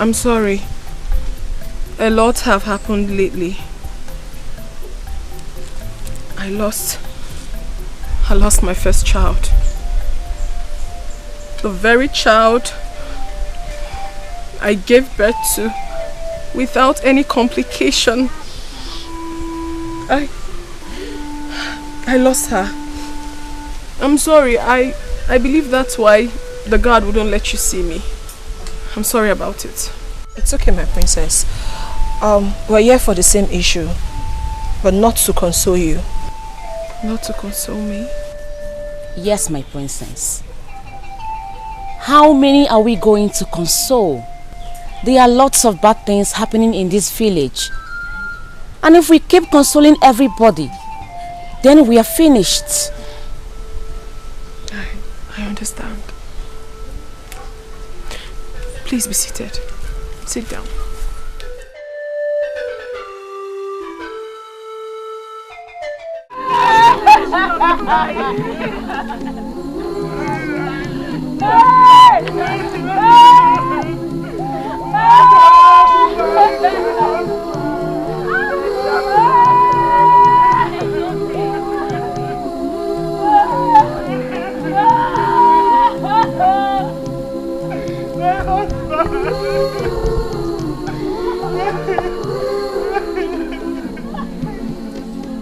I'm sorry. A lot have happened lately. I lost my first child. The very child I gave birth to without any complication. I lost her. I'm sorry. I believe that's why the guard wouldn't let you see me. I'm sorry about it. It's okay, my princess. We're here for the same issue, but not to console you. Not to console me? Yes, my princess. How many are we going to console? There are lots of bad things happening in this village. And if we keep consoling everybody, then we are finished. I understand. Please be seated. Sit down.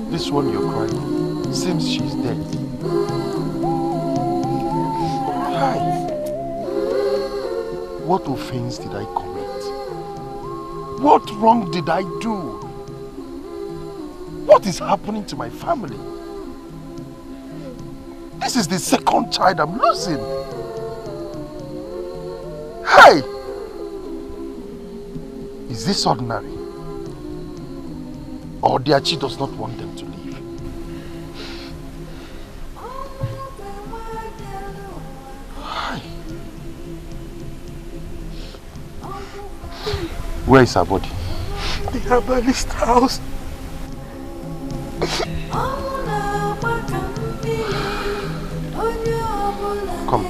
This one you're crying seems she's dead. Hi. What offense did I commit? What wrong did I do? What is happening to my family? This is the second child I'm losing. Hey! Is this ordinary? Or Diachi does not want them to leave? Hi. Where is her body? The herbalist house. Come.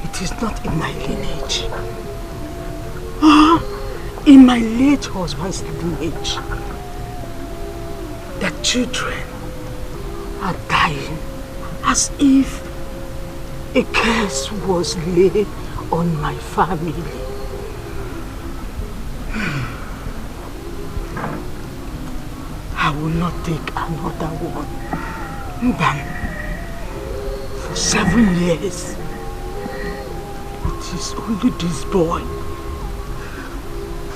It is not in my lineage. In my late husband's lineage. The children are dying as if a curse was laid on my family. I will not take another one. But for 7 years, it is only this boy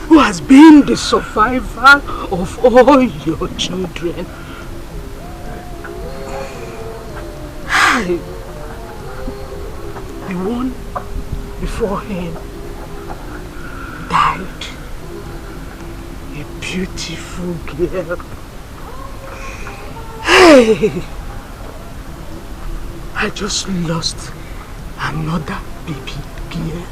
who has been the survivor of all your children. The one before him died. A beautiful girl. Hey! I just lost another baby girl.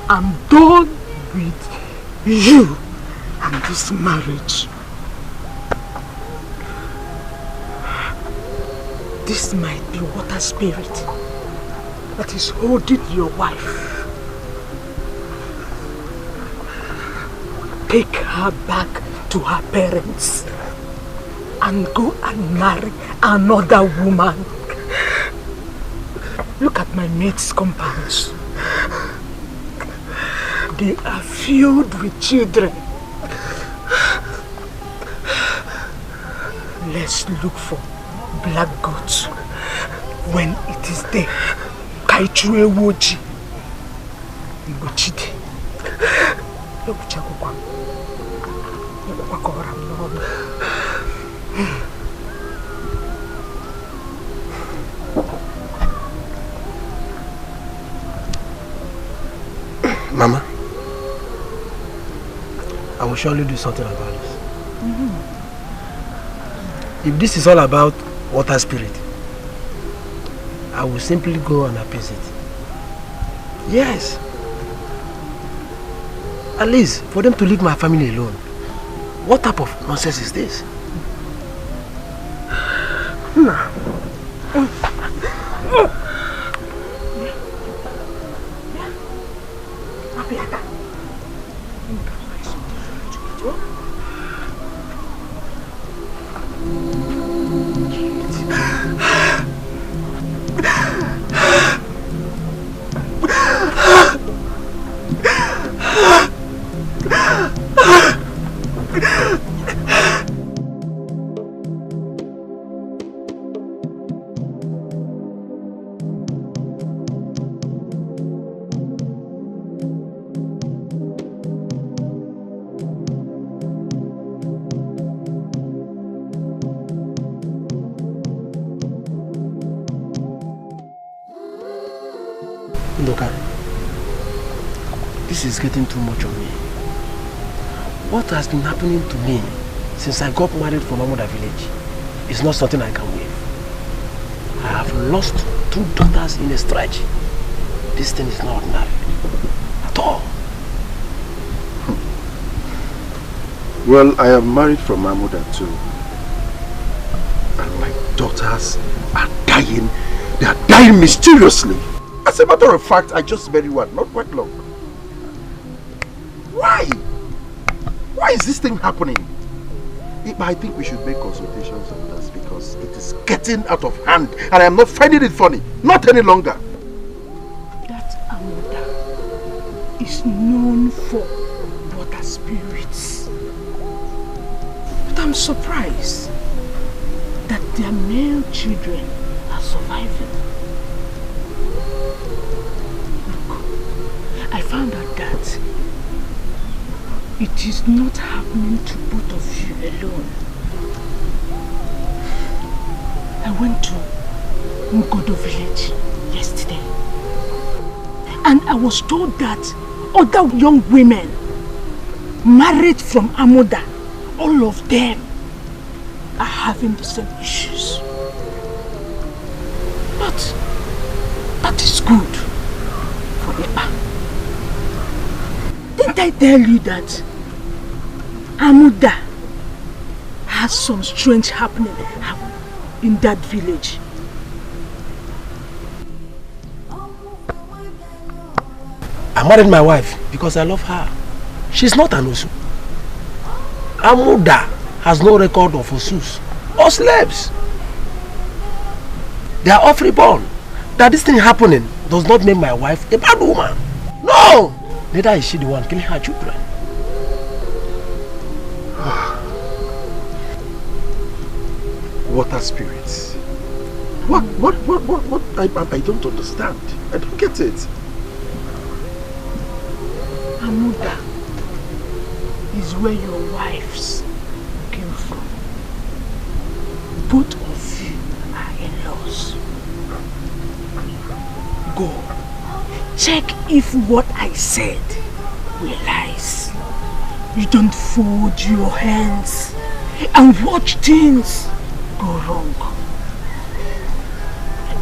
I'm done with you and this marriage. This might be water spirit that is holding your wife. Take her back to her parents and go and marry another woman. Look at my mate's compounds. They are filled with children. Let's look for black goats when it is there. Kaichue woji. Mbochide. Yokuchakukwa. Yokukwakora mnono. Mama, I will surely do something about this. If this is all about water spirit, I will simply go and appease it. Yes. At least for them to leave my family alone. What type of nonsense is this? This is getting too much on me. What has been happening to me since I got married from Amuda village is not something I can waive. I have lost 2 daughters in a stretch. This thing is not ordinary at all. Well, I am married from Amuda too. And my daughters are dying. They are dying mysteriously. As a matter of fact, I just married one, not quite long. Why? Why is this thing happening? I think we should make consultations on this because it is getting out of hand and I am not finding it funny. Not any longer. That Amuda is known for water spirits. But I'm surprised that their male children are surviving. Look, I found out that it is not happening to both of you alone. I went to Ngodo village yesterday and I was told that other young women married from Amuda, all of them are having the same issues. But that is good for Ipa. Didn't I tell you that Amuda has some strange happening in that village? I married my wife because I love her. She's not an Osu. Amuda has no record of Osus or slaves. They are all freeborn. That this thing happening does not make my wife a bad woman. No! Neither is she the one killing her children. Water spirits. What? I don't understand. I don't get it. Amuda is where your wives came from. Both of you are in-laws. Go. Check if what I said were lies. You don't fold your hands and watch things go wrong.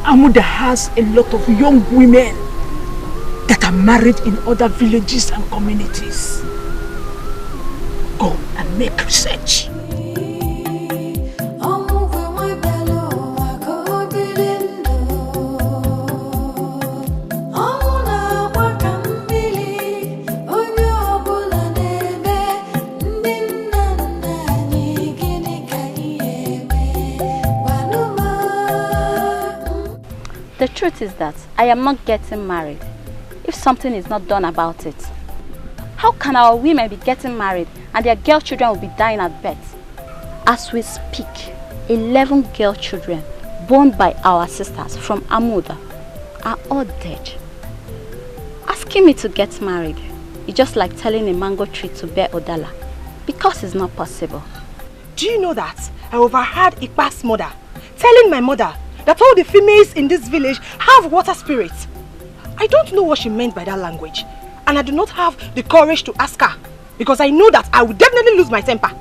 Amuda has a lot of young women that are married in other villages and communities. Go and make research. The truth is that I am not getting married if something is not done about it. How can our women be getting married and their girl children will be dying at birth? As we speak, 11 girl children born by our sisters from Amuda are all dead. Asking me to get married is just like telling a mango tree to bear Odala, because it's not possible. Do you know that I overheard Ikpa's mother telling my mother that all the females in this village have water spirits? I don't know what she meant by that language, and I do not have the courage to ask her. Because I know that I will definitely lose my temper.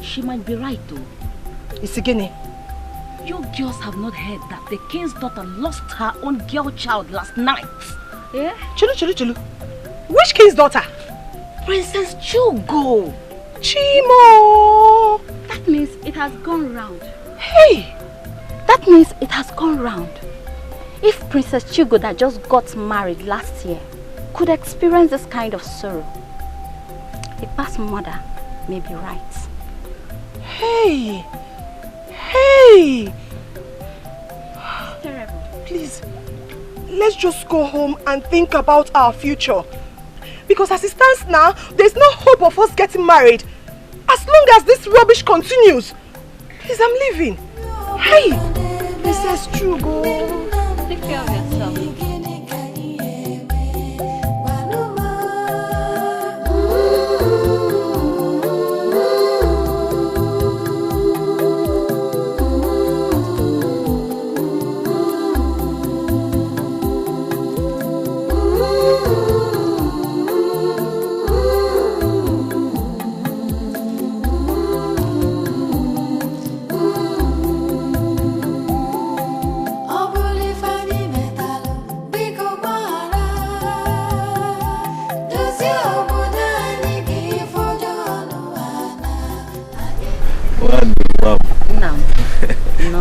She might be right though. Isigene. You girls have not heard that the king's daughter lost her own girl child last night. Yeah? Chulu. Which king's daughter? Princess Chugo. Chimo. That means it has gone round. Hey! That means it has gone round. If Princess Chugo that just got married last year could experience this kind of sorrow, a past mother may be right. Hey! Terrible. Please, let's just go home and think about our future. Because as it stands now, there's no hope of us getting married. As long as this rubbish continues. Please, I'm leaving. Hey! Princess Chugo. Take care of yourself.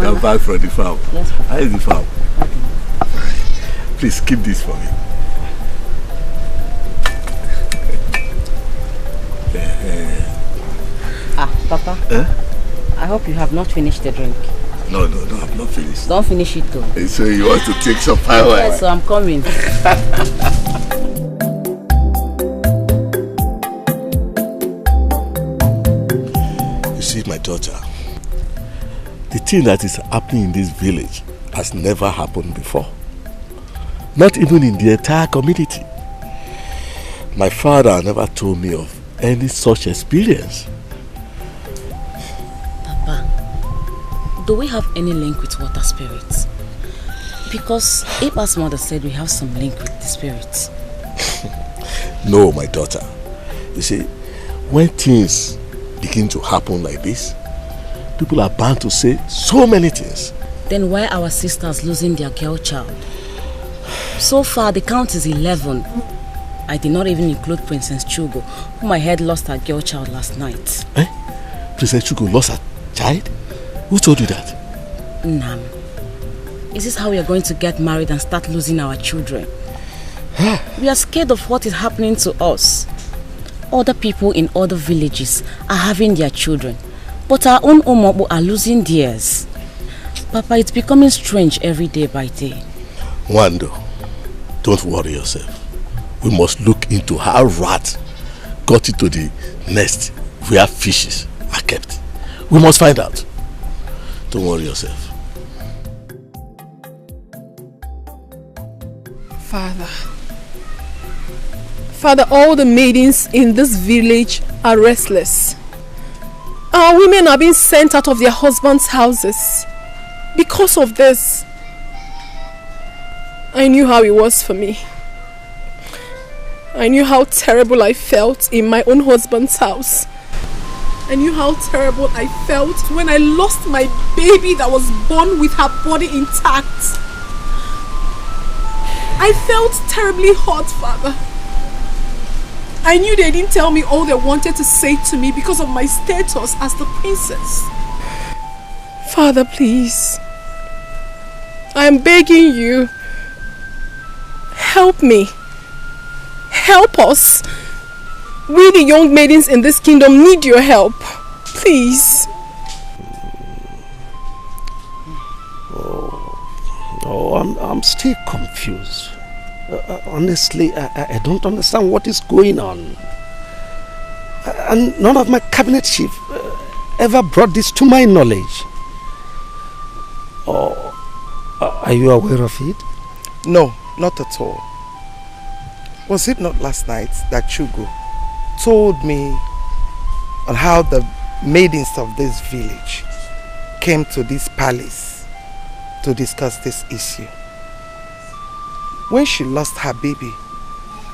Come back from the farm. Yes, how is the farm? Okay. Please keep this for me. Papa. I hope you have not finished the drink. No, I'm not finished. Don't finish it though. So you want to take some power? Yes, so I'm coming. You see, my daughter, the thing that is happening in this village has never happened before. Not even in the entire community. My father never told me of any such experience. Papa, do we have any link with water spirits? Because Apa's mother said we have some link with the spirits. No, my daughter. You see, when things begin to happen like this, people are bound to say so many things. Then why are our sisters losing their girl child? So far, the count is 11. I did not even include Princess Chugo, whom I heard lost her girl child last night. Eh? Princess Chugo lost her child? Who told you that? Nam. Is this how we are going to get married and start losing our children? We are scared of what is happening to us. Other people in other villages are having their children, but our own Omobo are losing theirs. Papa, it's becoming strange every day by day. Wando, don't worry yourself. We must look into how rats got into the nest where fishes are kept. We must find out. Don't worry yourself. Father, all the maidens in this village are restless. Our women are being sent out of their husbands' houses because of this. I knew how it was for me. I knew how terrible I felt in my own husband's house. I knew how terrible I felt when I lost my baby that was born with her body intact. I felt terribly hurt, Father. I knew they didn't tell me all they wanted to say to me because of my status as the princess. Father, please. I am begging you. Help me. Help us. We, the young maidens in this kingdom, need your help. Please. I'm still confused. Honestly, I don't understand what is going on. And none of my cabinet chief ever brought this to my knowledge. Are you aware of it? No, not at all. Was it not last night that Chugo told me on how the maidens of this village came to this palace to discuss this issue? when she lost her baby,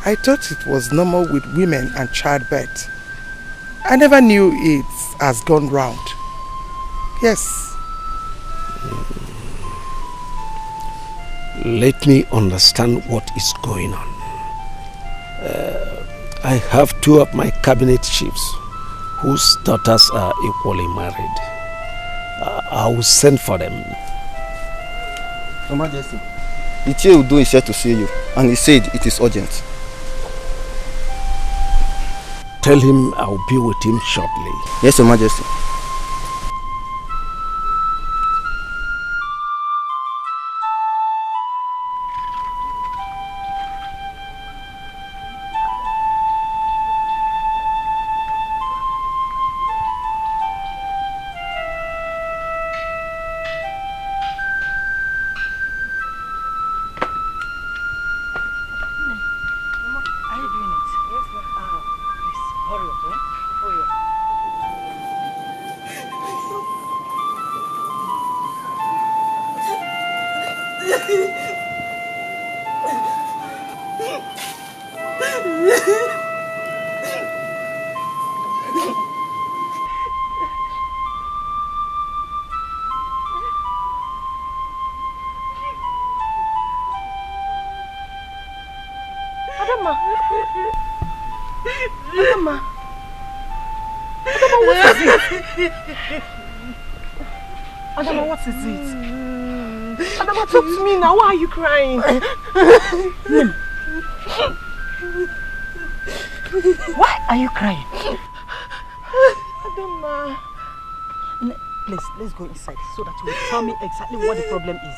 I thought it was normal with women and childbirth. I never knew it has gone round. Yes. Let me understand what is going on. I have 2 of my cabinet chiefs whose daughters are equally married. I will send for them. Your Majesty, the chair Udo is here to see you, and he said it is urgent. Tell him I will be with him shortly. Yes, Your Majesty. Adama, what is it? Adama, talk to me now. Why are you crying? Why are you crying? Adama. Please, let's go inside so that you will tell me exactly what the problem is.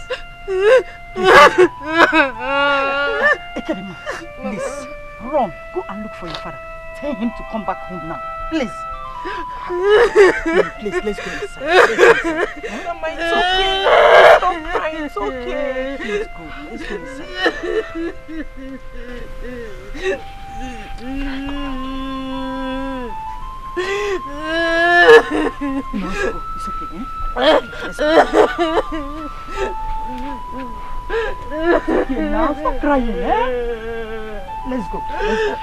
Ekadema, please, run. Go and look for your father. Tell him to come back home now. Please. Please, let's go inside. Adama, it's okay. Stop crying. It's okay. Please go. Let's go inside. No, let's go. It's okay, eh? Let's go. It's okay now. Stop crying, eh? Let's go. Let's go.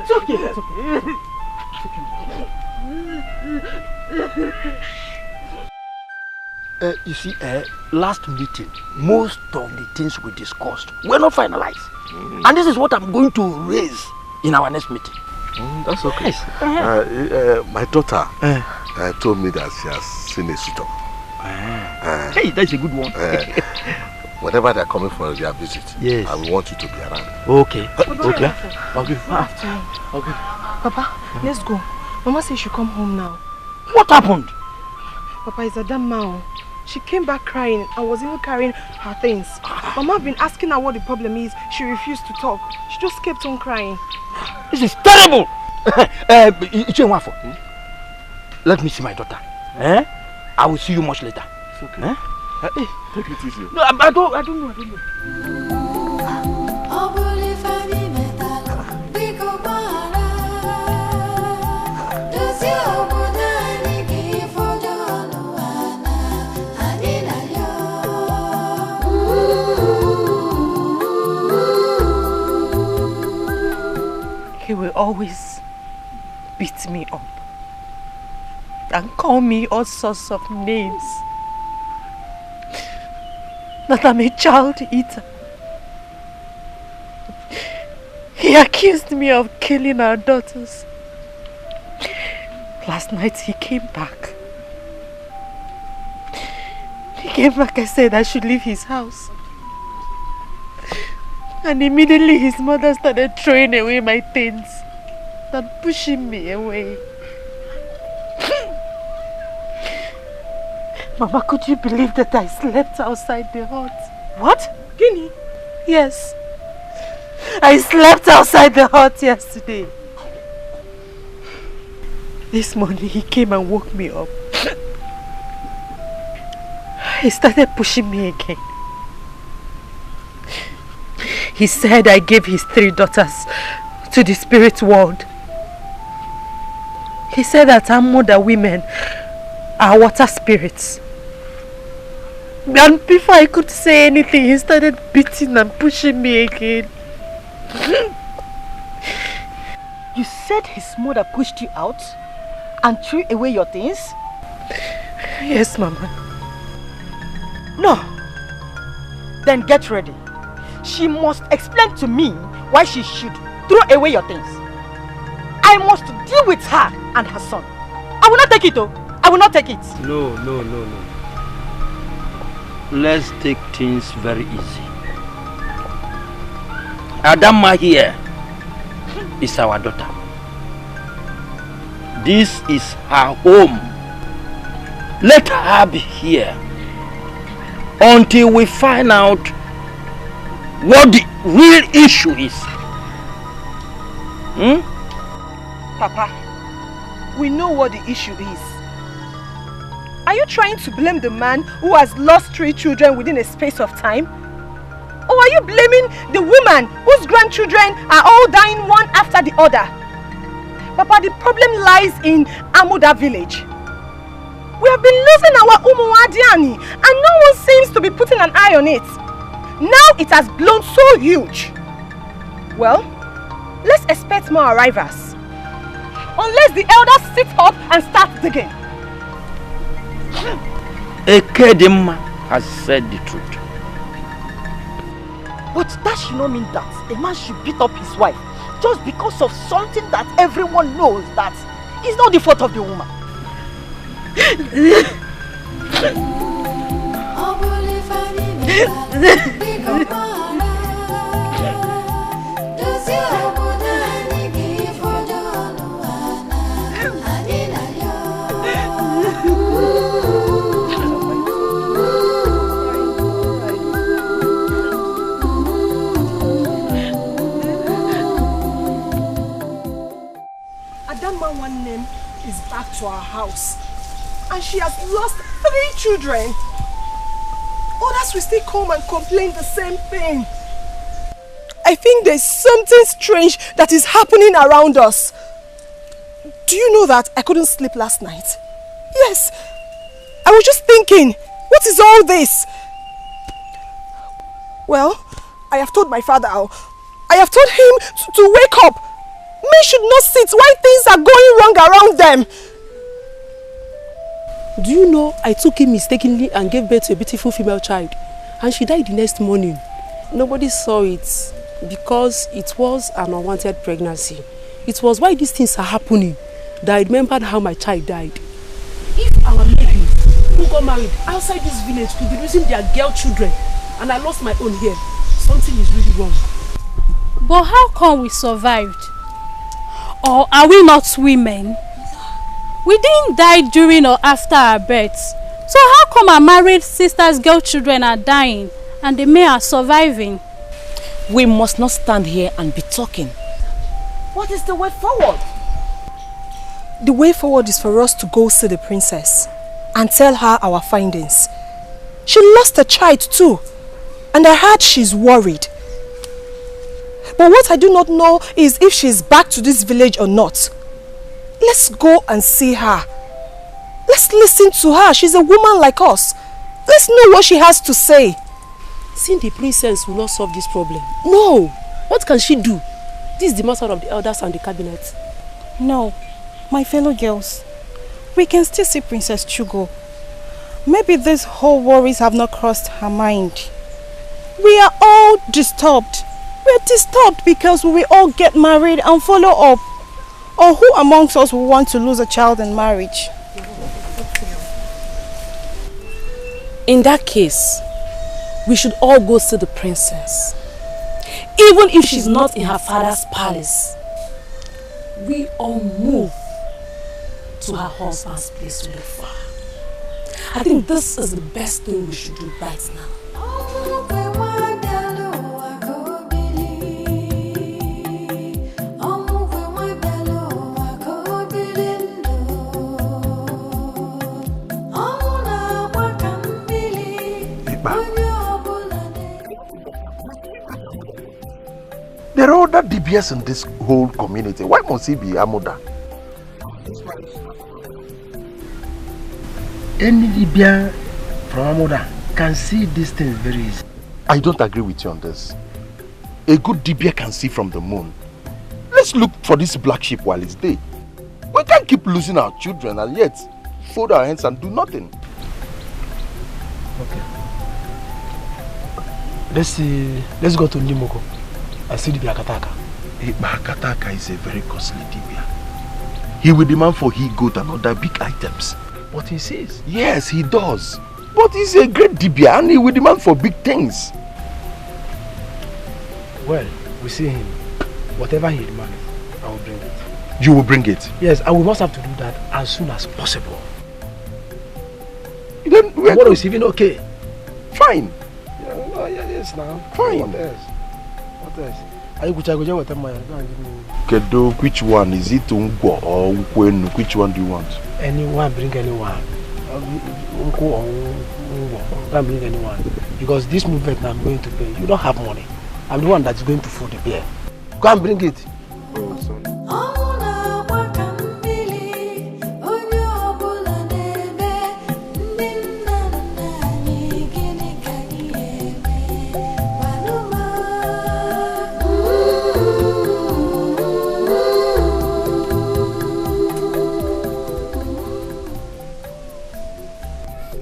It's okay. It's okay. It's okay. You see, last meeting, most of the things we discussed were not finalized. And this is what I'm going to raise in our next meeting. That's okay. Yes. My daughter told me that she has seen a suitor. Hey, that's a good one. Whenever they're coming for their visit, yes, I will want you to be around. Okay. Okay. Okay. Papa, let's go. Mama says she should come home now. What happened? Papa, it's Adama. She came back crying. I was even carrying her things. Mama have been asking her what the problem is. She refused to talk. She just kept on crying. This is terrible. Let me see my daughter. I will see you much later. It's okay. Take it easy. No, I don't know. He will always beat me up and call me all sorts of names. That I'm a child eater. He accused me of killing our daughters. Last night he came back. I said I should leave his house. And immediately his mother started throwing away my things and pushing me away. Mama, could you believe that I slept outside the hut? What? Guinea? Yes. I slept outside the hut yesterday. This morning he came and woke me up. He started pushing me again. He said I gave his 3 daughters to the spirit world. He said that Amuda women are water spirits. And before I could say anything, he started beating and pushing me again. You said his mother pushed you out and threw away your things? Yes, Mama. No. Then get ready. She must explain to me why she should throw away your things. I must deal with her and her son. I will not take it, though. I will not take it. No. Let's take things very easy. Adama here is our daughter. This is her home. Let her be here until we find out what the real issue is. Papa, we know what the issue is. Are you trying to blame the man who has lost 3 children within a space of time? Or are you blaming the woman whose grandchildren are all dying one after the other? Papa, the problem lies in Amuda village. We have been losing our Umuadiani and no one seems to be putting an eye on it. Now it has blown so huge. Well, let's expect more arrivals. Unless the elders sit up and start digging. Ekedema has said the truth. But that should not mean that a man should beat up his wife just because of something that everyone knows that is not the fault of the woman. Adama one name is back to our house and she has lost 3 children. Others will still come and complain the same thing. I think there's something strange that is happening around us. Do you know that I couldn't sleep last night? Yes. I was just thinking, what is all this? Well, I have told my father. I have told him to wake up. Men should not sit while things are going wrong around them. Do you know I took him mistakenly and gave birth to a beautiful female child, and she died the next morning. Nobody saw it because it was an unwanted pregnancy. It was why these things are happening that I remembered how my child died. If our ladies who got married outside this village could be losing their girl children and I lost my own here, something is really wrong. But how come we survived? Or are we not women? We didn't die during or after our births. So how come our married sisters' girl children are dying and the men are surviving? We must not stand here and be talking. What is the way forward? The way forward is for us to go see the princess and tell her our findings. She lost a child too, and I heard she's worried. But what I do not know is if she's back to this village or not. Let's go and see her. Let's listen to her. She's a woman like us. Let's know what she has to say. Seeing the princess will not solve this problem. No! What can she do? This is the matter of the elders and the cabinet. No, my fellow girls. We can still see Princess Chugo. Maybe these whole worries have not crossed her mind. We are all disturbed. We are disturbed because we will all get married and follow up. Or who amongst us will want to lose a child in marriage? In that case, we should all go see the princess. Even if she's not in her father's palace, we all move to her husband's place to look for her. I think this is the best thing we should do right now. There are other DBS in this whole community. Why must he be Amuda? Any DBS from Amuda can see these things very easy. I don't agree with you on this. A good dibia can see from the moon. Let's look for this black sheep while it's day. We can't keep losing our children and yet fold our hands and do nothing. Okay. Let's go to Nimoko. I see the Akataka. Akataka is a very costly dibia. He will demand for he goat and other big items. But he says? Yes, he does. But he's a great dibia and he will demand for big things. Well, we see him. Whatever he demands, I will bring it. You will bring it? Yes, and we must have to do that as soon as possible. Then tomorrow is even okay. Fine. Yeah, yes now. Fine. What else? What else? Kedo, which one? Is it Ungwo or Unkwenu? Which one do you want? Anyone, bring anyone. Unko or Ungwo. Can't bring anyone. Because this movement I'm going to pay, you don't have money. I'm the one that's going to food the beer. Go and bring it. Oh, son.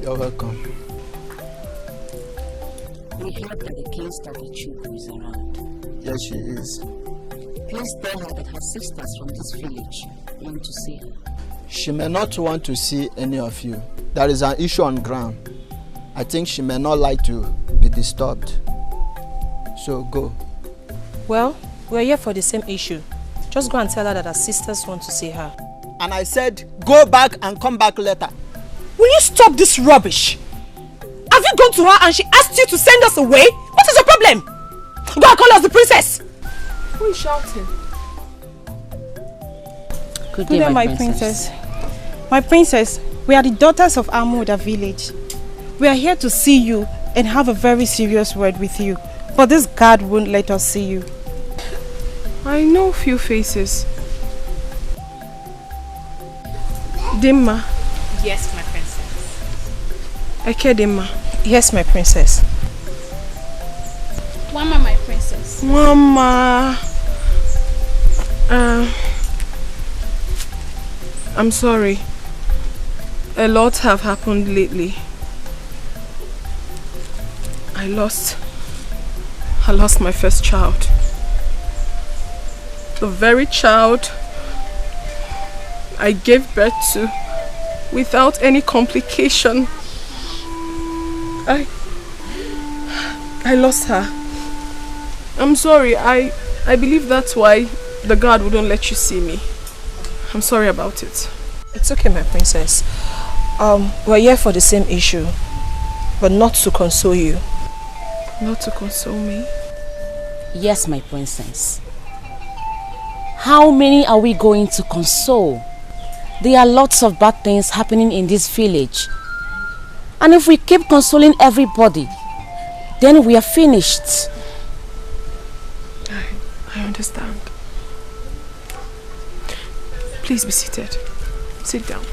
You're welcome. We heard that the case that the Chuku is around. Yes, she is. Please tell her that her sisters from this village want to see her. She may not want to see any of you. There is an issue on ground. I think she may not like to be disturbed. So go. Well, we're here for the same issue. Just go and tell her that her sisters want to see her. And I said, go back and come back later. Will you stop this rubbish? Have you gone to her and she asked you to send us away? What is your problem? Go and call us the princess. Who is shouting? Good day, my princess. My princess, we are the daughters of Amuda village. We are here to see you and have a very serious word with you. But this guard won't let us see you. I know few faces. Dimma. Yes, my princess. Eke Dimma. Yes, my princess. Wama, my princess. Mama. I'm sorry. A lot have happened lately. I lost my first child. The very child I gave birth to without any complication. I lost her. I'm sorry. I believe that's why the guard wouldn't let you see me. I'm sorry about it. It's okay, my princess. We're here for the same issue, but not to console you. Not to console me? Yes, my princess. How many are we going to console? There are lots of bad things happening in this village. And if we keep consoling everybody, then we are finished. I understand. Please be seated. Sit down.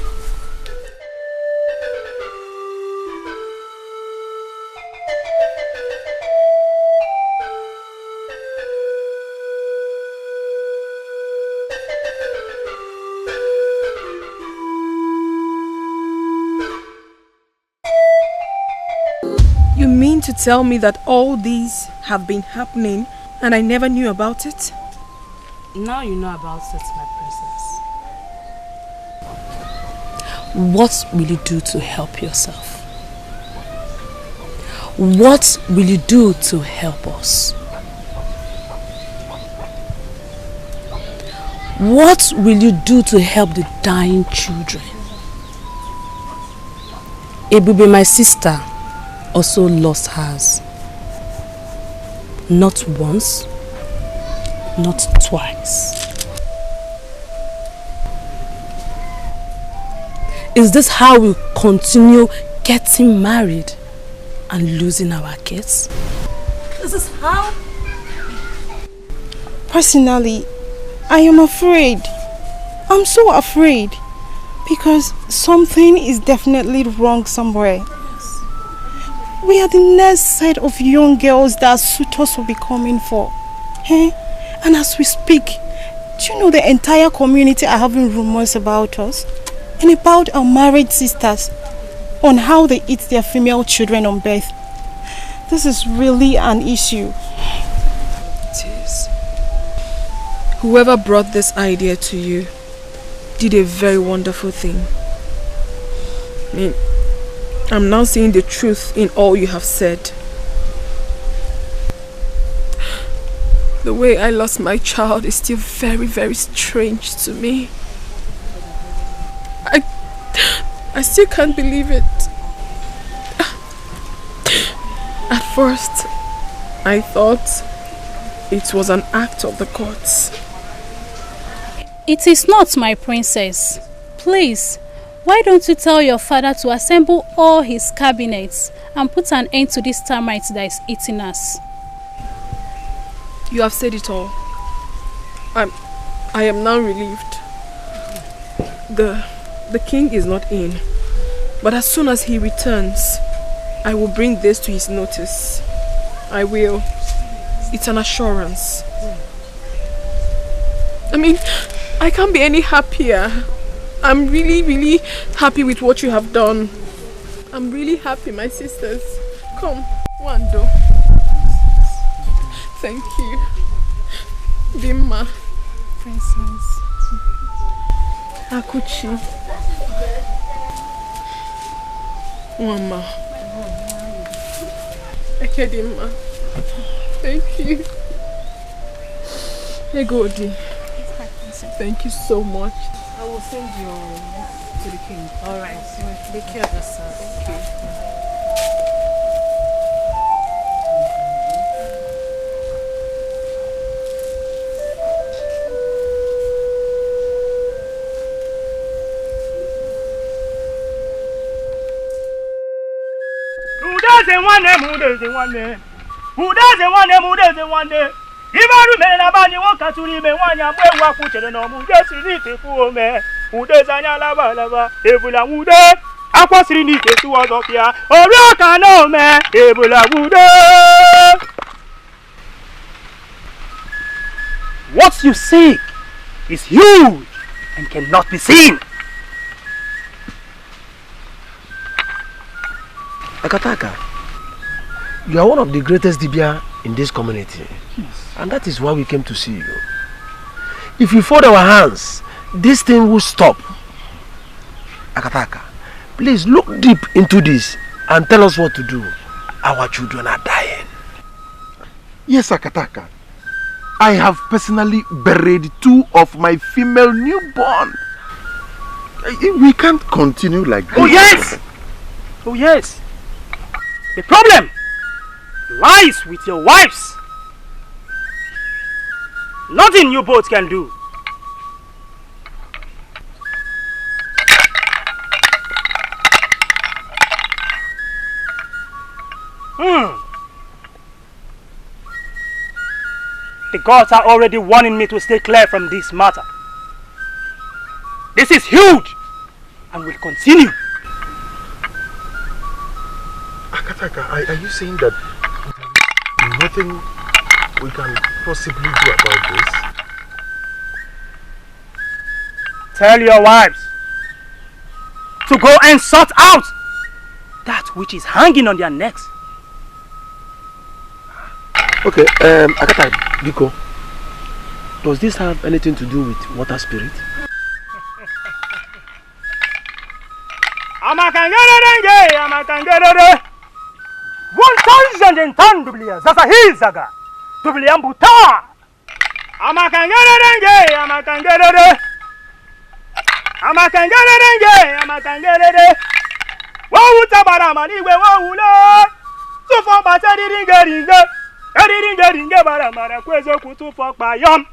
You mean to tell me that all these have been happening and I never knew about it? Now you know about it, my princess. What will you do to help yourself? What will you do to help us? What will you do to help the dying children? Ebube, my sister, also lost hers. Not once, not twice. Is this how we continue getting married and losing our kids? Is this how? Personally, I am afraid. I'm so afraid. Because something is definitely wrong somewhere. We are the next set of young girls that suitors will be coming for. Eh? And as we speak, do you know the entire community are having rumors about us? And about our married sisters, on how they eat their female children on birth. This is really an issue. It is. Whoever brought this idea to you did a very wonderful thing. I mean, I'm now seeing the truth in all you have said. The way I lost my child is still very, very strange to me. I still can't believe it. At first, I thought it was an act of the gods. It is not, my princess. Please, why don't you tell your father to assemble all his cabinets and put an end to this termite that is eating us? You have said it all. I am now relieved. The king is not in, but as soon as he returns, I will bring this to his notice. I will. It's an assurance. I mean, I can't be any happier. I'm really, really happy with what you have done. I'm really happy, my sisters. Come, Wando. Thank you. Dimma. Princess. Akuchi. Mama. Ekedimma. Thank you. Egodi. Thank you so much. I will send you to the king. Alright. Take care of yourself. Thank you. Who doesn't want them? Who doesn't want them? Who doesn't want them? Who doesn't want them? If I remain a man, you won't catch me one yam where walk with the normal. Just read it for me. Who does I lava? Ebula wood. I was in it to us up here. Oh, rock and no man. Ebula wood. What you seek is huge and cannot be seen. Akataka, you are one of the greatest Dibia in this community. Yes. And that is why we came to see you. If you fold our hands, this thing will stop. Akataka, please look deep into this and tell us what to do. Our children are dying. Yes, Akataka. I have personally buried 2 of my female newborn. We can't continue like this. Oh yes! Oh yes! The problem lies with your wives. Nothing you both can do. The gods are already warning me to stay clear from this matter. This is huge and will continue. Akataka, are you saying that nothing we can possibly do about this? Tell your wives to go and sort out that which is hanging on their necks. Okay, Akataka, Biko, does this have anything to do with water spirit? Amakangere 1000 ton dublia sasa hizaga dublia mbuta amakangere wo tabara maniwe wo ula tufo bateri ringe bara mara kwezo kutufo payom.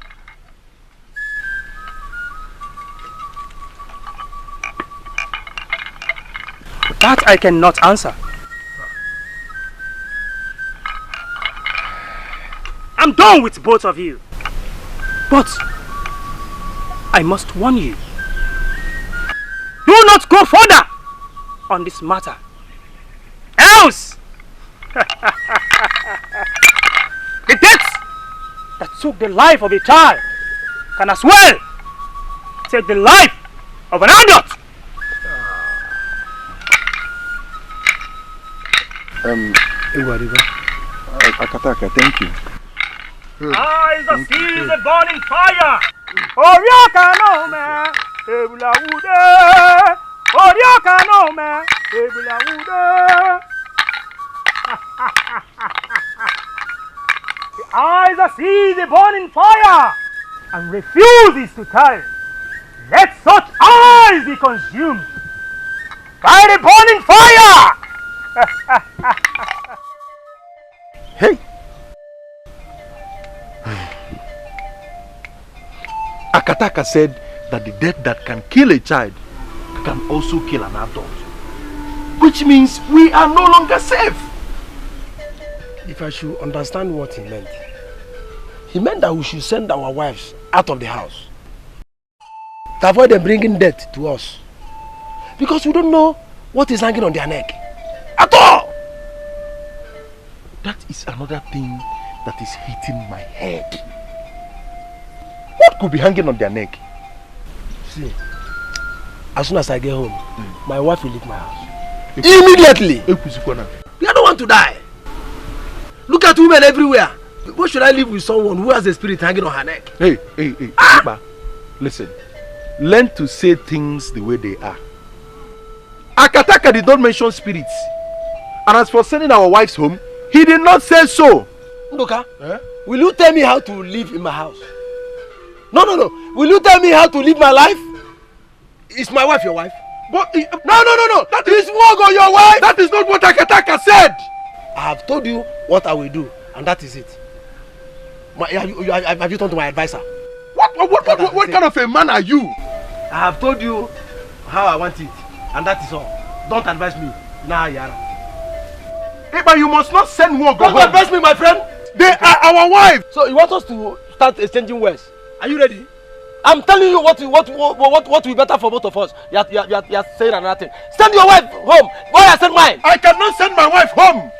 That I cannot answer. I'm done with both of you. But I must warn you. Do not go further on this matter. Else took the life of a child can as well take the life of an adult. Akataka, thank you. Eyes that sees a burning fire. Orioka no me, ebula wude. Orioka no me, ebula wude. The eyes that sees a burning fire and refuses to tell. Let such eyes be consumed by the burning fire. Hey! Akataka said that the death that can kill a child can also kill an adult. Which means we are no longer safe. If I should understand what he meant that we should send our wives out of the house to avoid them bringing death to us. Because we don't know what is hanging on their neck. At all! That is another thing that is hitting my head. What could be hanging on their neck? See, as soon as I get home, my wife will leave my house. Immediately! We don't want to die. Look at women everywhere. Why should I live with someone who has a spirit hanging on her neck? Hey, Iba, listen. Learn to say things the way they are. Akataka did not mention spirits. And as for sending our wives home, he did not say so. Ndoka, will you tell me how to live in my house? No. Will you tell me how to live my life? Is my wife your wife? But, no. That is Mogo, your wife. That is not what Akataka said. I have told you what I will do, and that is it. Have you turned to my advisor? What kind of a man are you? I have told you how I want it, and that is all. Don't advise me. Nah, Yara. But you must not send Mogo. Don't advise me, my friend. They are our wives. So you want us to start exchanging words? Are you ready? I'm telling you what will be better for both of us. You are saying another thing. Send your wife home. Why I send mine? I cannot send my wife home.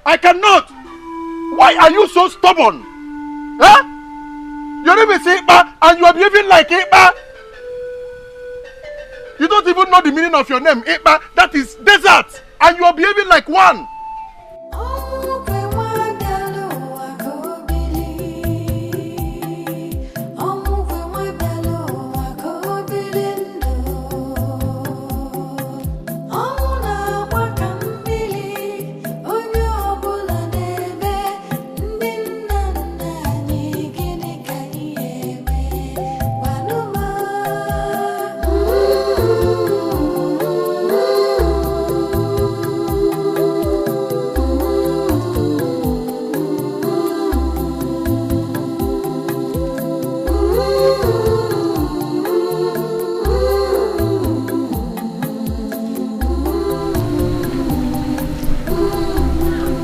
I cannot. Why are you so stubborn? Huh? Your name is Iba and you are behaving like Iba. You don't even know the meaning of your name, Iba. That is desert. And you are behaving like one.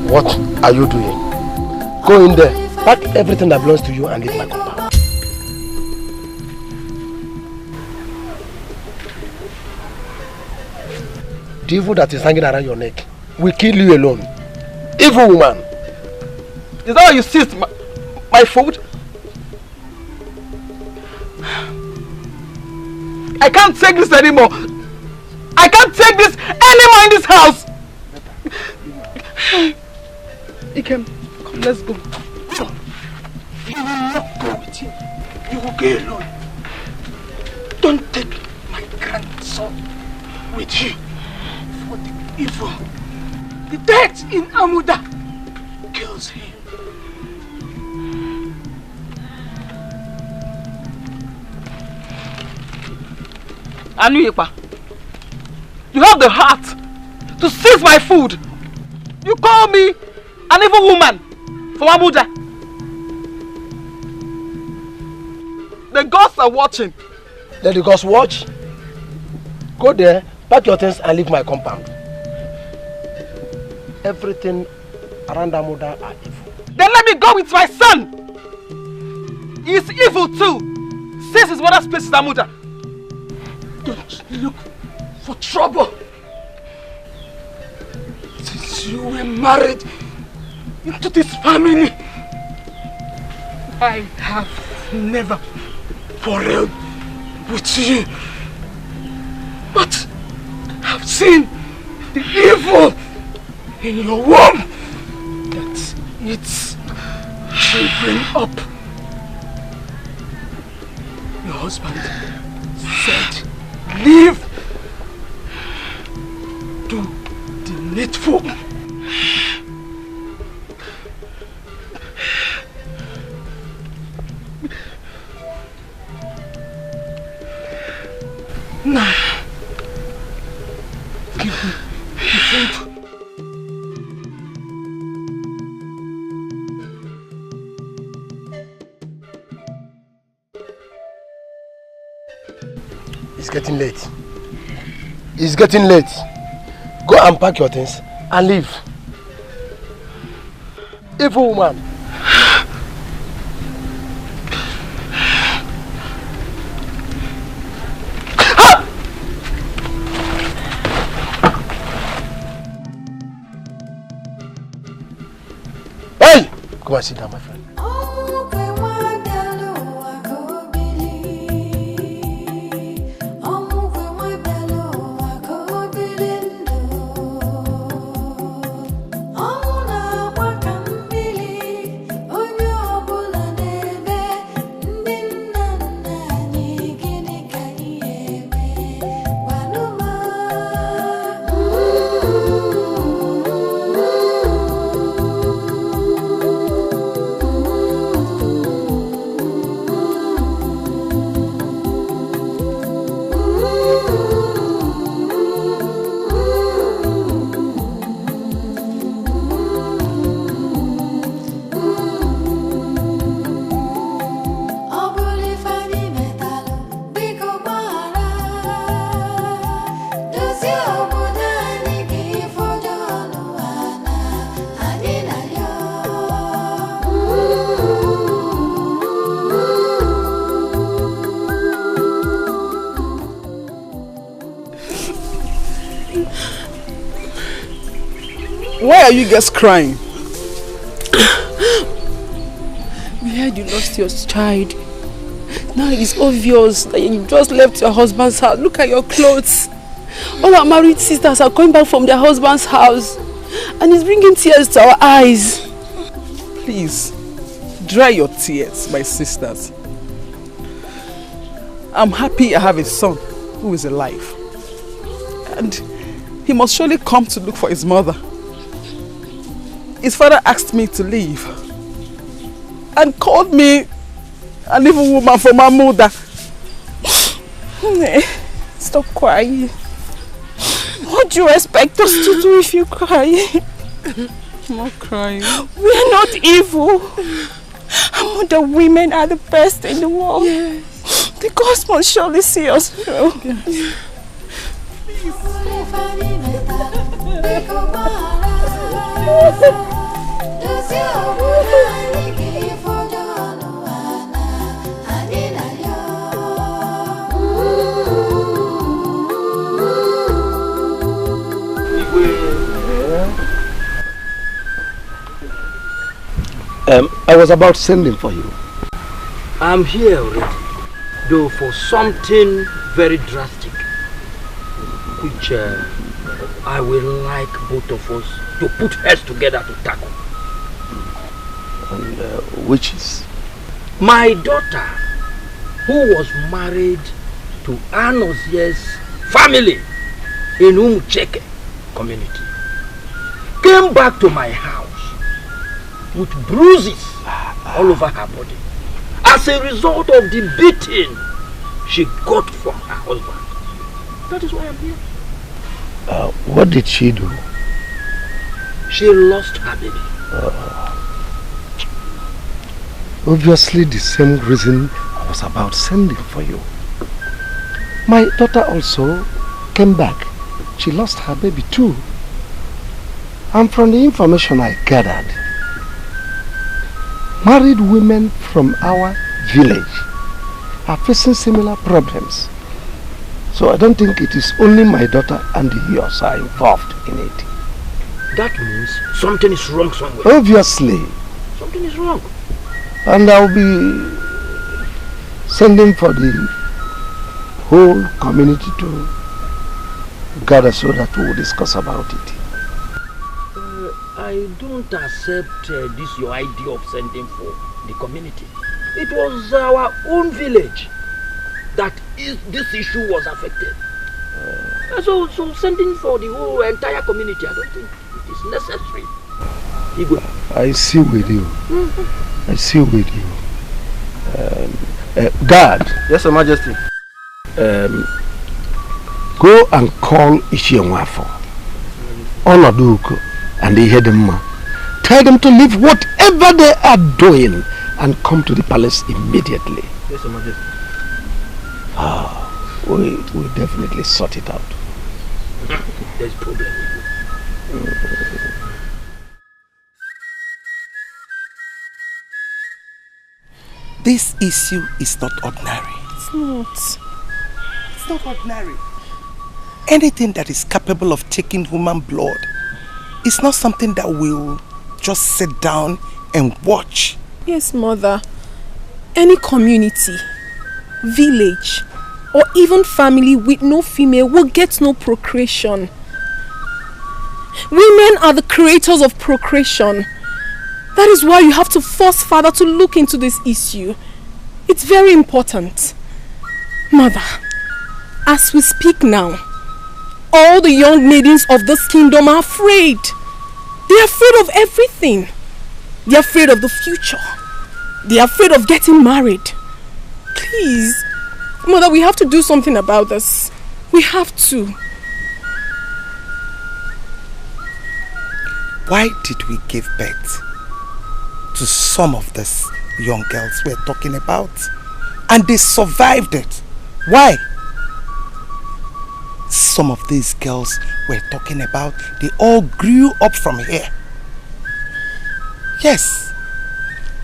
What are you doing? Go in there, pack everything that belongs to you and leave my compound. The evil that is hanging around your neck will kill you alone. Evil woman! Is that why you seized my food? I can't take this anymore! I can't take this anymore in this house! Ikem, come, let's go. You will not go with him. You will go alone. Don't take my grandson with you. For the evil, the death in Amuda kills him. Anuyepa, you have the heart to seize my food. You call me an evil woman from Amuda. The gods are watching. Let the gods watch. Go there, pack your things and leave my compound. Everything around Amuda are evil. Then let me go with my son. He is evil too. Since his mother's place is Amuda. Don't look for trouble. Since you were married into this family, I have never quarreled with you, but I've seen the evil in your womb that eats children up. Your husband said, leave, do the needful. Now, give me the food. It's getting late. It's getting late. Go and pack your things and leave. Evil woman. Hey! Come and sit down, my friend. Why are you guys crying? We heard you lost your child. Now it's obvious that you just left your husband's house. Look at your clothes. All our married sisters are coming back from their husband's house. And it's bringing tears to our eyes. Please, dry your tears, my sisters. I'm happy I have a son who is alive. And he must surely come to look for his mother. His father asked me to leave and called me an evil woman from Amuda. Stop crying. What do you expect us to do if you cry? I'm not crying. We are not evil. Amuda women are the best in the world. Yes. The gods must surely see us through. Yes. I was about sending for you. I'm here already, though for something very drastic, which I will like both of us to put heads together to tackle. And which is? My daughter, who was married to Anozie's family in Umucheke community, came back to my house with bruises all over her body as a result of the beating she got from her husband. That is why I'm here. What did she do? She lost her baby. Obviously the same reason I was about sending for you. My daughter also came back. She lost her baby too. And from the information I gathered, married women from our village are facing similar problems. So I don't think it is only my daughter and yours are involved in it. That means something is wrong somewhere. Obviously. Something is wrong. And I'll be sending for the whole community to gather so that we'll discuss about it. I don't accept this your idea of sending for the community. It was our own village that this issue was affected. So sending for the whole entire community, I don't think it is necessary. Igwe. I see with you. I see with you. Guard. Yes, Your Majesty. Go and call Ishienwafo, Onaduko, and the Hedema. Tell them to leave whatever they are doing and come to the palace immediately. Yes, Your Majesty. We'll definitely sort it out. There's a problem. This issue is not ordinary. It's not. It's not ordinary. Anything that is capable of taking human blood is not something that we'll just sit down and watch. Yes, Mother. Any community, village, or even family with no female will get no procreation. Women are the creators of procreation. That is why you have to force Father to look into this issue. It's very important. Mother, as we speak now, all the young maidens of this kingdom are afraid. They are afraid of everything. They are afraid of the future. They are afraid of getting married. Please, Mother, we have to do something about this. We have to. Why did we give birth to some of these young girls we're talking about? And they survived it. Why? Some of these girls we're talking about, they all grew up from here. Yes.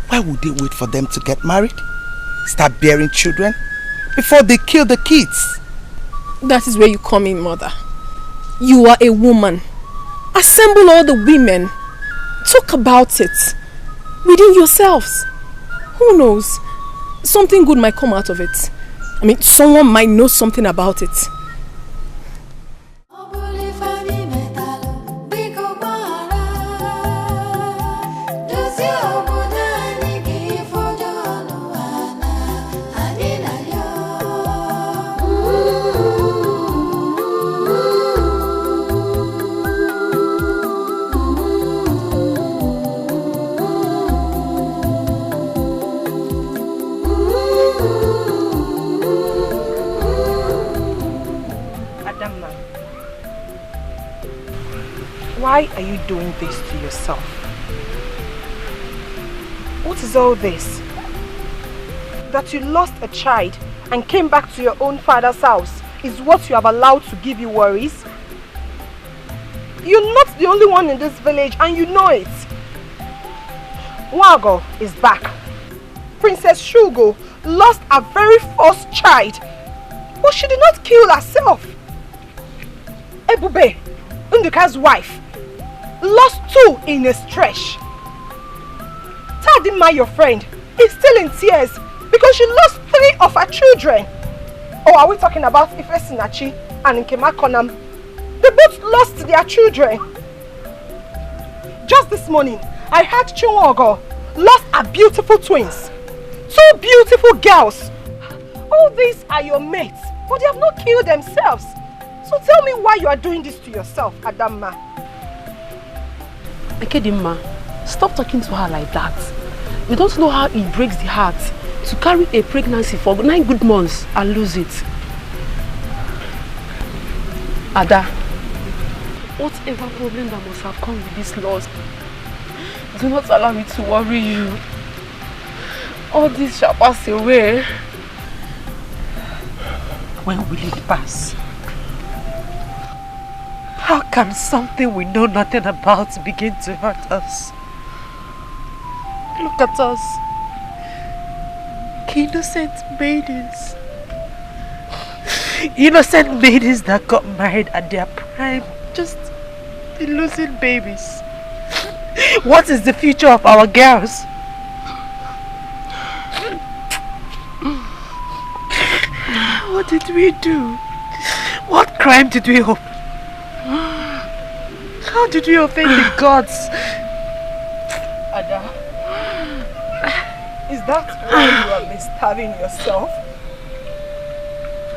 Why would they wait for them to get married? Start bearing children before they kill the kids? That is where you come in, Mother. You are a woman. Assemble all the women. Talk about it. Within yourselves. Who knows? Something good might come out of it. I mean, someone might know something about it. Why are you doing this to yourself? What is all this? That you lost a child and came back to your own father's house is what you have allowed to give you worries? You're not the only one in this village and you know it. Wago is back. Princess Shugo lost a very first child, but she did not kill herself. Ebube, Nduka's wife, lost 2 in a stretch. Tadima, your friend, is still in tears because she lost 3 of her children. Or are we talking about Ife Sinachi and Nkema Konam? They both lost their children. Just this morning, I heard Chunwogo lost her beautiful twins. 2 beautiful girls. All these are your mates, but they have not killed themselves. So tell me why you are doing this to yourself, Adamma. Ekedimma, stop talking to her like that. You don't know how it breaks the heart to carry a pregnancy for 9 good months and lose it. Ada, whatever problem that must have come with this loss, do not allow me to worry you. All this shall pass away. When will it pass? How can something we know nothing about begin to hurt us? Look at us. Innocent maidens. Innocent maidens that got married at their prime, just losing babies. What is the future of our girls? did we do? What crime did we open? How did we offend the gods? Ada, is that why you are misstarving yourself?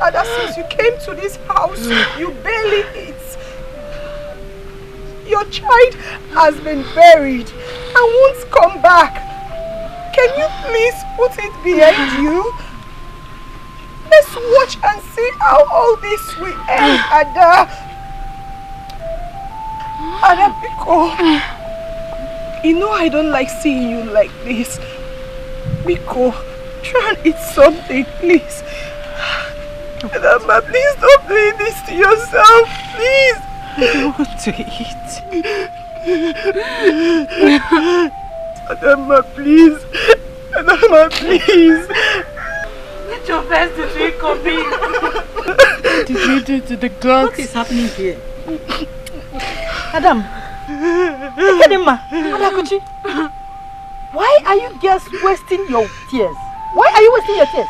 Ada, since you came to this house, you barely eat. Your child has been buried and won't come back. Can you please put it behind you? Let's watch and see how all this will end, Ada. Ada, Biko. You know I don't like seeing you like this. Biko, try and eat something, please. Adama, please don't do this to yourself, please. I don't want to eat. Adama, please. Adama, please. Get your best to drink coffee. What did you do to the gods? What is happening here? Adam. Adama, Adakuchi. Why are you girls wasting your tears? Why are you wasting your tears?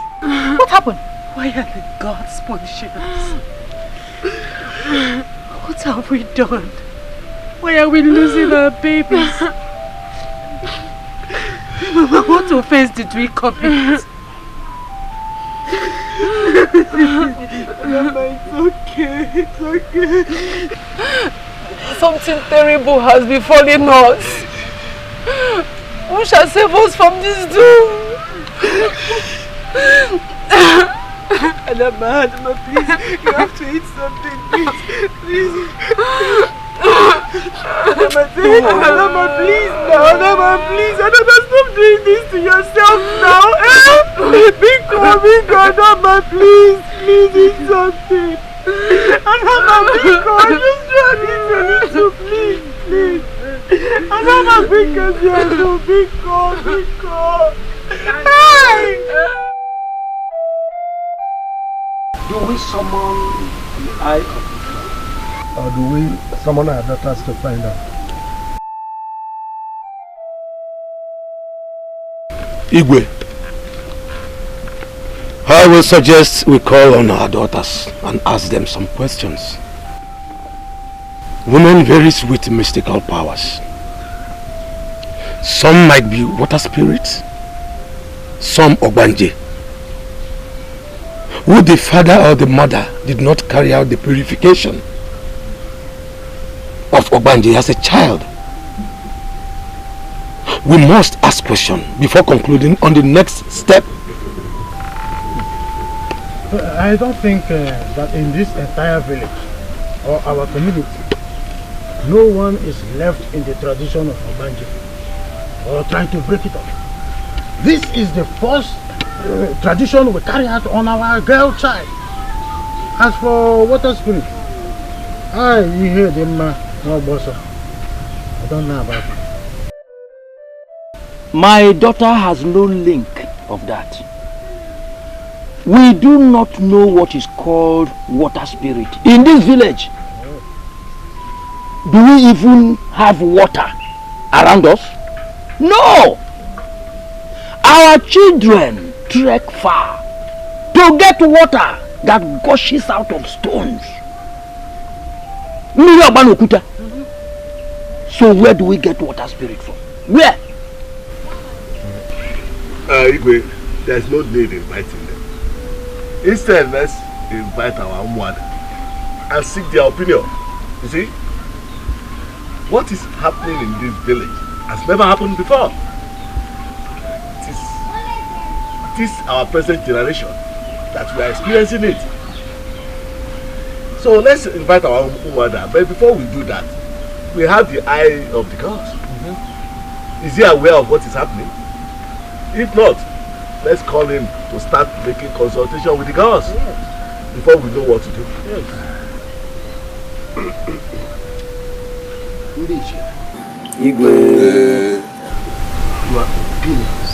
What happened? Why are the gods punishing us? What have we done? Why are we losing our babies? Mama, what offense did we commit? Mama, it's okay. It's okay. Something terrible has befallen us. Who shall save us from this doom? Adama, please, you have to eat something, please. Adama, please now. Adama, please. Adama, stop doing this to yourself now. Biko, Adama, please eat something. Adama, Biko, just try and eat a little, please. Adama, Biko, Biko. Hey! Do we summon the eye of the or do we summon our daughters to find out? Igwe, I will suggest we call on our daughters and ask them some questions. Women vary with mystical powers. Some might be water spirits, some Ogbanje. Who the father or the mother did not carry out the purification of Ogbanje as a child. We must ask questions before concluding on the next step. I don't think that in this entire village or our community, no one is left in the tradition of Ogbanje or trying to break it up. This is the first tradition we carry out on our girl child. As for water spirit, you hear them, no boss. I don't know about it. My daughter has no link of that. We do not know what is called water spirit in this village. Do we even have water around us? No! Our children trek far to get water that gushes out of stones. So where do we get water spirit from? Where? Igwe, there's no need in inviting them. Instead, let's invite our mother and seek their opinion. You see, what is happening in this village has never happened before. It is our present generation that we are experiencing it. So let's invite our mother. But before we do that, we have the eye of the gods. Is he aware of what is happening? If not, let's call him to start making consultation with the gods before we know what to do. Igwe, your opinions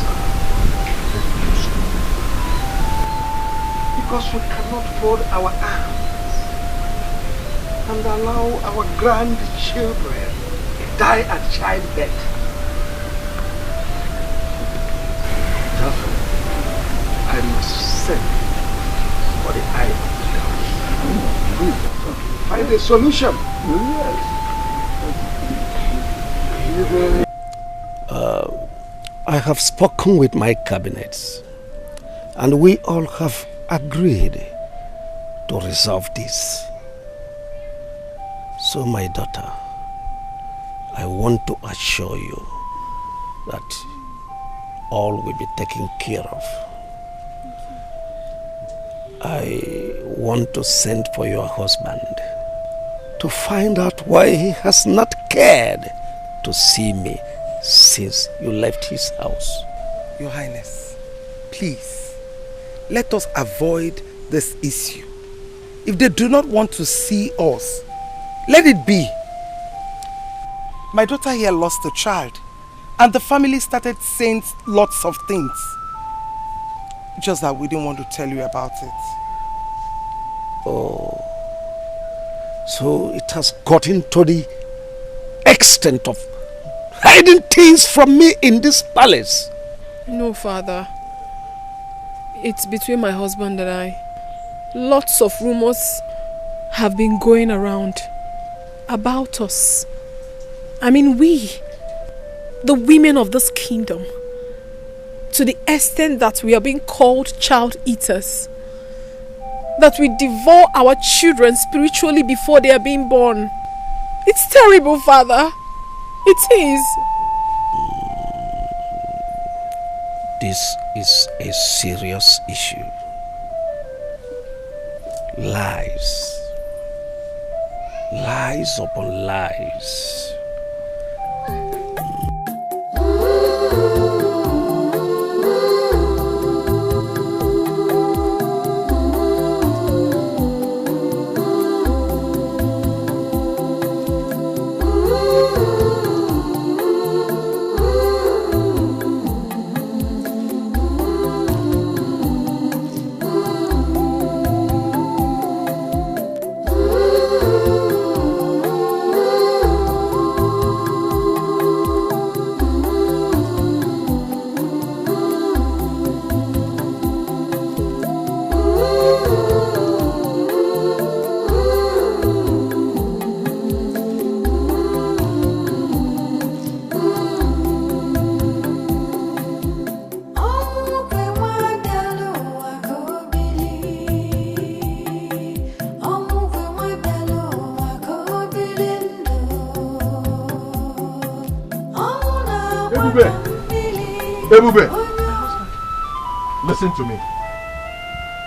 because we cannot fold our arms and allow our grandchildren die at childbirth. Therefore, I must send for for the eye of Find a solution. I have spoken with my cabinets, and we all have agreed to resolve this. So, my daughter, I want to assure you that all will be taken care of. I want to send for your husband to find out why he has not cared to see me since you left his house. Your Highness, please, let us avoid this issue. If they do not want to see us, let it be. My daughter here lost a child, and the family started saying lots of things. Just that we didn't want to tell you about it. Oh, so it has gotten to the extent of hiding things from me in this palace. No, Father. It's between my husband and I. Lots of rumors have been going around about us. I mean, we, the women of this kingdom, to the extent that we are being called child eaters, that we devour our children spiritually before they are being born. It's terrible, Father. It is. This is a serious issue. Lies. Lies upon lies. Ebube, listen to me.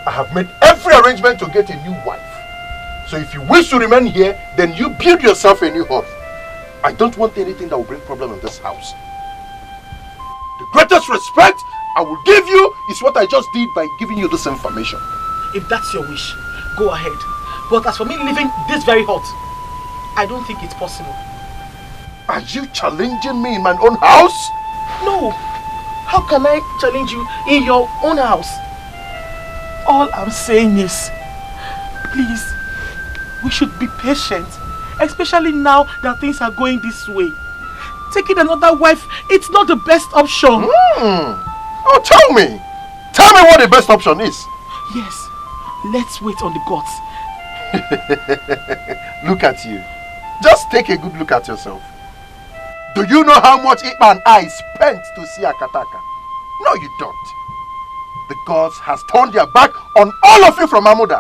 I have made every arrangement to get a new wife. So if you wish to remain here, then you build yourself a new home. I don't want anything that will bring problem in this house. The greatest respect I will give you is what I just did by giving you this information. If that's your wish, go ahead. But as for me leaving this very hut, I don't think it's possible. Are you challenging me in my own house? No. How can I challenge you in your own house? All I'm saying is, please, we should be patient, especially now that things are going this way. Taking another wife, it's not the best option. Oh, tell me what the best option is. Yes, let's wait on the gods. Look at you. Just take a good look at yourself. Do you know how much Ipa and I spent to see Akataka? No, you don't. The gods has turned their back on all of you from Amuda.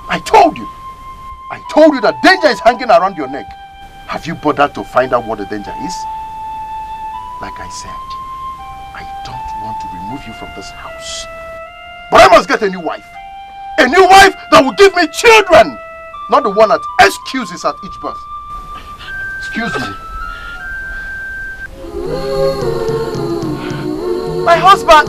I told you that danger is hanging around your neck. Have you bothered to find out what the danger is? Like I said, I don't want to remove you from this house. But I must get a new wife. A new wife that will give me children. Not the one that excuses at each birth. Excuse me. My husband!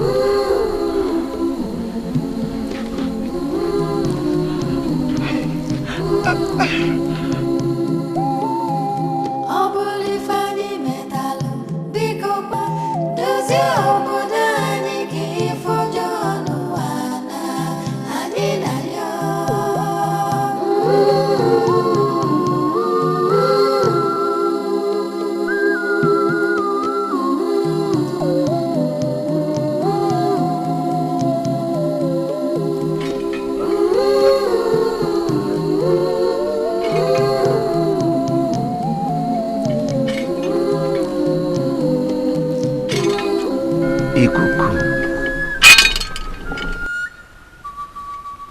Ikuku.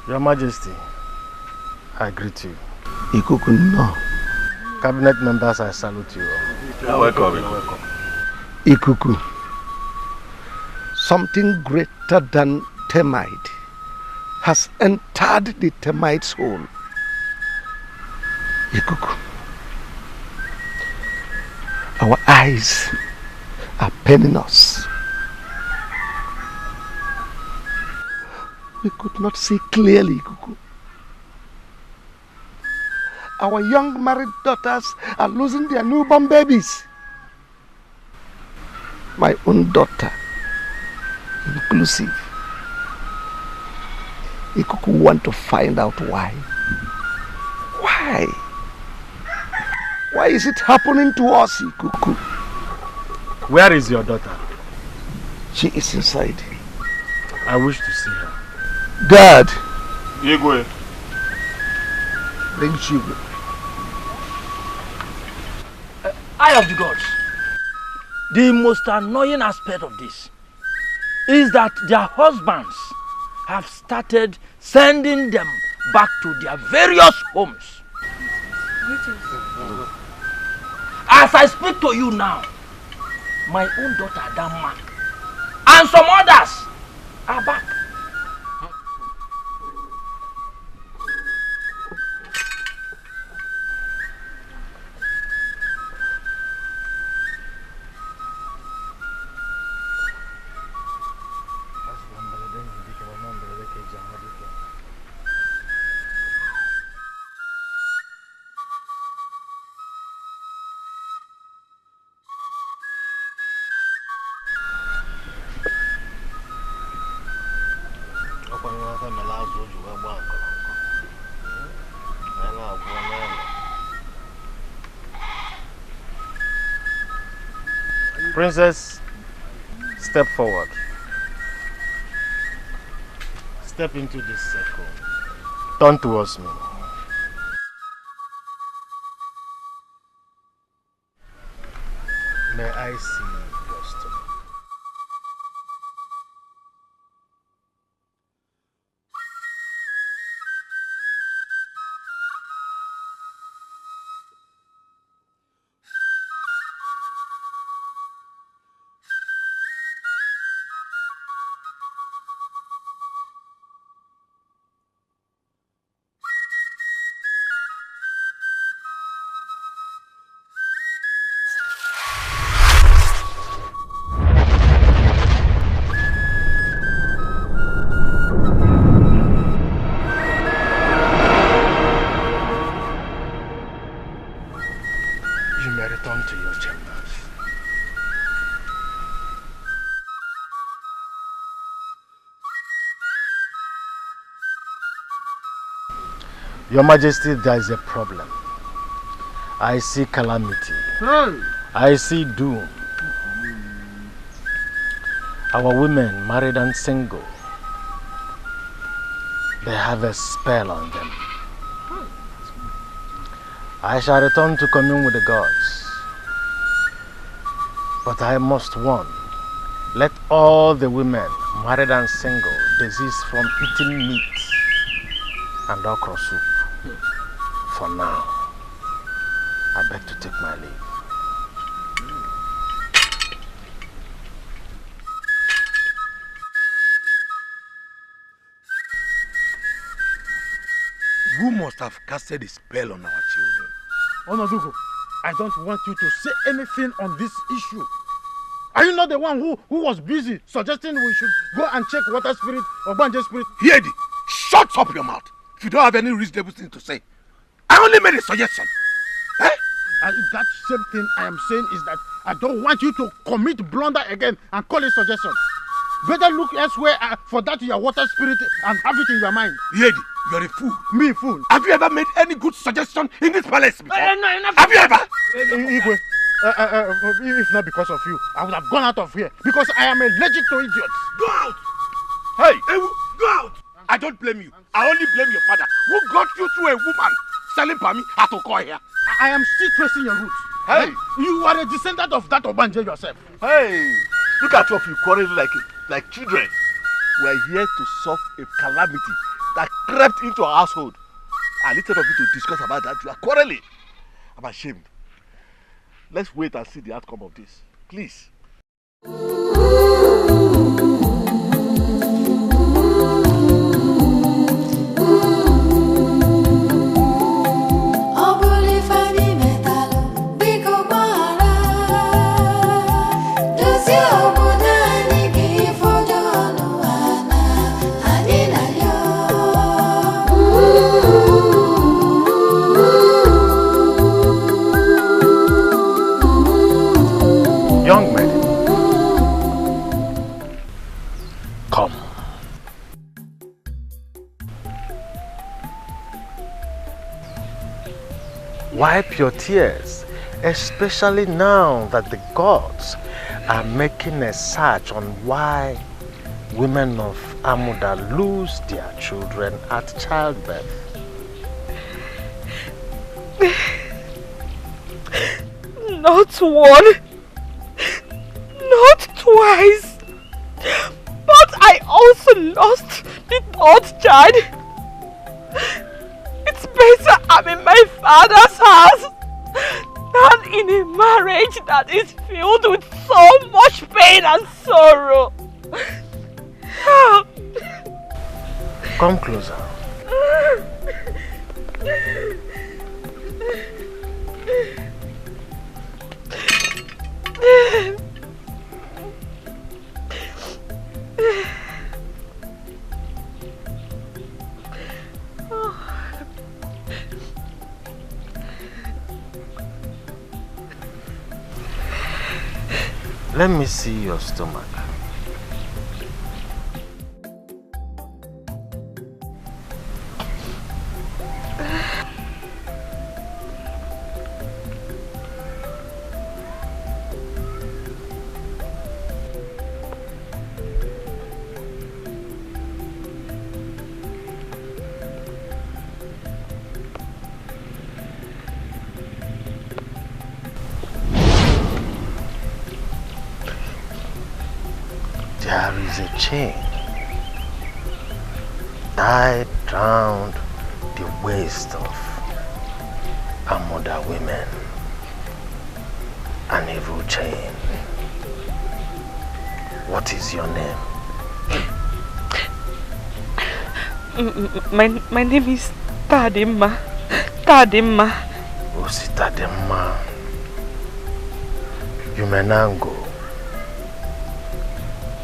Your Majesty, I greet you. Ikuku, no. Cabinet members, I salute you. You're welcome. You're welcome. Ikuku. Something greater than termite has entered the termite's hole. Ikuku. Our eyes are paining us. We could not see clearly, Ikuku. Our young married daughters are losing their newborn babies. My own daughter, inclusive. Ikuku want to find out why. Why? Why is it happening to us, Ikuku? Where is your daughter? She is inside. I wish to see her. God! Igwe. Bring Chigwe. Eye of the gods. The most annoying aspect of this is that their husbands have started sending them back to their various homes. As I speak to you now, my own daughter Adama and some others are back. Princess, step forward. Step into this circle. Turn towards me. May I see your stomach? Your Majesty, there is a problem. I see calamity. I see doom. Our women, married and single, they have a spell on them. I shall return to commune with the gods. But I must warn, let all the women, married and single, desist from eating meat and okra soup. For now, I beg to take my leave. Who must have casted a spell on our children? Onodugo, I don't want you to say anything on this issue. Are you not the one who was busy suggesting we should go and check water spirit or Banje spirit? Yedi, shut up your mouth if you don't have any reasonable thing to say. I only made a suggestion. Eh? That same thing I am saying is that I don't want you to commit blunder again and call it suggestion. Better look elsewhere for that your water spirit and have it in your mind. Yedi, you're a fool. Me, fool. Have you ever made any good suggestion in this palace before? No, have you ever? Igwe, if not because of you, I would have gone out of here because I am allergic to idiots. Go out! Hey! Go out! I don't blame you. I only blame your father who got you to a woman selling Pami at Okoye here. I am still tracing your roots. Hey! You are a descendant of that Obanje yourself. Hey! Look at you of you quarreling like children. We are here to solve a calamity that crept into our household. And instead of you to discuss about that, you are quarreling. I'm ashamed. Let's wait and see the outcome of this. Please. Young men, come. Wipe your tears, especially now that the gods are making a search on why women of Amuda lose their children at childbirth. Not one, not twice, but I also lost the third child. It's better I'm in my father's house than in a marriage that is filled with so much pain and sorrow. Come closer. Let me see your stomach. There is a chain tied round the waist of Amuda women. An evil chain. What is your name? My name is Tadima. Tadima. Osi Tadima. You may now go.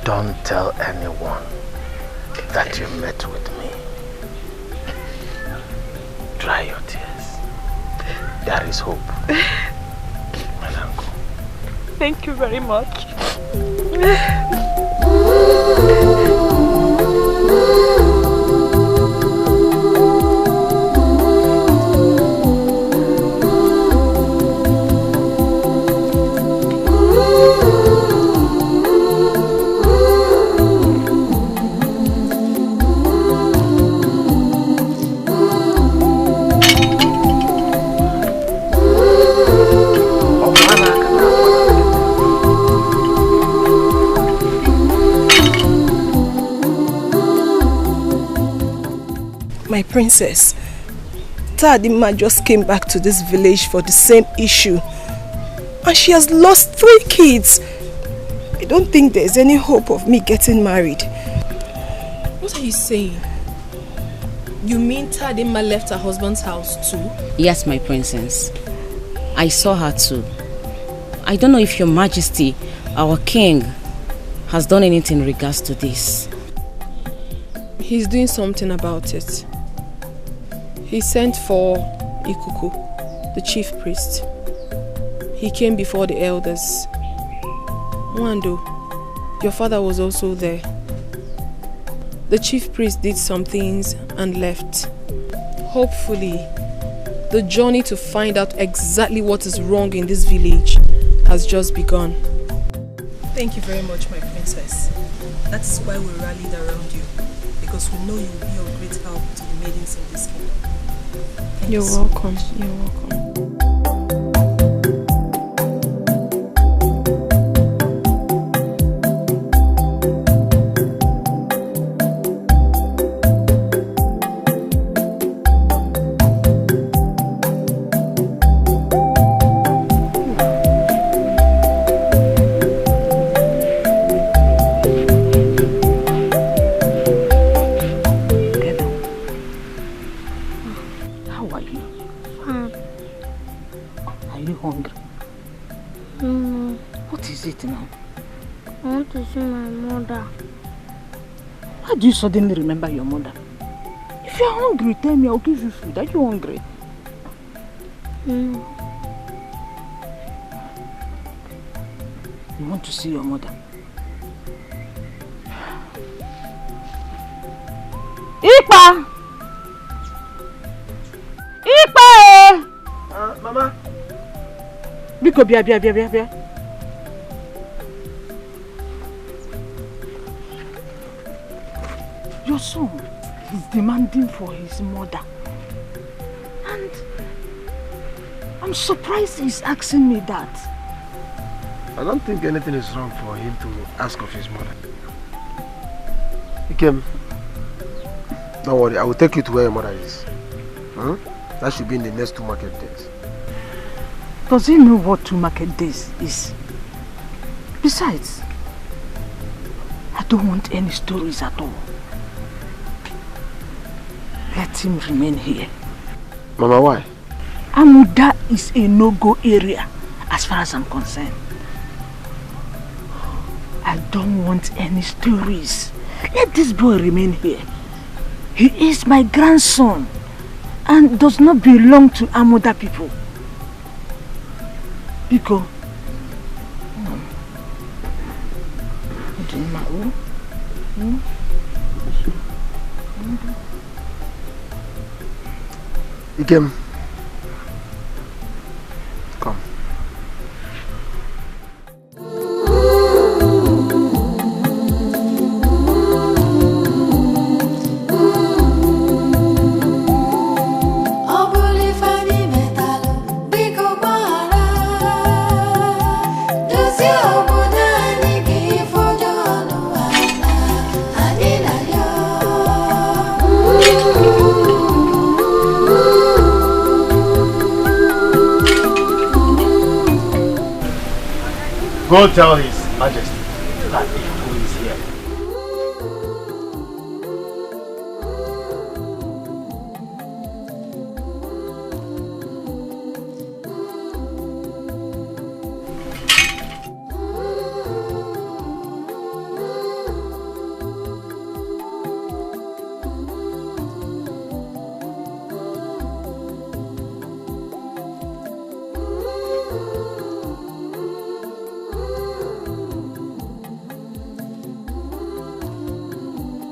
Don't tell anyone that you met with me. Dry your tears. There is hope. My uncle. Thank you very much. My princess, Tadima just came back to this village for the same issue. And she has lost 3 kids. I don't think there's any hope of me getting married. What are you saying? You mean Tadima left her husband's house too? Yes, my princess. I saw her too. I don't know if your majesty, our king, has done anything in regards to this. He's doing something about it. He sent for Ikuku, the chief priest. He came before the elders. Wando, your father was also there. The chief priest did some things and left. Hopefully, the journey to find out exactly what is wrong in this village has just begun. Thank you very much, my princess. That's why we rallied around you. Because we know you will be of great help to the maidens in this kingdom. You're welcome. You're welcome. I want to see my mother. How do you suddenly remember your mother? If you're hungry, tell me, I'll give you food. Are you hungry? No. You want to see your mother? Ipa! Ipa! Mama. Biko, bia. Your son is demanding for his mother. And I'm surprised he's asking me that. I don't think anything is wrong for him to ask of his mother. Ikem, don't worry, I will take you to where your mother is. That should be in the next 2 market days. Does he know what 2 market days is? Besides, I don't want any stories at all. Let him remain here. Mama, why? Amuda is a no-go area as far as I'm concerned. I don't want any stories. Let this boy remain here. He is my grandson and does not belong to Amuda people. Biko. Ikem, come. Go tell His Majesty that Iku is here.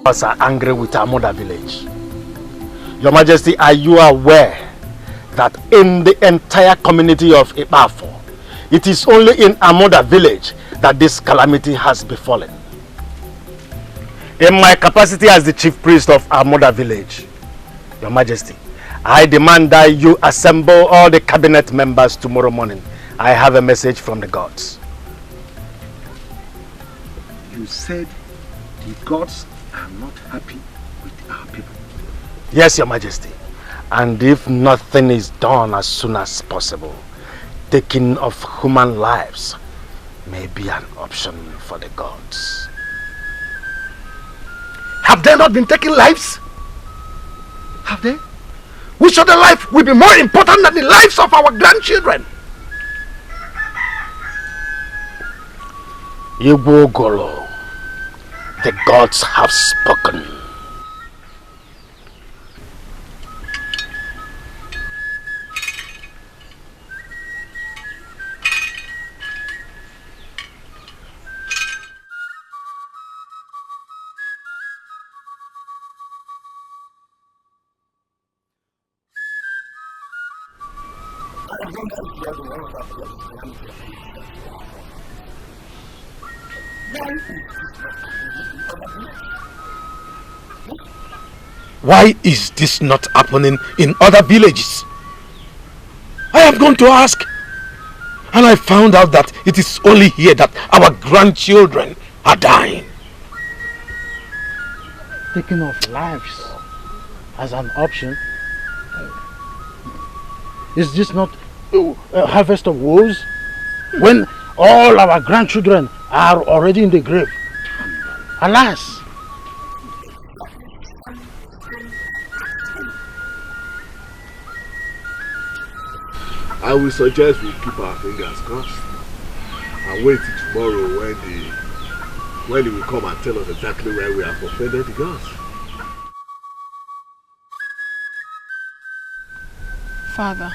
Are angry with Amuda village. Your Majesty, are you aware that in the entire community of Ibafo, it is only in Amuda village that this calamity has befallen? In my capacity as the chief priest of Amuda village, Your Majesty, I demand that you assemble all the cabinet members tomorrow morning. I have a message from the gods. You said the gods are not happy with our people. Yes, Your Majesty. And if nothing is done as soon as possible, taking of human lives may be an option for the gods. Have they not been taking lives? Have they? Which other life will be more important than the lives of our grandchildren? Igbo-Golo, the gods have spoken. Why is this not happening in other villages? I have gone to ask, and I found out that it is only here that our grandchildren are dying. Taking of lives as an option? Is this not a harvest of woes? When all our grandchildren are already in the grave? Alas! I will suggest we keep our fingers crossed and wait till tomorrow when the when he will come and tell us exactly where we have offended the gods. Father,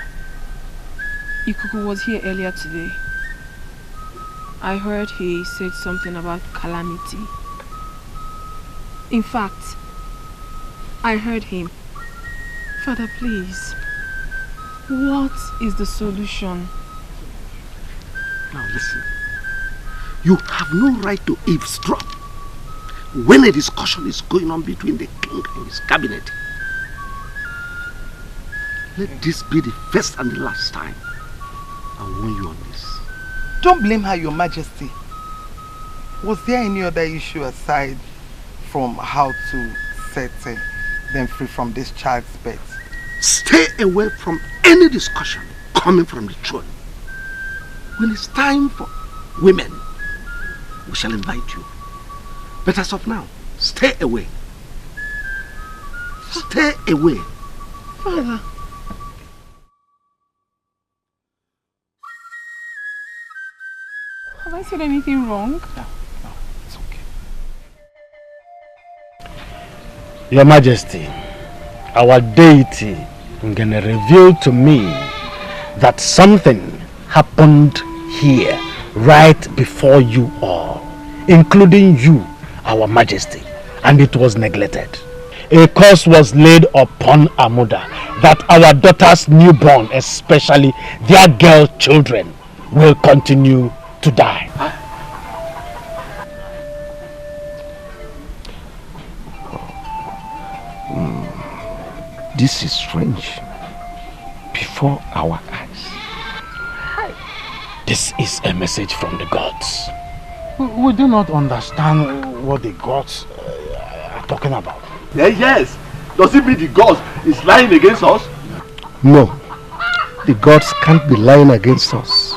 Ikuku was here earlier today. I heard he said something about calamity. In fact, I heard him. Father, please, what is the solution? Now listen, you have no right to eavesdrop when a discussion is going on between the king and his cabinet. Let this be the first and the last time I warn you on this. Don't blame her, Your Majesty. Was there any other issue aside from how to set them free from this child's birth? Stay away from any discussion coming from the throne. When it's time for women, we shall invite you. But as of now, stay away. Stay away. Father. Have I said anything wrong? No, it's okay. Your Majesty, our deity gonna reveal to me that something happened here right before you all, including you, our Majesty, and it was neglected. A curse was laid upon Amuda that our daughter's newborn, especially their girl children, will continue to die. This is strange. Before our eyes. This is a message from the gods. We do not understand what the gods are talking about. Yes. Does it mean the gods is lying against us? No. The gods can't be lying against us.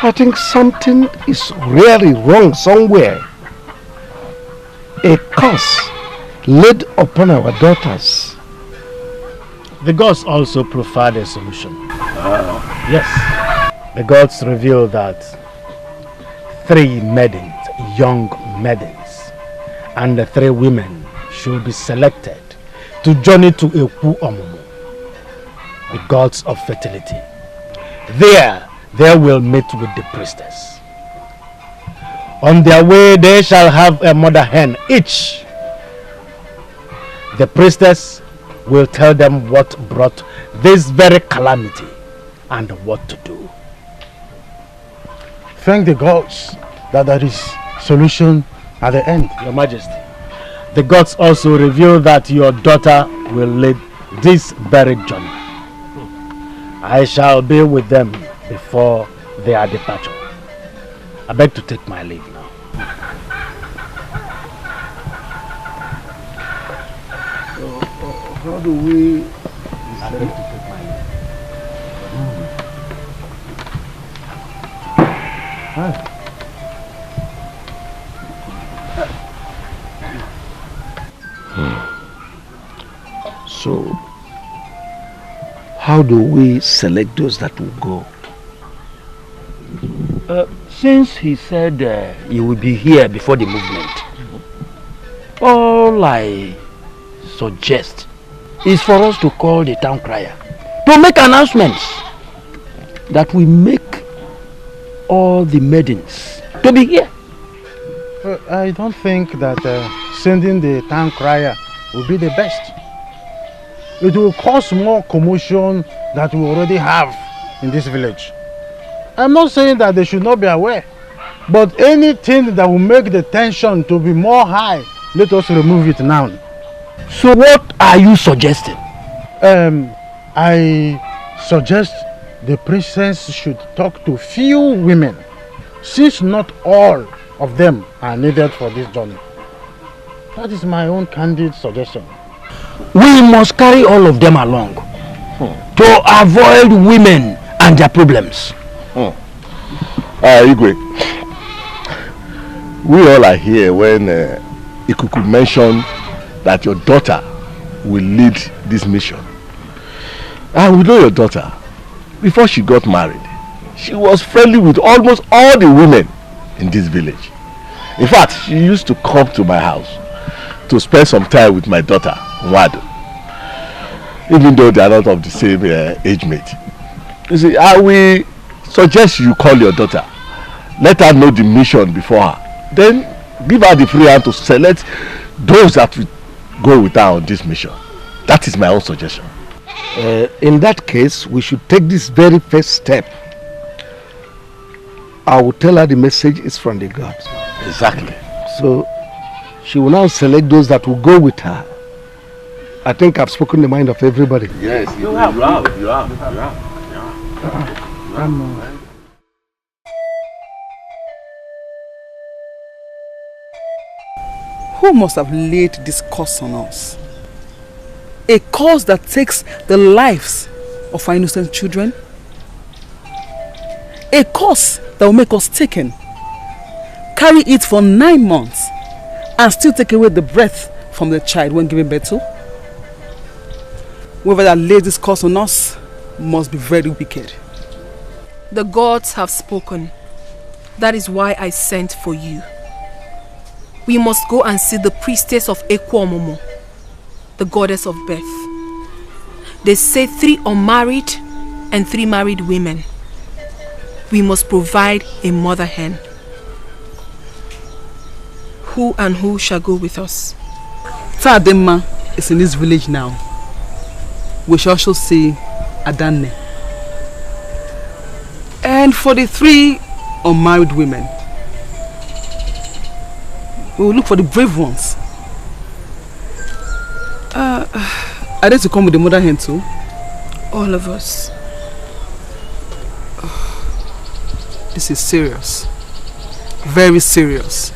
I think something is really wrong somewhere. A curse laid upon our daughters. The gods also provide a solution. Yes. The gods reveal that 3 maidens, young maidens, and the 3 women should be selected to journey to Eku Omumu, the gods of fertility. There, they will meet with the priestess. On their way, they shall have a mother hen each. The priestess will tell them what brought this very calamity and what to do. Thank the gods that there is solution at the end, Your Majesty. The gods also reveal that your daughter will lead this very journey. I shall be with them before their departure. I beg to take my leave now. How do we... I beg to take my leave. So, how do we select those that will go? Since he said he will be here before the movement, all I suggest is for us to call the town crier to make announcements that we make all the maidens to be here. I don't think that sending the town crier will be the best. It will cause more commotion that we already have in this village. I'm not saying that they should not be aware, but anything that will make the tension to be more high, let us remove it now. So what are you suggesting? I suggest the princess should talk to few women, since not all of them are needed for this journey. That is my own candid suggestion. We must carry all of them along to avoid women and their problems. Igwe, we all are here when Ikuku mentioned that your daughter will lead this mission. And we know your daughter. Before she got married, she was friendly with almost all the women in this village. In fact, she used to come to my house to spend some time with my daughter, Wado. Even though they are not of the same age mate. You see, I will suggest you call your daughter. Let her know the mission before her. Then give her the free hand to select those that will go with her on this mission. That is my own suggestion. In that case, we should take this very first step. I will tell her the message is from the gods. Exactly. So she will now select those that will go with her. I think I've spoken the mind of everybody. Yes, you have. Who must have laid this curse on us? A curse that takes the lives of our innocent children? A curse that will make us taken, carry it for 9 months, and still take away the breath from the child when giving birth to? Whoever that laid this curse on us must be very wicked. The gods have spoken. That is why I sent for you. We must go and see the priestess of Ekwomomo, the goddess of birth. They say 3 unmarried and 3 married women. We must provide a mother hen. Who and who shall go with us? Tadema is in this village now. We shall also see Adanne. And for the 3 unmarried women, we will look for the brave ones. Are they to come with the mother hen too? All of us. This is serious. Very serious.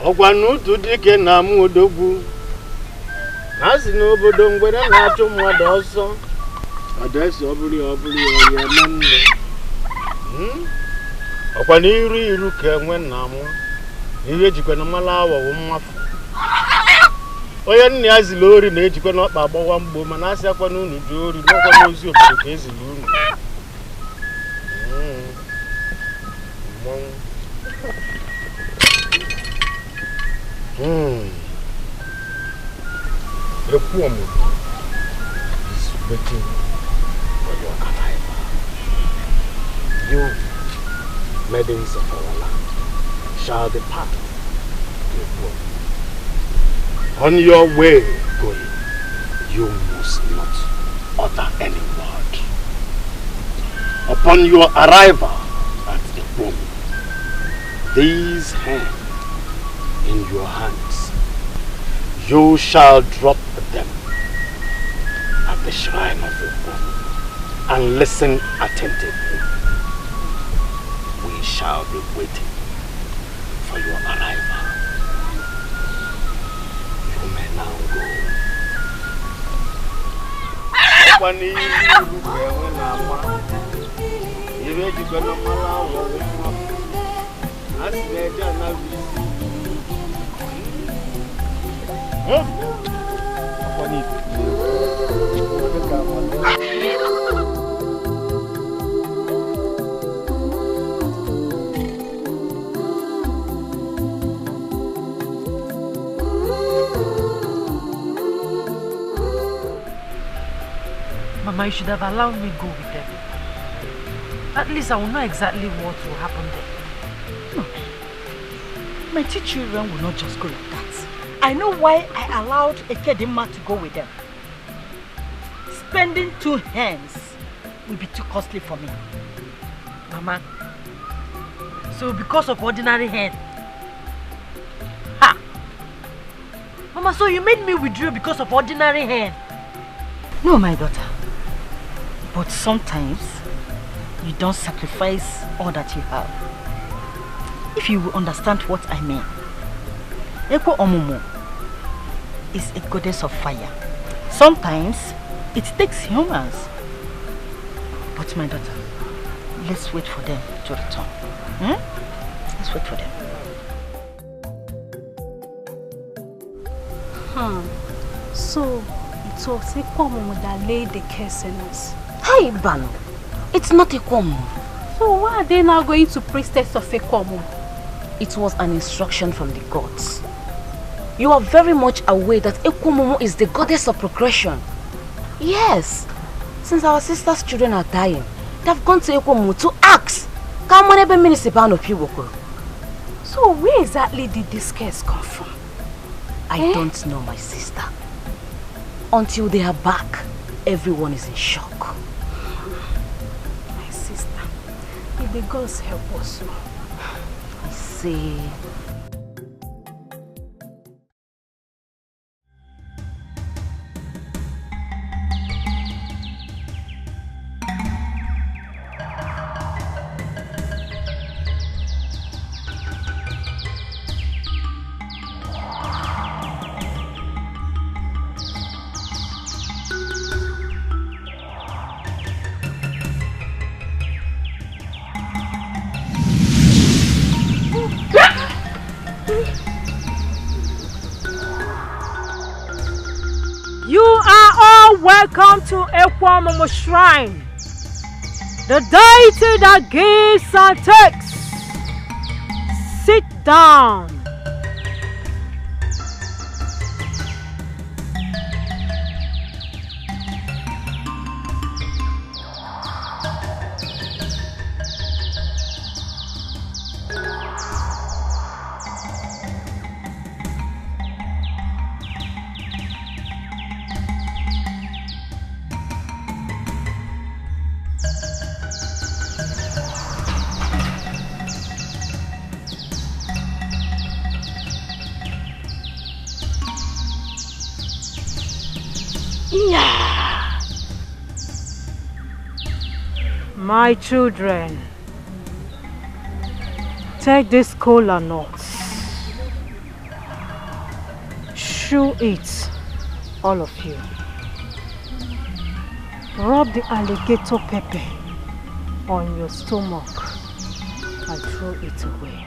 Ogwanutu dike na mu odogwu. Asi no obodo ngwere na atu mwada ọsọ. Adesi obuli oye manne. Okwa ni iru ke enwe na mu. Iwe jikwe na mala awo wo mmafu. Oye nni azili ori na ejikwe na okpa agbawa mgbo mana asi akwa na unu ju ori n'okwa n'ozi obodo ka ezili unu. Ekwomo is waiting for your arrival. You, maidens of our land, shall depart to Ekwomo. On your way going, you must not utter any word. Upon your arrival at Ekwomo, these hands in your hands, you shall drop them at the shrine of Ekwomo and listen attentively. We shall be waiting for your arrival. You may now go. Mama, you should have allowed me go with them. At least I will know exactly what will happen there. No. My 2 children will not just go like that. I know why I allowed Ekedima to go with them. Spending 2 hens will be too costly for me. Mama, so because of ordinary hen? Ha! Mama, so you made me withdraw because of ordinary hen? No, my daughter. But sometimes, you don't sacrifice all that you have. If you will understand what I mean. Ekwomomo is a goddess of fire. Sometimes, it takes humans. But my daughter, let's wait for them to return. Let's wait for them. So, it was Ekwomomo that laid the curse on us. Hi, Bano. It's not Ekwomomo. So why are they now going to priestess of Ekwomu? It was an instruction from the gods. You are very much aware that Ekwomu is the goddess of progression. Yes. Since our sister's children are dying, they have gone to Ekwomu to ask. So where exactly did this curse come from? I don't know, my sister. Until they are back, everyone is in shock. My sister, may the gods help us. I see. Welcome to Ekwomu Shrine, the deity that gives and takes. Sit down. My children, take this cola nuts, chew it, all of you. Rub the alligator pepper on your stomach and throw it away.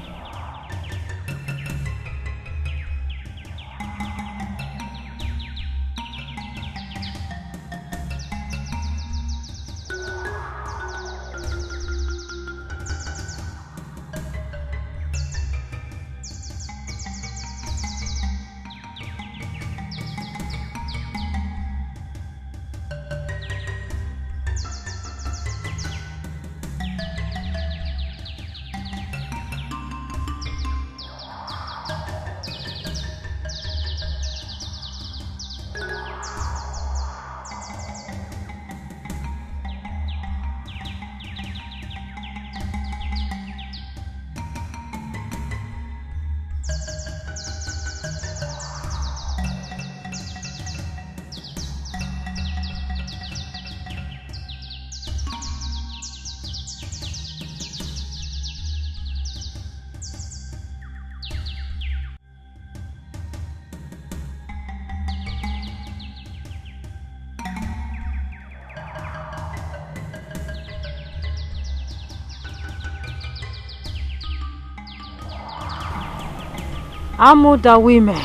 Amuda women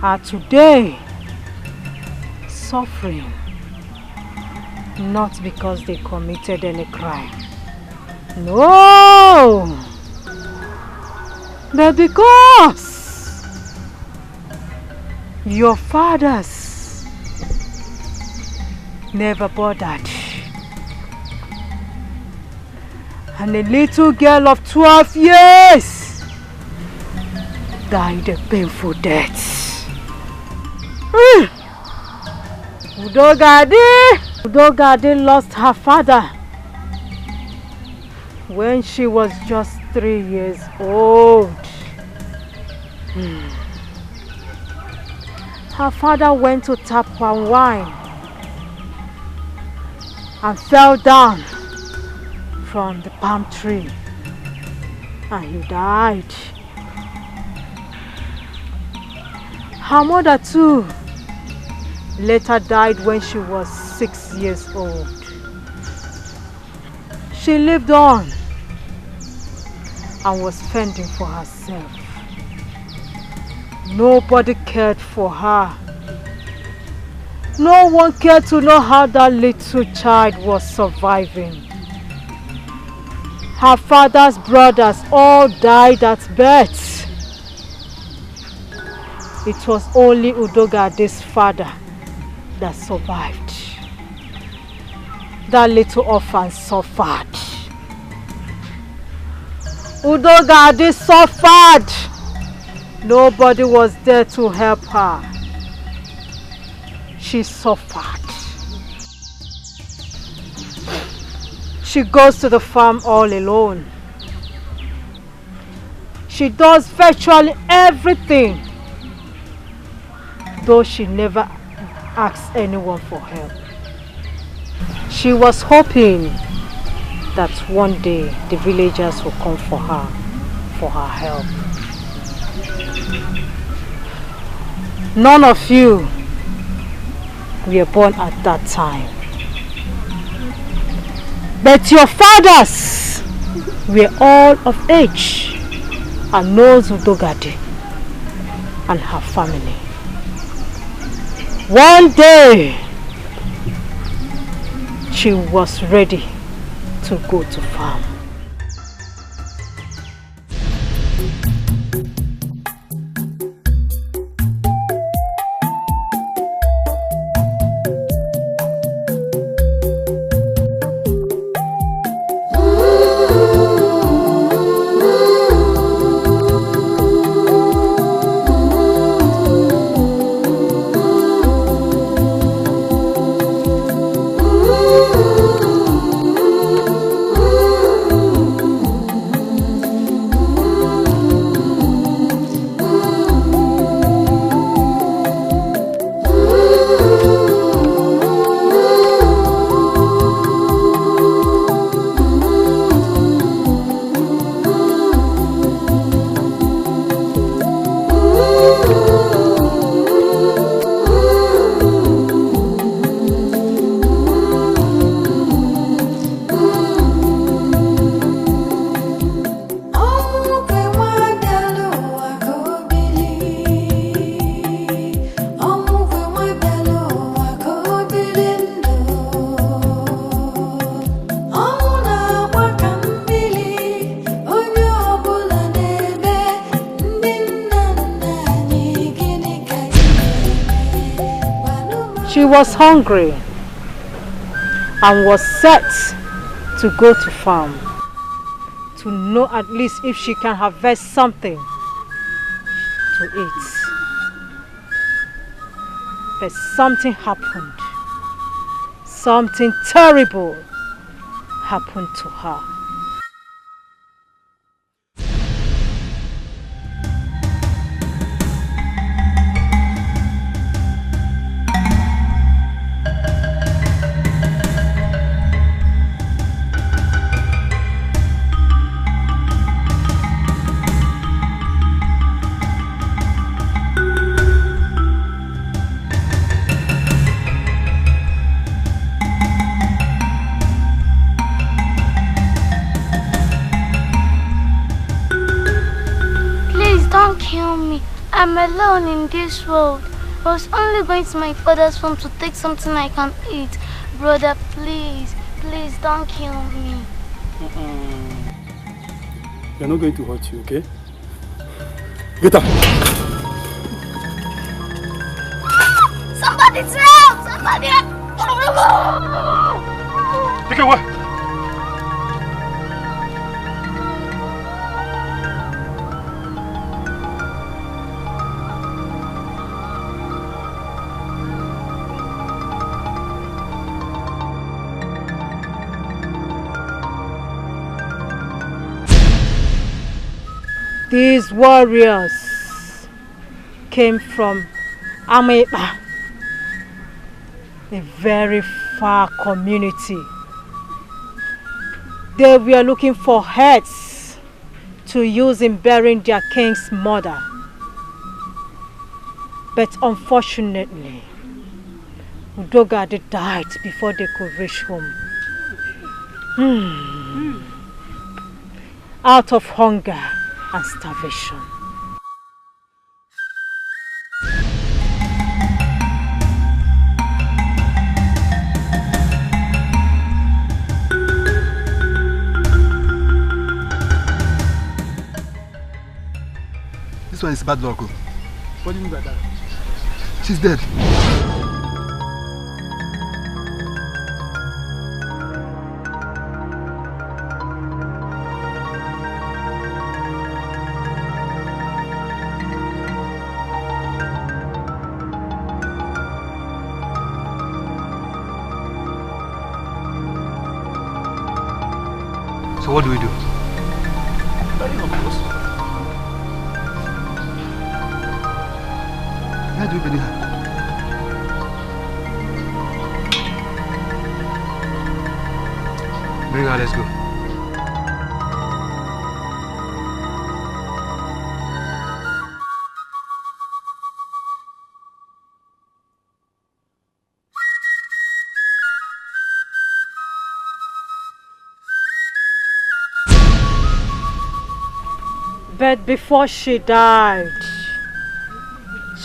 are today suffering not because they committed any crime. No! But because your fathers never bothered. And a little girl of 12 years died a painful death. Udogade lost her father when she was just 3 years old. Her father went to tap palm wine and fell down from the palm tree and he died. Her mother too later died when she was 6 years old. She lived on and was fending for herself. Nobody cared for her No one cared to know how that little child was surviving. Her father's brothers all died at birth. It was only Udogade's father that survived. That little orphan suffered. Udogade suffered. Nobody was there to help her. She suffered. She goes to the farm all alone. She does virtually everything, though she never asks anyone for help. She was hoping that one day the villagers will come for her help. None of you were born at that time. But your fathers were all of age and knows Udogade and her family. One day, she was ready to go to farm. She was hungry and was set to go to farm to know at least if she can harvest something to eat. But something happened. Something terrible happened to her. I'm alone in this world. I was only going to my father's farm to take something I can eat. Brother, please, please don't kill me. They're not going to hurt you, okay? Get up! Somebody's help! Somebody help! Take it away! These warriors came from Ameba, a very far community. They were looking for heads to use in burying their king's mother. But unfortunately, Udogade died before they could reach home. Out of hunger and starvation. This one is bad luck. What do you mean by that? She's dead. So what do we do? Bury her, boss. Where do we bury her? Bring her, let's go. But before she died,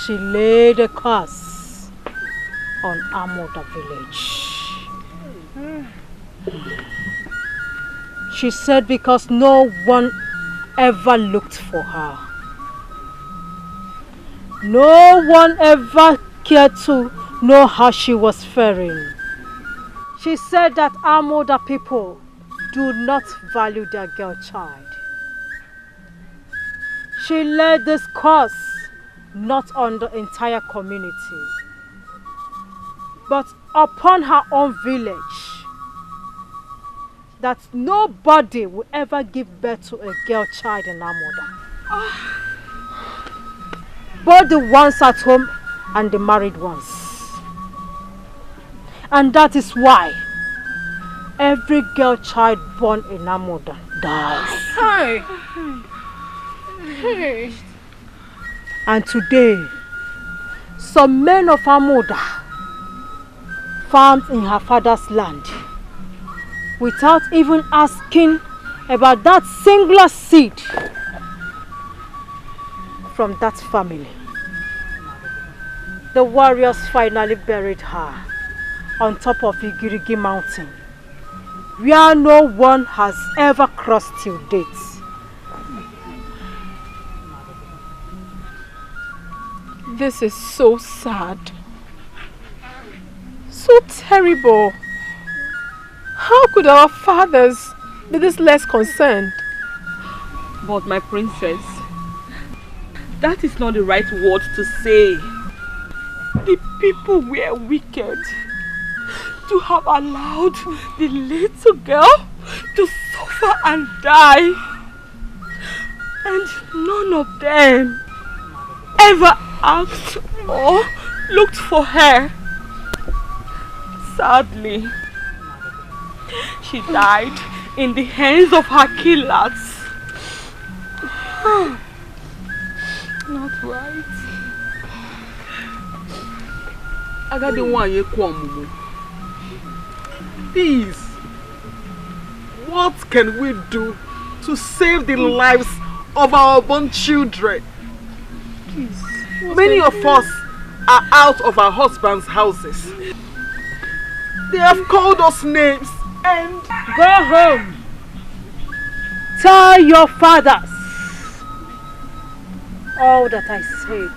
she laid a curse on Amuda village. She said because no one ever looked for her. No one ever cared to know how she was faring. She said that Amuda people do not value their girl child. She laid this curse not on the entire community, but upon her own village, that nobody will ever give birth to a girl child in Amuda. Both the ones at home and the married ones. And that is why every girl child born in Amuda dies. Hi. Hey. And today, some men of Amuda farmed in her father's land without even asking about that singular seed from that family. The warriors finally buried her on top of Igirigi mountain, where no one has ever crossed till date. This is so sad. So terrible. How could our fathers be this less concerned? But my princess, that is not the right word to say. The people were wicked to have allowed the little girl to suffer and die. And none of them ever asked or looked for her. Sadly, she died in the hands of her killers. Not right. Agadi wanye kwamumu. Please, what can we do to save the lives of our born children? Please. Many of us are out of our husbands' houses. They have called us names and... Go home. Tell your fathers all that I said.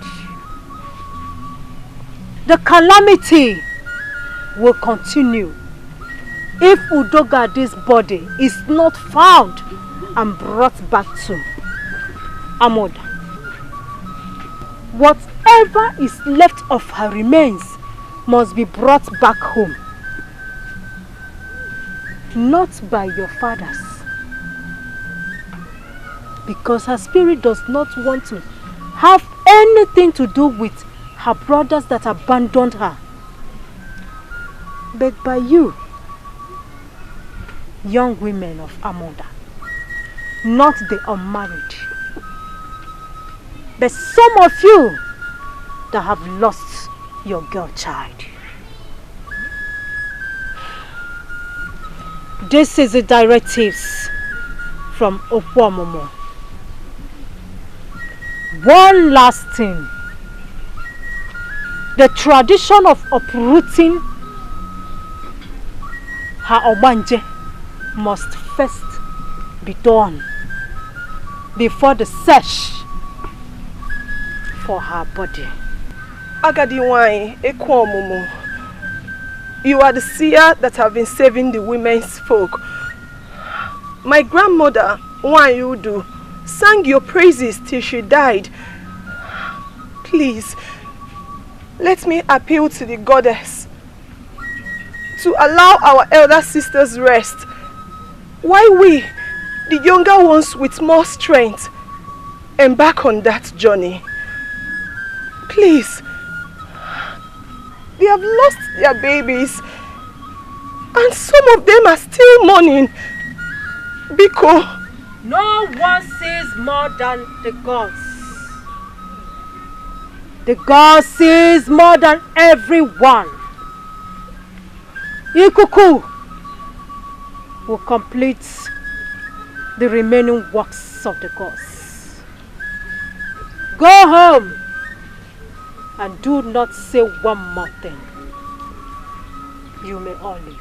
The calamity will continue if Udogadi's body is not found and brought back to Amuda. Whatever is left of her remains must be brought back home. Not by your fathers. Because her spirit does not want to have anything to do with her brothers that abandoned her. But by you, young women of Amuda, not the unmarried, but some of you that have lost your girl child. This is the directives from Okwamomo. One last thing. The tradition of uprooting her Obanje must first be done before the search for her body. Agadiwai Ekwomumu, you are the seer that have been saving the women's folk. My grandmother, Wanyudu, sang your praises till she died. Please, let me appeal to the goddess to allow our elder sisters rest, while we, the younger ones with more strength, embark on that journey. Please, they have lost their babies, and some of them are still mourning. Biko. No one sees more than the gods. The God sees more than everyone. Ikuku will complete the remaining works of the gods. Go home and do not say one more thing. You may all leave.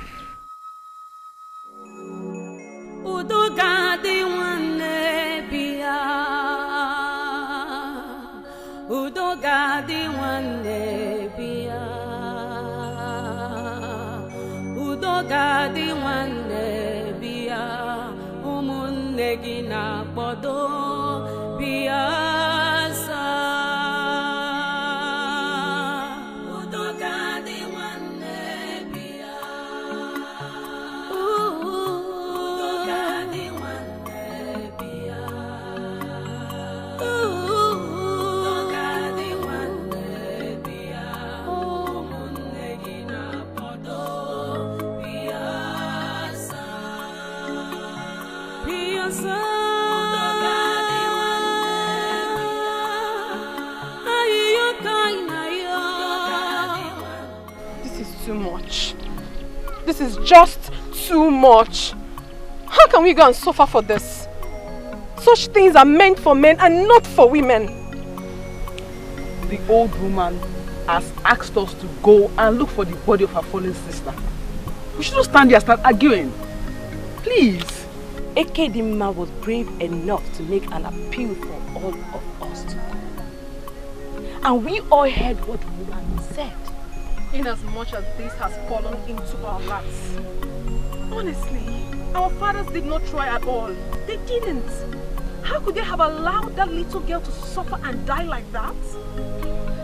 Udogadi wane biya, Udogadi wane biya, Udogadi wane biya, umunne gina bodo biya sa. Udogadi wane biya. Too much. This is just too much. How can we go and suffer for this? Such things are meant for men and not for women. The old woman has asked us to go and look for the body of her fallen sister. We shouldn't stand here and start arguing. Please. Ekedimma was brave enough to make an appeal for all of us to go. And we all heard what the woman said. In as much as this has fallen into our laps. Honestly, our fathers did not try at all. They didn't. How could they have allowed that little girl to suffer and die like that?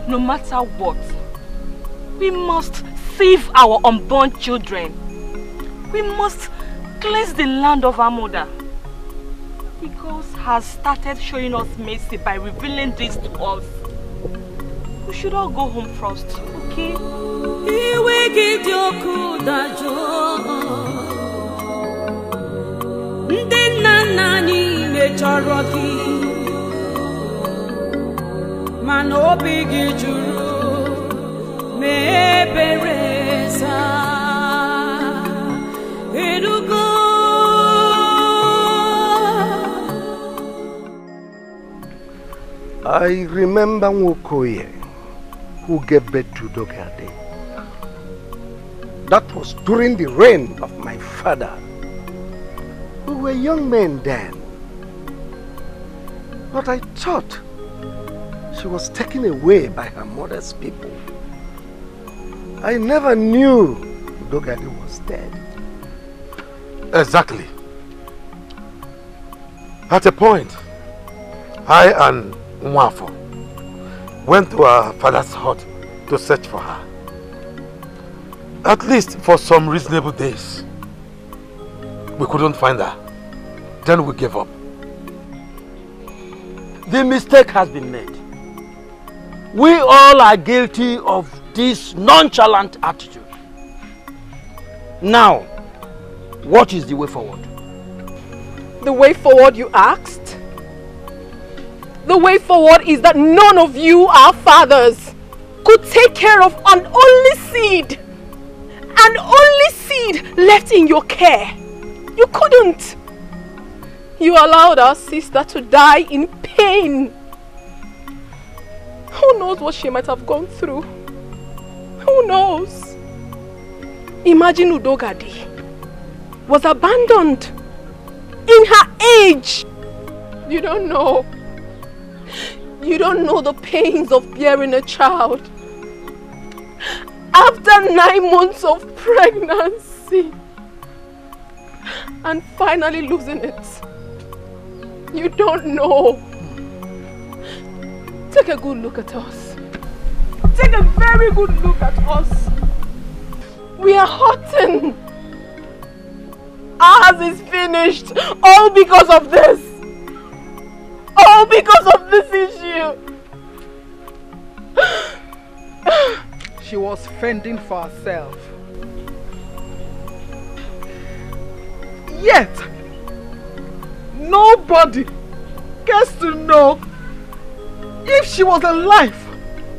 No matter what, we must save our unborn children. We must cleanse the land of Amuda. God has started showing us mercy by revealing this to us. We should all go home first, okay? I remember Nwokoye, who gave birth to Dogade. That was during the reign of my father. We were young men then. But I thought she was taken away by her mother's people. I never knew Dogade was dead. Exactly. At a point, I and Mwafo went to our father's hut to search for her. At least for some reasonable days. We couldn't find her. Then we gave up. The mistake has been made. We all are guilty of this nonchalant attitude. Now, what is the way forward? The way forward, you asked? The way forward is that none of you, our fathers, could take care of an only seed. An only seed left in your care. You couldn't. You allowed our sister to die in pain. Who knows what she might have gone through? Who knows? Imagine Udogadi was abandoned in her age. You don't know. You don't know the pains of bearing a child. After 9 months of pregnancy and finally losing it. You don't know. Take a good look at us. Take a very good look at us. We are hurting. Ours is finished. All because of this. All because of this issue. She was fending for herself. Yet, nobody gets to know if she was alive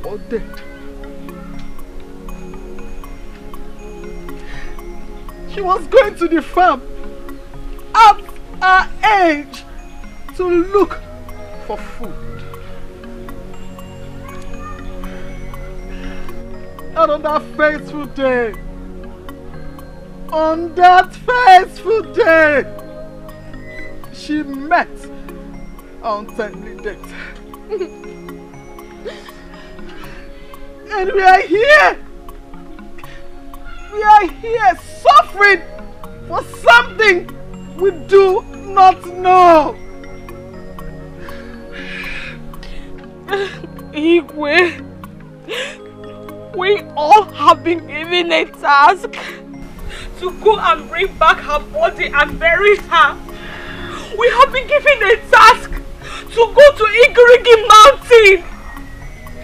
or dead. She was going to the farm at her age to look for food. And on that fateful day, she met her untimely death. And we are here suffering for something we do not know. Igwe, we all have been given a task to go and bring back her body and bury her. We have been given a task to go to Igirigi Mountain.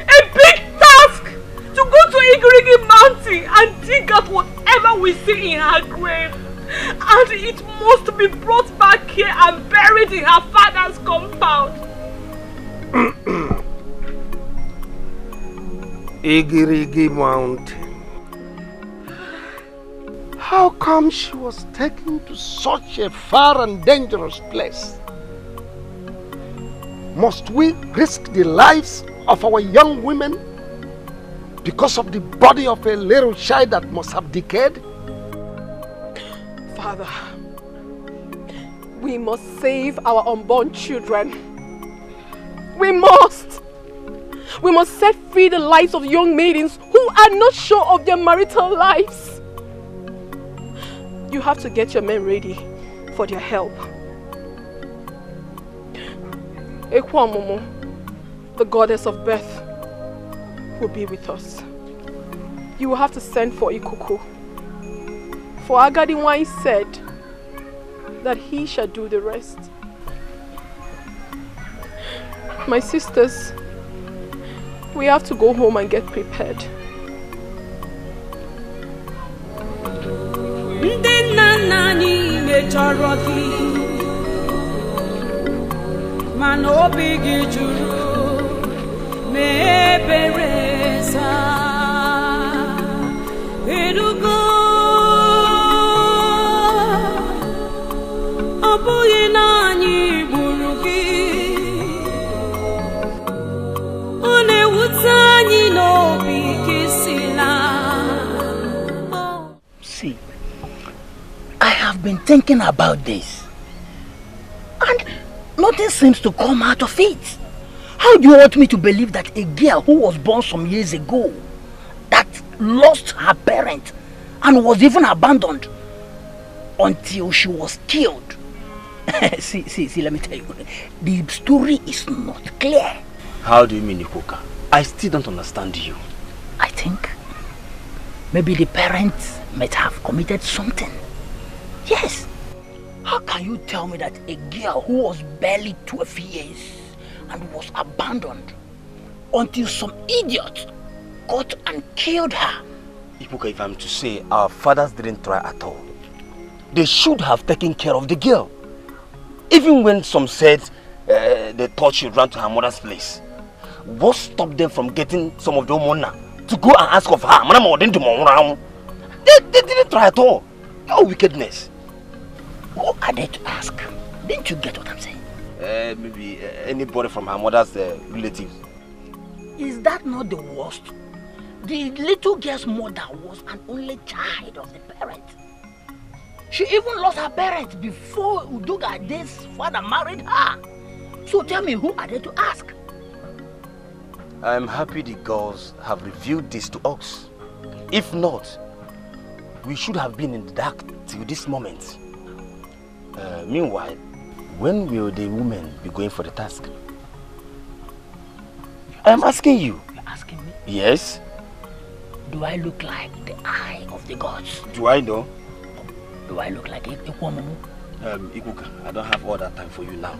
A big task to go to Igirigi Mountain and dig out whatever we see in her grave. And it must be brought back here and buried in her father's compound. Igirigi Mountain. How come she was taken to such a far and dangerous place? Must we risk the lives of our young women because of the body of a little child that must have decayed? Father, we must save our unborn children. We must. We must set free the lives of young maidens who are not sure of their marital lives. You have to get your men ready for their help. Ekwamomo, the goddess of birth, will be with us. You will have to send for Ikuku. For Agadiwai said that he shall do the rest. My sisters, we have to go home and get prepared. See, I have been thinking about this, and nothing seems to come out of it. How do you want me to believe that a girl who was born some years ago, that lost her parent and was even abandoned until she was killed? see, let me tell you, the story is not clear. How do you mean, Ikoka? I still don't understand you. I think maybe the parents might have committed something. Yes. How can you tell me that a girl who was barely 12 years and was abandoned until some idiot got and killed her? Ipuka, if I'm to say, our fathers didn't try at all. They should have taken care of the girl. Even when some said they thought she ran to her mother's place. What stopped them from getting some of the omona to go and ask of her? They didn't try at all. Your wickedness. Who are they to ask? Didn't you get what I'm saying? Maybe anybody from her mother's relatives. Is that not the worst? The little girl's mother was an only child of the parent. She even lost her parents before Udugade's father married her. So tell me, who are they to ask? I'm happy the girls have revealed this to us. If not, we should have been in the dark till this moment. Meanwhile, when will the women be going for the task? I'm asking you. You're asking me? Yes. Do I look like the eye of the gods? Do I know? Do I look like a woman? Ikuka, I don't have all that time for you now.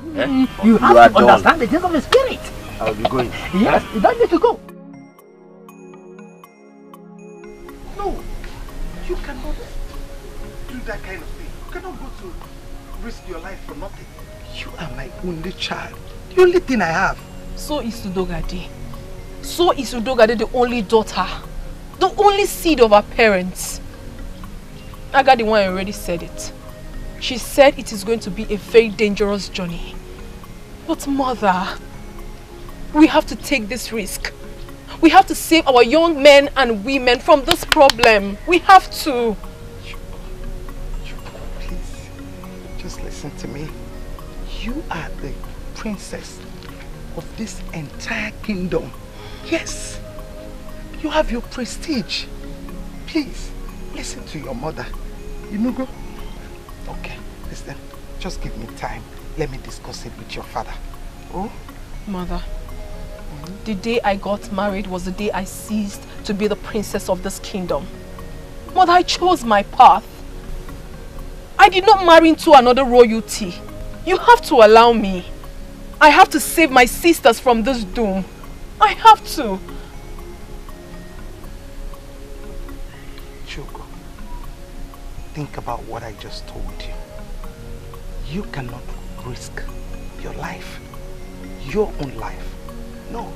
You have to understand the things of the spirit. I'll be going. Yes, you don't need to go. No, you cannot do that kind of thing. You cannot go to risk your life for nothing. You are my only child. The only thing I have. So is Udogade. So is Udogade the only daughter. The only seed of our parents. Aga the one already said it. She said it is going to be a very dangerous journey. But mother, we have to take this risk. We have to save our young men and women from this problem. We have to. Please, just listen to me. You are the princess of this entire kingdom. Yes, you have your prestige. Please, listen to your mother. You know, go. Okay, listen, just give me time. Let me discuss it with your father. Oh? Mother, the day I got married was the day I ceased to be the princess of this kingdom. Mother, I chose my path. I did not marry into another royalty. You have to allow me. I have to save my sisters from this doom. I have to. Chugo, think about what I just told you. You cannot risk your life, your own life. No,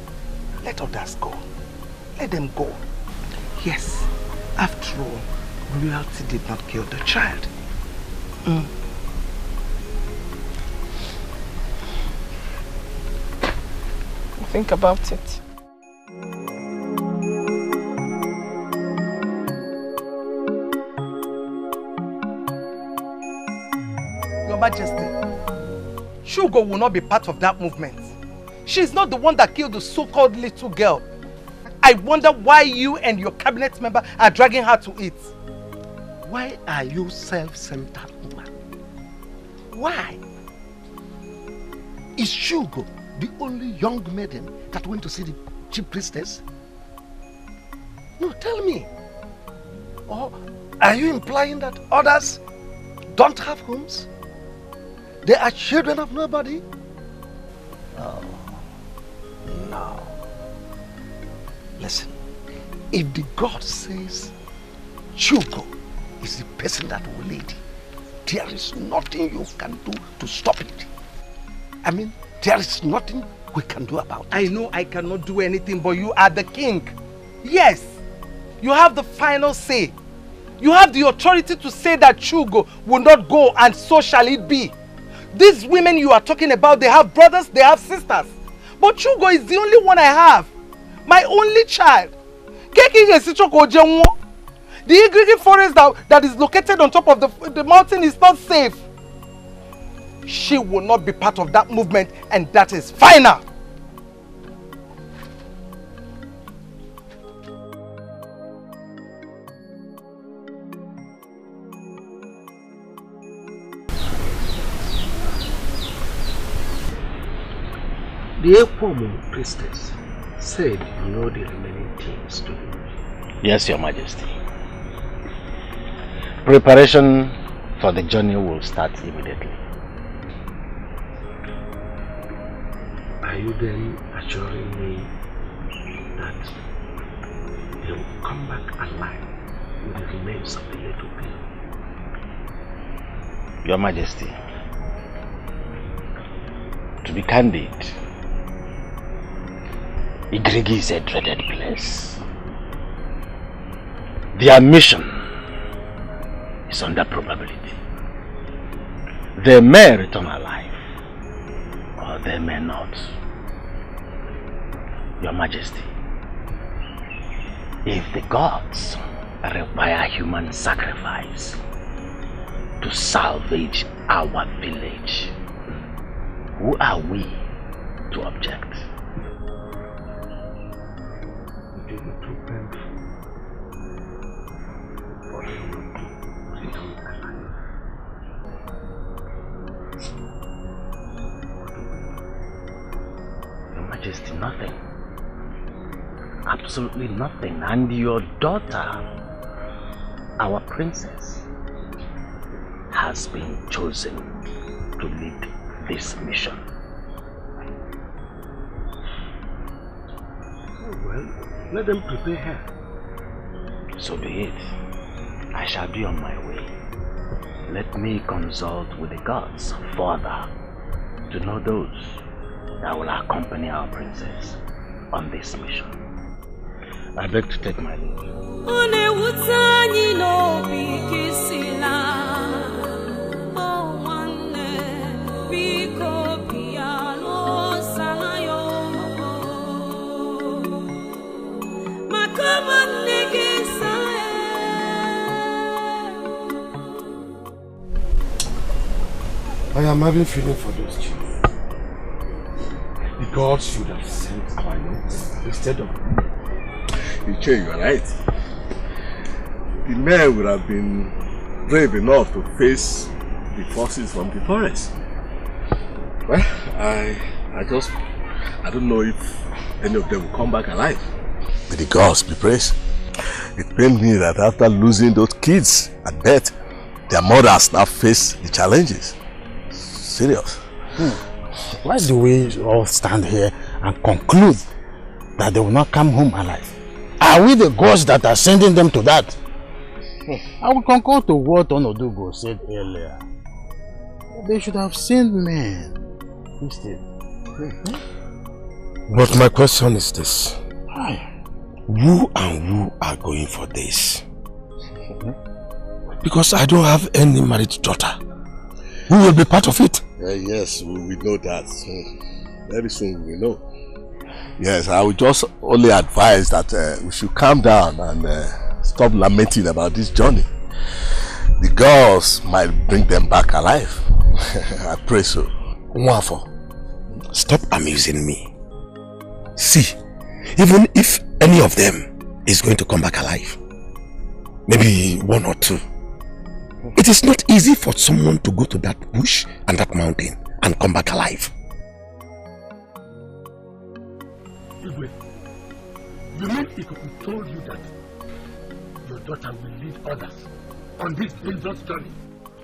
let others go. Let them go. Yes, after all, royalty did not kill the child. Think about it. Your Majesty, Shugo will not be part of that movement. She's not the one that killed the so-called little girl. I wonder why you and your cabinet member are dragging her to it. Why are you self-centered, woman? Why? Is Shugo the only young maiden that went to see the chief priestess? No, tell me. Or are you implying that others don't have homes? They are children of nobody? Oh, no. Listen, if the God says Chugo is the person that will lead, there is nothing you can do to stop it. I mean, there is nothing we can do about it. I know I cannot do anything, but you are the king. Yes, you have the final say. You have the authority to say that Chugo will not go, and so shall it be. These women you are talking about, they have brothers, they have sisters. But Chugo is the only one I have. My only child. The Igrigic forest that is located on top of the mountain is not safe. She will not be part of that movement, and that is final. The Ekwomu priestess said you know the remaining things to do. Yes, Your Majesty. Preparation for the journey will start immediately. Are you then assuring me that they will come back alive with the remains of the little girl? Your Majesty, to be candid, Igrigi is a dreaded place. Their mission is under probability. They may return alive, or they may not. Your Majesty, if the gods require human sacrifice to salvage our village, who are we to object? will be too painful for him to read me alive. Your Majesty, nothing. Absolutely nothing. And your daughter, our princess, has been chosen to lead this mission. Oh, well, let them prepare her. So be it. I shall be on my way. Let me consult with the gods further to know those that will accompany our princess on this mission. I beg to take my leave. I am having feeling for those children. The gods should have sent our notes instead of me. You are right. The men would have been brave enough to face the forces from the forest. Well, I don't know if any of them will come back alive. May the gods be praised. It pained me that after losing those kids at birth, their mothers now face the challenges. Serious. Why do we all stand here and conclude that they will not come home alive? Are we the gods that are sending them to that? I will concur to what Onodugo said earlier. They should have sent men instead. But my question is this. Who and who are going for this? Because I don't have any married daughter. Who will be part of it? Yes, we know that. Very soon we will know. Yes, I would just only advise that we should calm down and stop lamenting about this journey. The girls might bring them back alive. I pray so. Nwafo, stop amusing me. See, even if any of them is going to come back alive, maybe one or two, it is not easy for someone to go to that bush and that mountain and come back alive. You mean Ikuku told you that your daughter will lead others on this dangerous journey?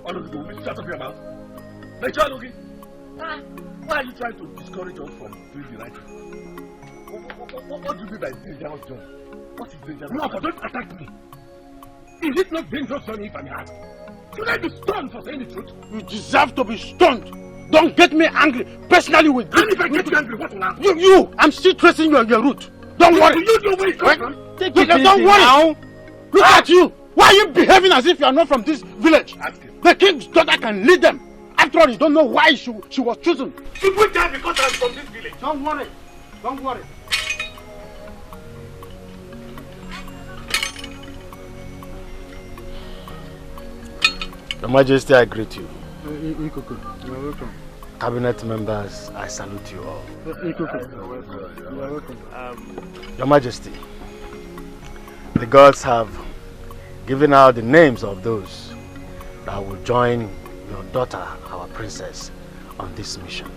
Onodugo, will you shut up your mouth? Why are you trying to discourage us from doing the right thing? What do you mean by dangerous journey? What is dangerous? No, don't attack me. Is it not dangerous journey if I may ask? Should I be stoned for saying the truth? You deserve to be stoned. Don't get me angry. Personally with you. And if I get you angry, what now? You! I'm still tracing your route. Don't worry. You know where it comes from? Take it easy don't worry. Now. Look at you. Why are you behaving as if you are not from this village? The king's daughter can lead them. After all, you don't know why she was chosen. She went there because I'm from this village. Don't worry. Don't worry. Your Majesty, I greet you. Ikuku, you're welcome. Cabinet members, I salute you all. Ikuku, you're welcome. Your Majesty, the gods have given out the names of those that will join your daughter, our princess, on this mission.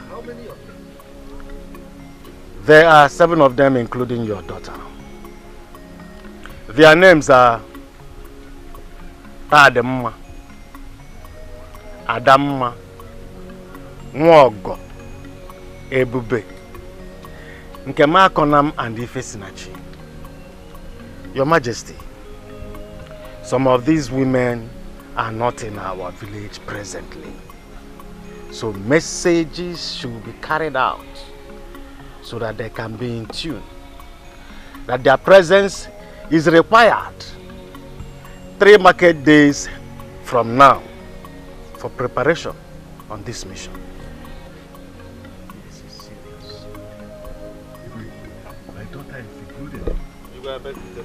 How many of them? There are 7 of them, including your daughter. Their names are Adamma, Adamma, Nwogo, Ebube, Nkema Konam, and Ifesinachi. Your Majesty, some of these women are not in our village presently. So messages should be carried out so that they can be in tune. That their presence is required 3 market days from now for preparation on this mission. This is serious. My daughter is included. You go back to the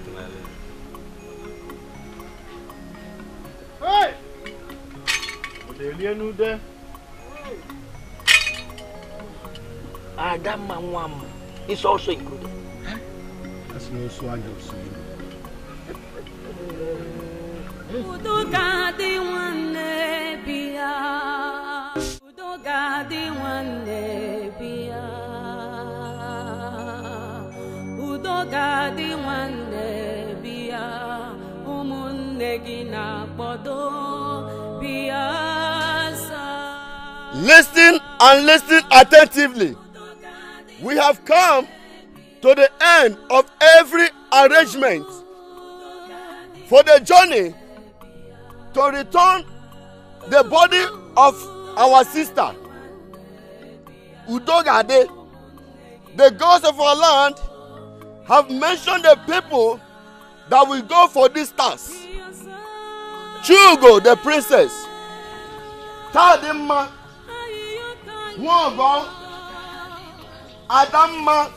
Hey! Adam Mamwam is also included. That's no swag of Sulu. Udogadi wane biya, Udogadi wane biya, Udogadi wane biya, Umunegina bodo biya sa. Listen and listen attentively. We have come to the end of every arrangement for the journey to return the body of our sister Udogade. The gods of our land have mentioned the people that will go for this task. Chugo, the princess, Tadimma, Wogo, Adamma,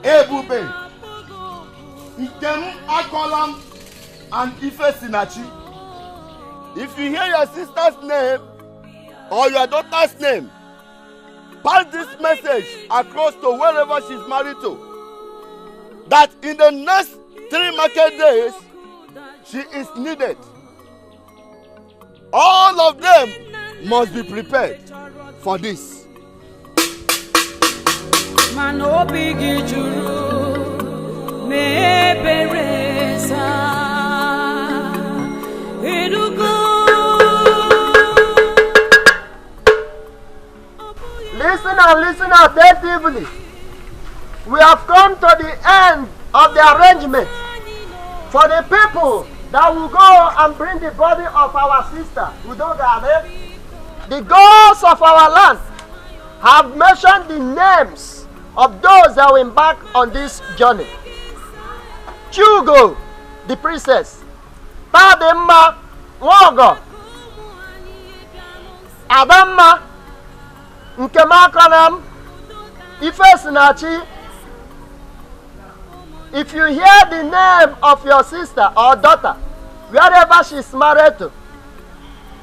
Ebube, Ikem Akolam, and Ife Sinachi. If you hear your sister's name or your daughter's name, pass this message across to wherever she's married to, that in the next 3 market days, she is needed. All of them must be prepared for this. Listen and listen attentively. We have come to the end of the arrangement for the people that will go and bring the body of our sister Udogade. The gods of our land have mentioned the names of those that will embark on this journey. Chugo, the princess, Tademma, Wogo, Adamma, Nkemakanam, Ife Sinachi. If you hear the name of your sister or daughter, wherever she is married to,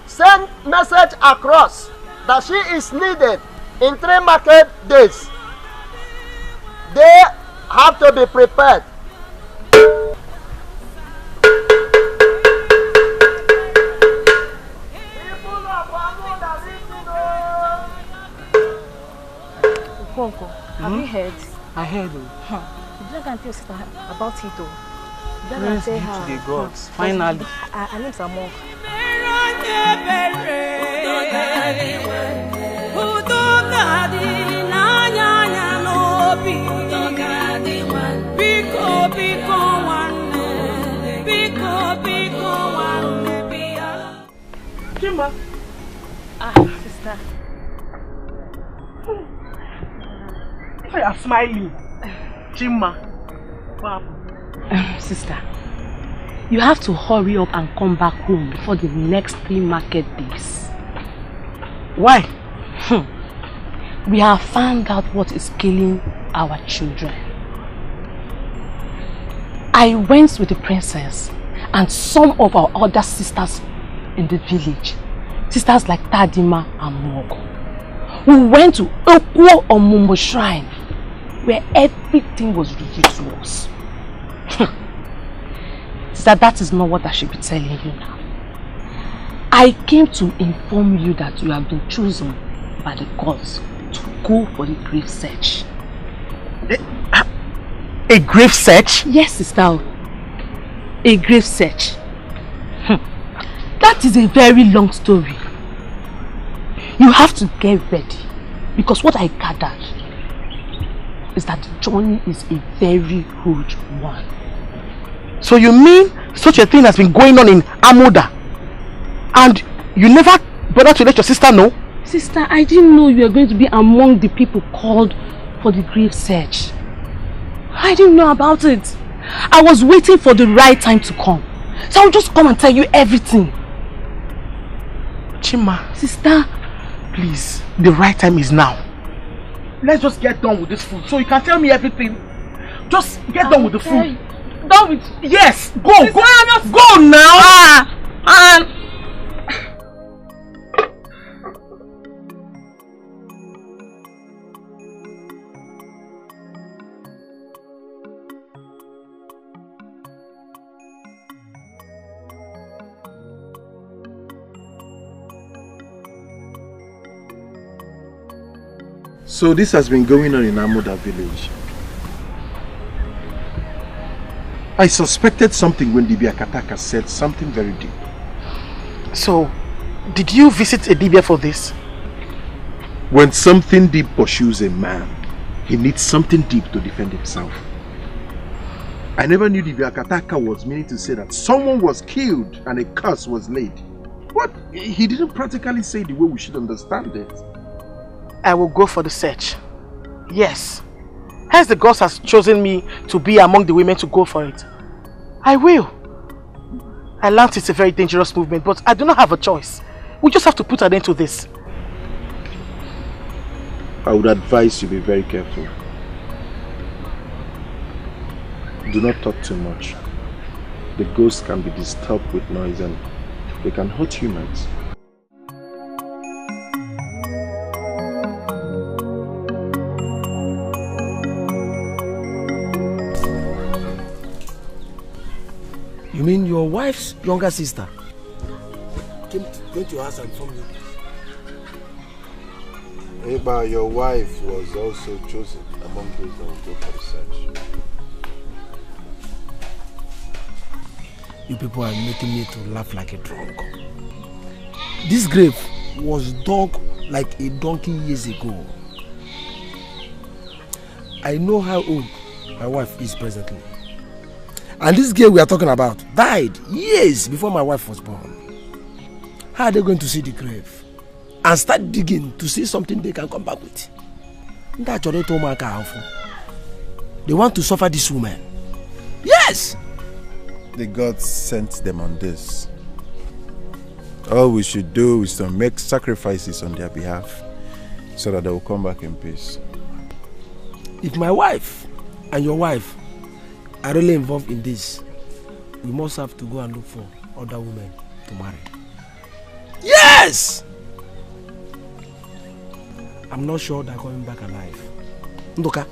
send message across that she is needed in 3 market days. They have to be prepared. Konko, have you heard? I heard. You didn't go and tell sister about it though. You Praise didn't be tell to her. the gods. Finally. Her name's Amok. Chima. Sister. Why are you smiling? Chima. Wow. Sister, you have to hurry up and come back home before the next 3 market days. Why? We have found out what is killing our children. I went with the princess and some of our other sisters in the village. Sisters like Tadima and Mogo. We went to Okwo Omumbo Shrine where everything was revealed to us. Sister, that is not what I should be telling you now. I came to inform you that you have been chosen by the gods to go for the grave search. A grave search? Yes, sister. A grave search. That is a very long story. You have to get ready because what I gathered is that the journey is a very huge one. So you mean such a thing has been going on in Amuda and you never bothered to let your sister know? Sister, I didn't know you were going to be among the people called for the grave search. I didn't know about it. I was waiting for the right time to come. So I'll just come and tell you everything. Chima. Sister. Please, the right time is now. Let's just get done with this food so you can tell me everything. Just get done with the food. Done with? Yes, go, go now. So this has been going on in Amuda village. I suspected something when Dibia Kataka said something very deep. So, did you visit a Dibia for this? When something deep pursues a man, he needs something deep to defend himself. I never knew Dibia Kataka was meaning to say that someone was killed and a curse was laid. What? He didn't practically say the way we should understand it. I will go for the search. Yes. Hence the gods has chosen me to be among the women to go for it. I will. I learned it's a very dangerous movement, but I do not have a choice. We just have to put an end to this. I would advise you be very careful. Do not talk too much. The ghosts can be disturbed with noise and they can hurt humans. You mean your wife's younger sister? Came to us and from you. Eba, your wife was also chosen among those that will go for the search. You people are making me to laugh like a drunk. This grave was dug like a donkey years ago. I know how old my wife is presently. And this girl we are talking about died years before my wife was born. How are they going to see the grave and start digging to see something they can come back with? They want to suffer this woman. Yes! The gods sent them on this. All we should do is to make sacrifices on their behalf so that they will come back in peace. If my wife and your wife are really involved in this, we must have to go and look for other women to marry. Yes! I'm not sure they're coming back alive. Ndoka,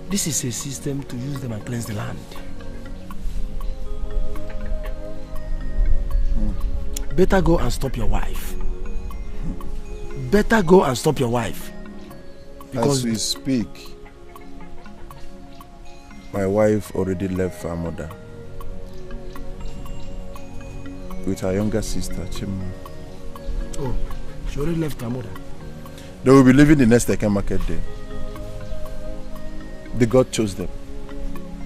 this is a system to use them and cleanse the land. Better go and stop your wife. Better go and stop your wife. Because as we speak, my wife already left for Amuda with her younger sister, Chimma. Oh, she already left Amuda. They will be leaving the next Eke market day. The God chose them,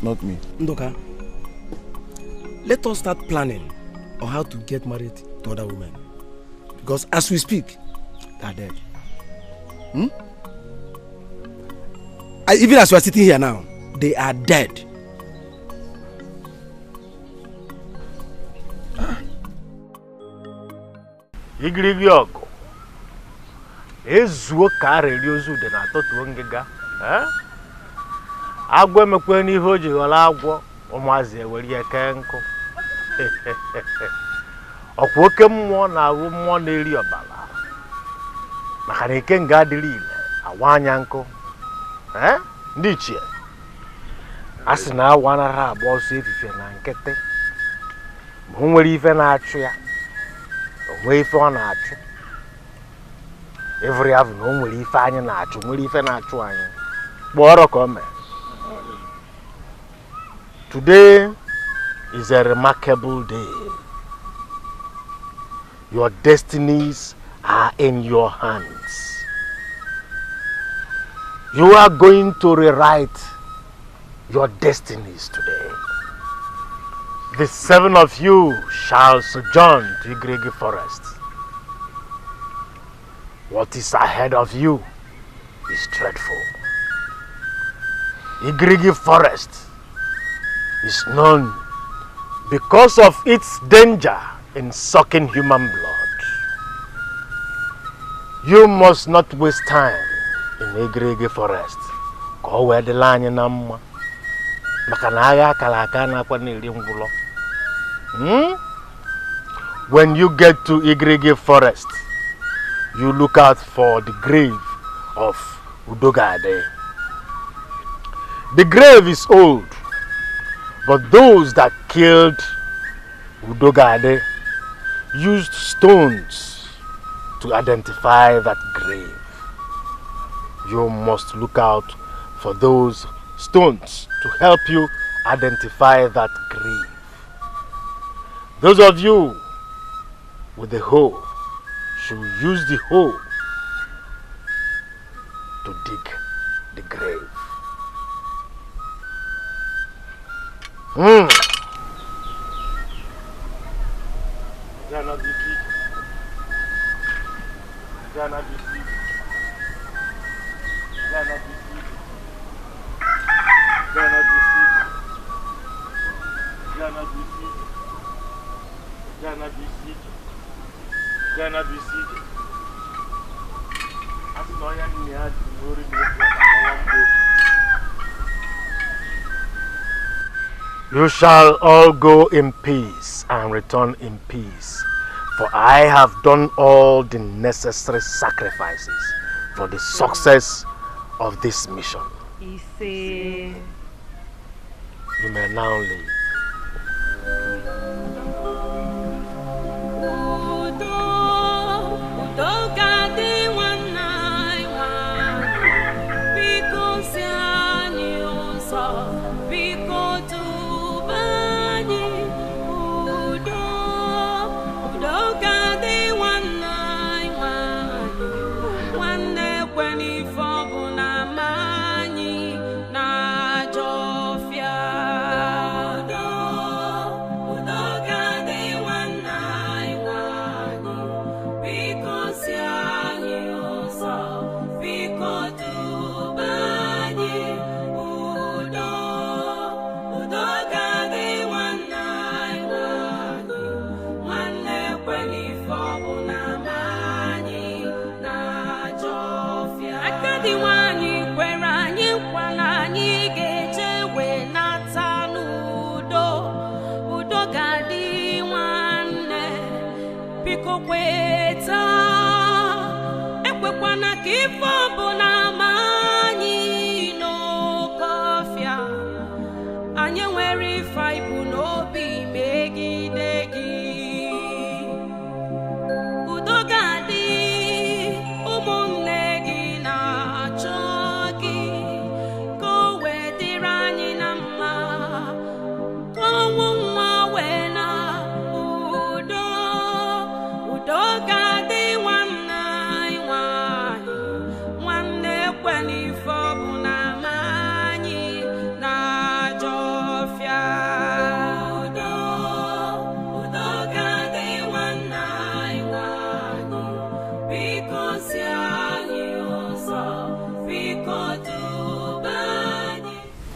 not me. Ndoka, let us start planning on how to get married to other women. Because as we speak, they are dead. Even as we are sitting here now, they are dead. Igirigi ọgụ ezuo ka arịrị ozu dị na atọtuo ngịga agwọ emekwe n'ihe o ji ghọrọ agwọ ụmụazị ewere ya kee nkụ ọkwa oke mmụọ na-awụ mmụọ na-eri ọbara maka na ike nga adịrị ile awa anya nkụ ndị ichie a sị na awa anaghị agba ọsọ efife na nkịtị ma o nwere ife na-achụ ya onwe ife ọ na-achụ every have na o nwere ife anyị na-achụ nwere ife na-achụ anyị kpọrọ ka o mee. Today is a remarkable day. Your destinies are in your hands. You are going to rewrite your destinies today. The 7 of you shall sojourn to Igrigi Forest. What is ahead of you is dreadful. Igrigi Forest is known because of its danger in sucking human blood. You must not waste time in Igrigi Forest. Go where the line na makanaga kalaka na kwa nili ngulo. When you get to Igrigi Forest, you look out for the grave of Udogade. The grave is old, but those that killed Udogade used stones to identify that grave. you must look out for those stones to help you identify that grave. Those of you with the hoe should use the hoe to dig the grave. You shall all go in peace and return in peace, for I have done all the necessary sacrifices for the success of this mission. You may now leave.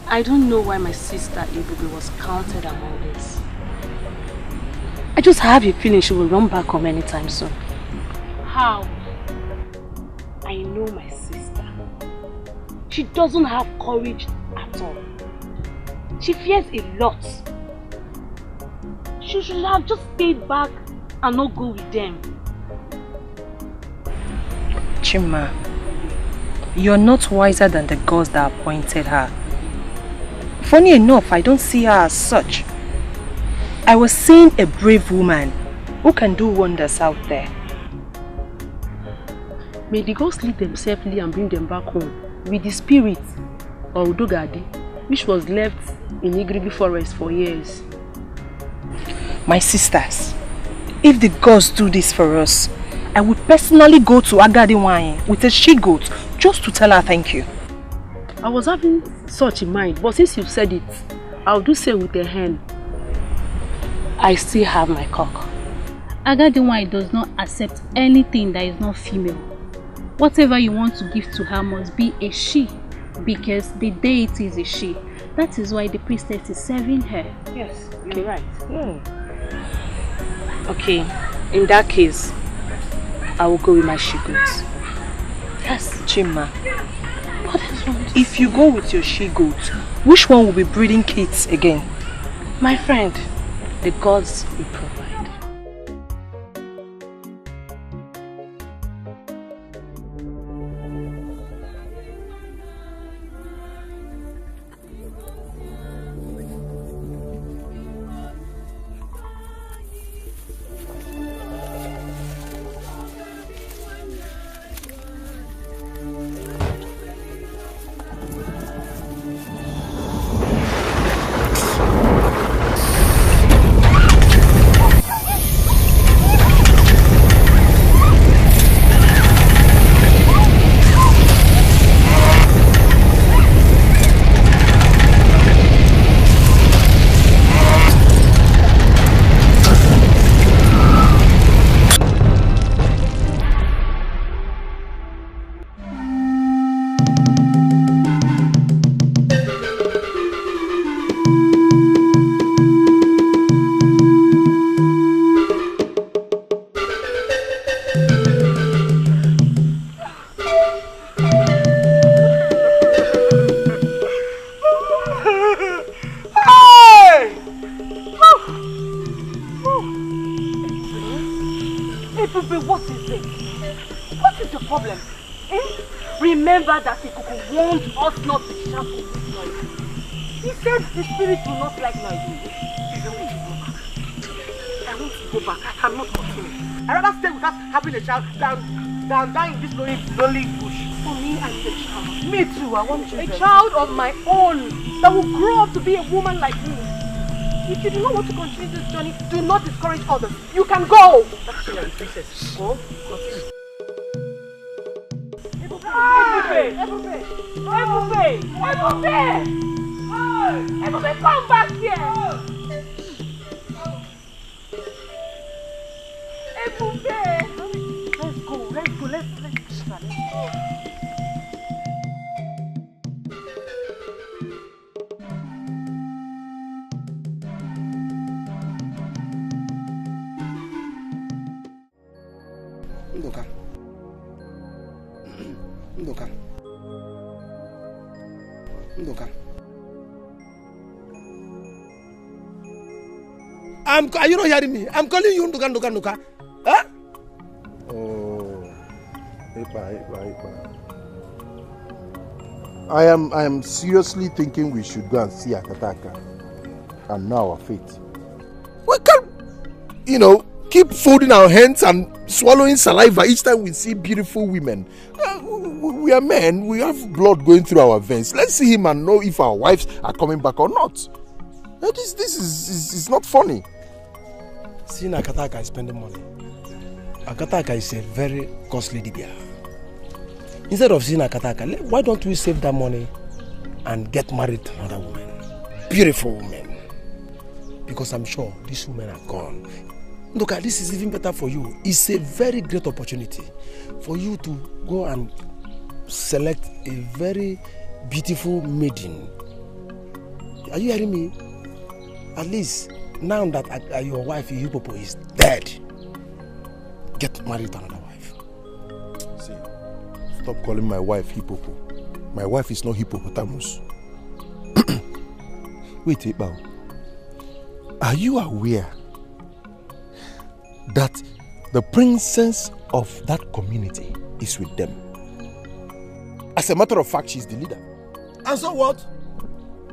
I don't know why my sister Ebube was counted among this. I just have a feeling she will run back home anytime soon. How? I know my sister. She doesn't have courage at all. She fears a lot. She should have just stayed back and not go with them. Chima, you're not wiser than the gods that appointed her. Funny enough, I don't see her as such. I was seeing a brave woman who can do wonders out there. May the gods lead them safely and bring them back home with the spirit of Udogadi, which was left in Igribi forest for years. My sisters, if the gods do this for us, I would personally go to Agadiwanye with a she-goat just to tell her thank you. I was having such in mind, but since you said it, I'll do so with a hen. I still have my cock. Agadiwanye does not accept anything that is not female. Whatever you want to give to her must be a she, because the deity is a she. That is why the priestess is serving her. Yes, you're right. Okay, in that case, I will go with my she-goats. Yes, Chima. If you go with your she-goat, which one will be breeding kids again? My friend, the gods will provide. What is it? What is the problem? Remember that Ikuku warned us not to shout in this noise. He said the spirit will not like noise. I want to go back. I cannot continue. I'd rather stay without having a child than die in this lonely bush. For me, I need a child. Me too, I want children. A child of my own that will grow up to be a woman like me. If you do not want to continue this journey, do not discourage others. You can go. That's your princess. Go. Continue. Ebube, come back here. Ebube. Let's go. Let's go. Let's go. Ndoka. Are you not hearing me? I'm calling you Ndoka. Huh? Oh, Ipa. I am seriously thinking we should go and see Akataka and know our fate. We can't, keep folding our hands and swallowing saliva each time we see beautiful women. We are men, we have blood going through our veins. Let's see him and know if our wives are coming back or not. This is not funny. Seeing Akataka is spending money. Akataka is a very costly dibia. Instead of seeing Akataka, why don't we save that money and get married to another woman? Beautiful woman. Because I'm sure these women are gone. Look, this is even better for you. It's a very great opportunity for you to go and select a very beautiful maiden. Are you hearing me? At least now that your wife, Hipopo, is dead, get married to another wife. See, stop calling my wife Hipopo. My wife is not hippopotamus. Wait, Iqbal. Are you aware that the princess of that community is with them? As a matter of fact, she's the leader. And so what?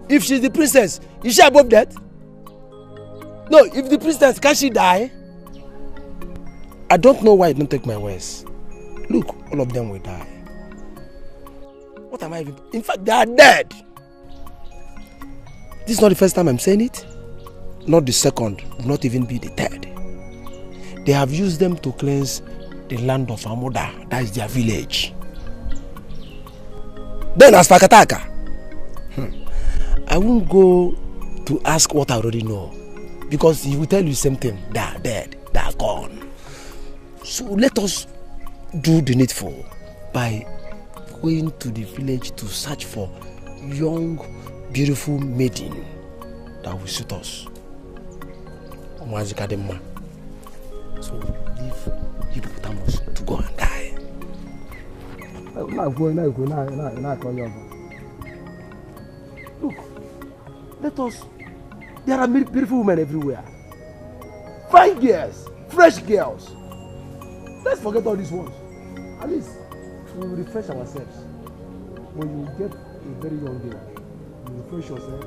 If she's the princess, is she above that? No, if the princess, can she die? I don't know why you don't take my words. Look, all of them will die. What am I even... In fact, they are dead. This is not the first time I'm saying it. Not the second, not even be the third. They have used them to cleanse the land of Amuda. That is their village. Then as for Akataka, I won't go to ask what I already know. Because he will tell you the same thing. They are dead. They are gone. So let us do the needful by going to the village to search for young, beautiful maiden that will suit us. So leave hippopotamus to go and die. Look, let us. There are beautiful women everywhere. Fine girls, fresh girls. Let's forget all these ones. At least we will refresh ourselves. When you get a very young girl, you refresh yourself.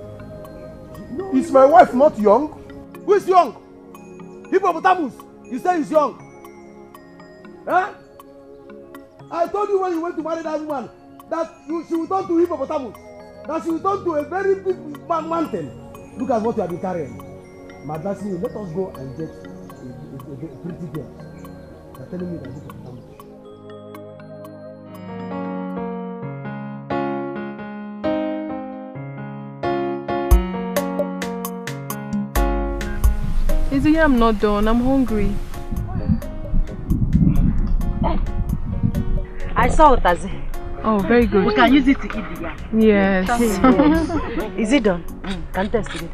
No, is my wife not young? Who is young? Hippopotamus. You say he's young. Huh? I told you when you went to marry that woman that she will turn to hippopotamus. That she will turn to a very big mountain. Look at what you have been carrying. Madasini, let us go and get a pretty girl. You're telling me that hippopotamus. Izzy, I'm not done. I'm hungry. I saw Otazi. Oh, very good. We can use it to eat the yam. Yes. Is it done? Can test it.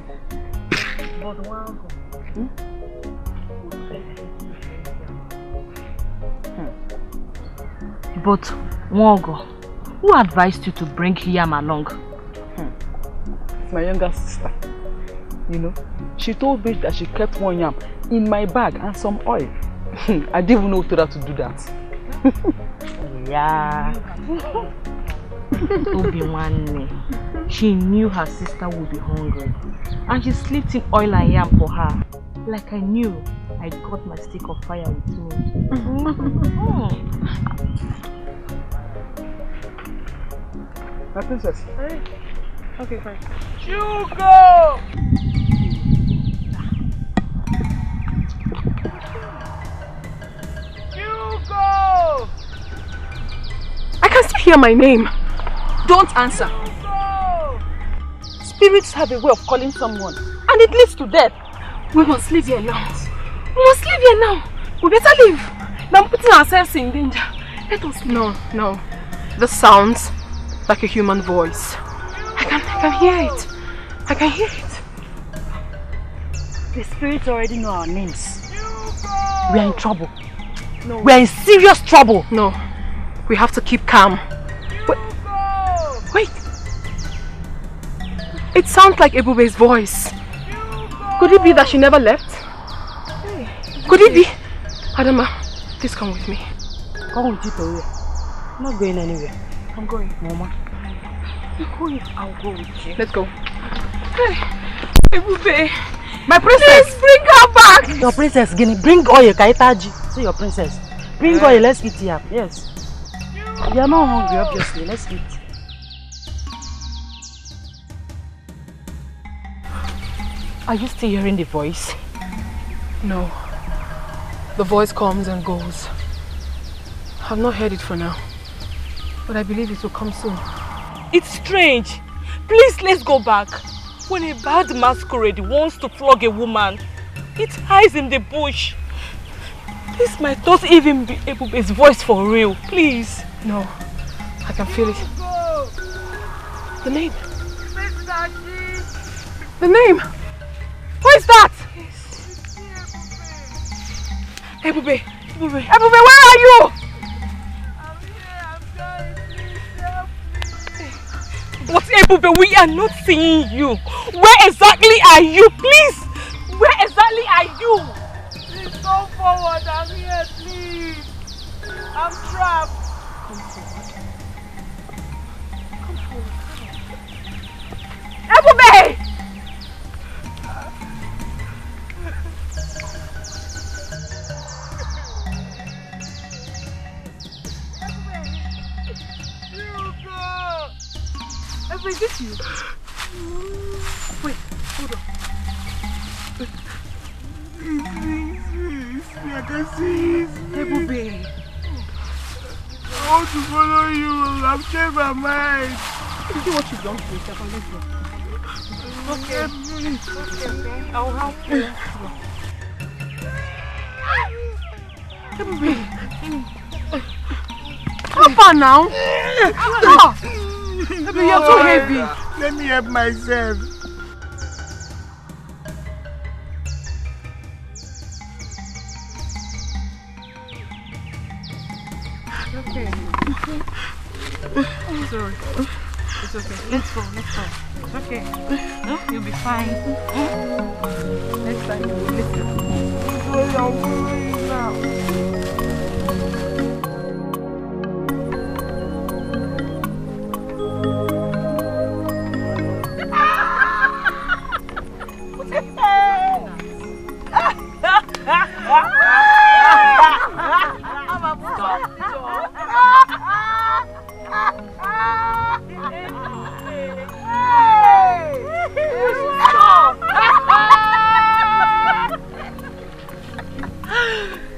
But, Nwogo, who advised you to bring Yam along? It's my younger sister. You know, she told me that she kept one yam in my bag and some oil. I didn't even know who told her to do that. Yeah. She knew her sister would be hungry. And she slipped in oil and yam for her. Like I knew I got my stick of fire with me. My princess. Okay, fine. Hugo! Hugo! I can still hear my name. Don't answer. Spirits have a way of calling someone, and it leads to death. We must leave here now. We must leave here now. We better leave. Now putting ourselves in danger. Let us leave. No. This sounds like a human voice. I can hear it. I can hear it. The spirits already know our names. We are in trouble. No. We are in serious trouble. No. We have to keep calm. Wait. It sounds like Ebube's voice. Could it be that she never left? Could it be? Adama, please come with me. Come with you to where? I'm not going anywhere. I'm going. Mama. You're going. I'll go with you. Let's go. Hey, Ebube. My princess! Please bring her back! Your princess, Guinea. Bring oil, Kaitaji. See your princess. Bring oil, let's eat here. Yes. You are not hungry, obviously. Let's eat. Are you still hearing the voice? No. The voice comes and goes. I've not heard it for now. But I believe it will come soon. It's strange. Please, let's go back. When a bad masquerade wants to flog a woman, it hides in the bush. This might not even be Ebube's voice for real. Please. No. I can feel it. The name. The name. Who is that? Ebube. Ebube, where are you? But Ebube, we are not seeing you. Where exactly are you? Please! Where exactly are you? Please come forward. I'm here, please. I'm trapped. Come forward. Come forward. Ebube! Is this you? Wait, hold on. I can see it. Ebube. I want to follow you. I've changed my mind. You see what you've done to yourself and let's go. Okay. Okay. I'll help you. Ebube. How far now? You're too heavy. Let me help myself. Okay. It's alright. It's okay. Let's go. Let's go. It's okay. No, you'll be fine. Next time you will listen.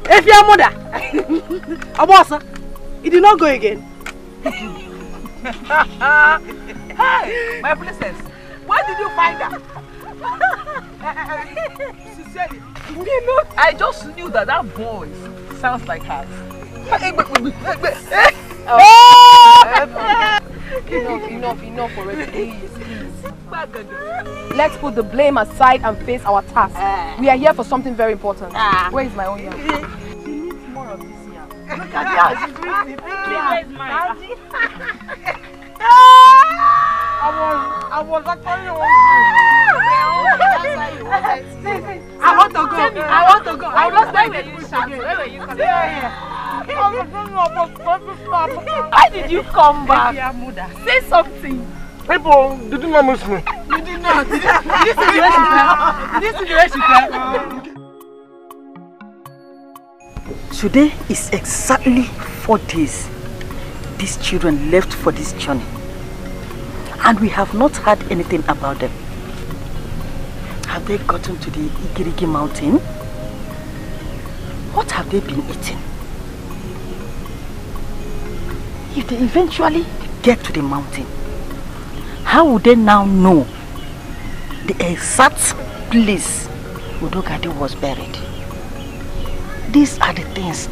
If your mother, Abosa, it did not go again. Hey, my princess, where did you find her? Sincerely, I just knew that voice sounds like hers. Enough already, please. Let's put the blame aside and face our task. We are here for something very important. Where is my own yam? She needs more of this yam. Look at how she's breathing. Where's mine? I was actually I want to go. I lost my way. Where were you coming from? Why did you come back? Amuda, say something. People, did you not miss me? You did not. Did you see the way she fell? Did you see the way she fell? Today is exactly 4 days these children left for this journey. And we have not heard anything about them. Have they gotten to the Igirigi mountain? What have they been eating? If they eventually get to the mountain, how would they now know the exact place Udogadi was buried? These are the things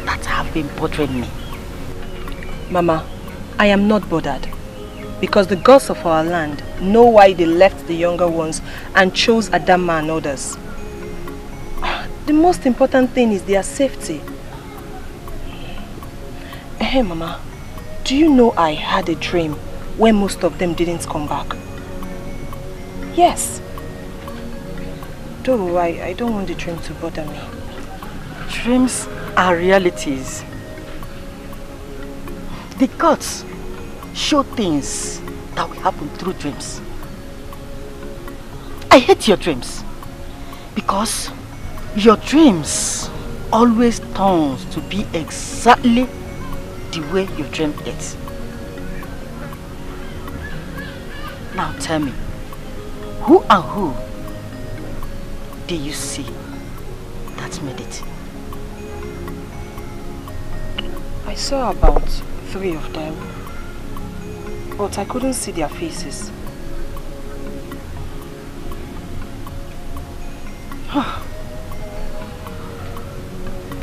that have been bothering me. Mama, I am not bothered. Because the gods of our land know why they left the younger ones and chose Adama and others. The most important thing is their safety. Hey Mama, do you know I had a dream where most of them didn't come back? Yes. Though I don't want the dream to bother me. Dreams are realities. The gods show things that will happen through dreams. I hate your dreams because your dreams always turns to be exactly the way you dreamed it. Now tell me, who and who do you see that made it? I saw about 3 of them, but I couldn't see their faces.